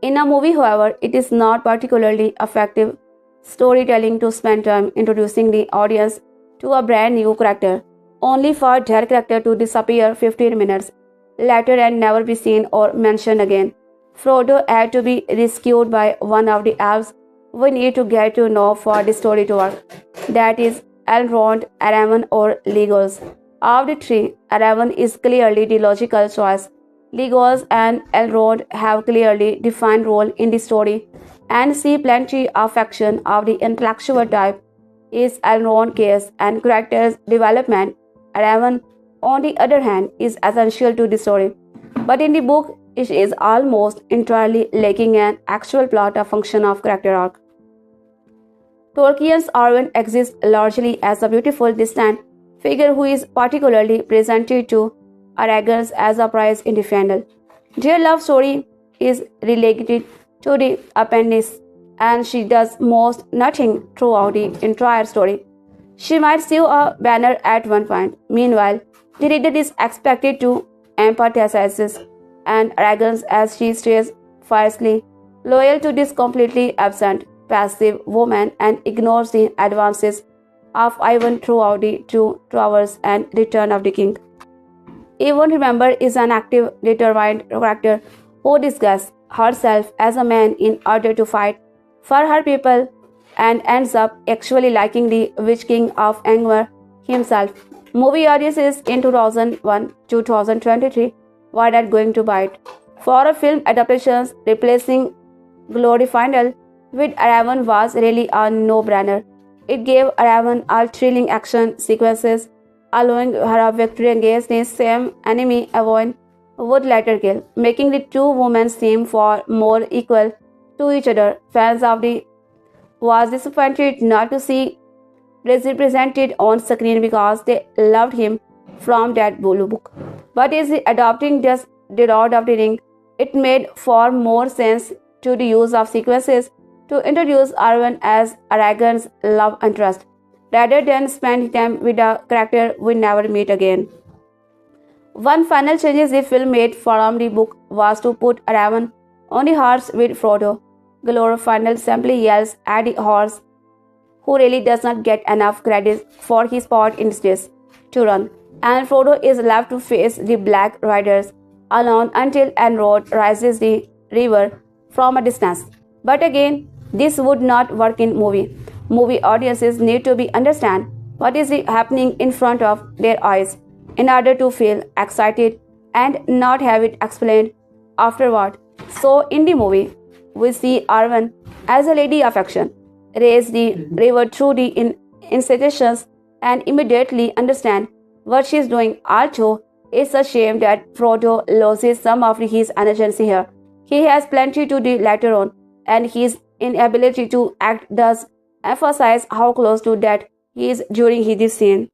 In a movie, however, it is not particularly effective storytelling to spend time introducing the audience to a brand new character, only for that character to disappear 15 minutes later and never be seen or mentioned again. Frodo had to be rescued by one of the elves we need to get to know for the story to work. That is Elrond, Aravan, or Legolas. Of the three, Aravan is clearly the logical choice. Legolas and Elrond have clearly defined role in the story and see plenty of action of the intellectual type is Elrond's case and character's development. Aravan, on the other hand, is essential to the story, but in the book it is almost entirely lacking an actual plot or function of character arc. Tolkien's Arwen exists largely as a beautiful distant figure who is particularly presented to Aragorn as a prize in the final. Their love story is relegated to the appendix, and she does most nothing throughout the entire story. She might sew a banner at one point. Meanwhile, the reader is expected to empathize and Aragorn as she stays fiercely loyal to this completely absent, passive woman and ignores the advances of Ivan throughout the two towers and return of the king. Even remember is an active, determined character who disguises herself as a man in order to fight for her people and ends up actually liking the Witch King of Angmar himself. Movie audiences in 2001-2023 were not going to bite. For a film adaptations, replacing Glory Final with Aravan was really a no-brainer. It gave Aravan all thrilling action sequences, allowing her a victory against the same enemy Eowyn would later kill, making the two women seem far more equal to each other. Fans of the was disappointed not to see represented on screen because they loved him from that blue book. But is adopting just the Lord of the Ring, it made far more sense to the use of sequences to introduce Arwen as Aragorn's love interest, rather than spend time with a character we never meet again. One final change the film made from the book was to put Arwen on the horse with Frodo. Glor final simply yells at the horse, who really does not get enough credit for his part in this, to run, and Frodo is left to face the Black Riders alone until Elrond rises the river from a distance. But again, this would not work in movie. Movie audiences need to be understand what is happening in front of their eyes in order to feel excited and not have it explained afterward. So in the movie, we see Arwen as a lady of action, raise the river through the institutions and immediately understand what she is doing. Also, it's a shame that Frodo loses some of his energy here. He has plenty to do later on, and his inability to act does emphasize how close to death he is during this scene.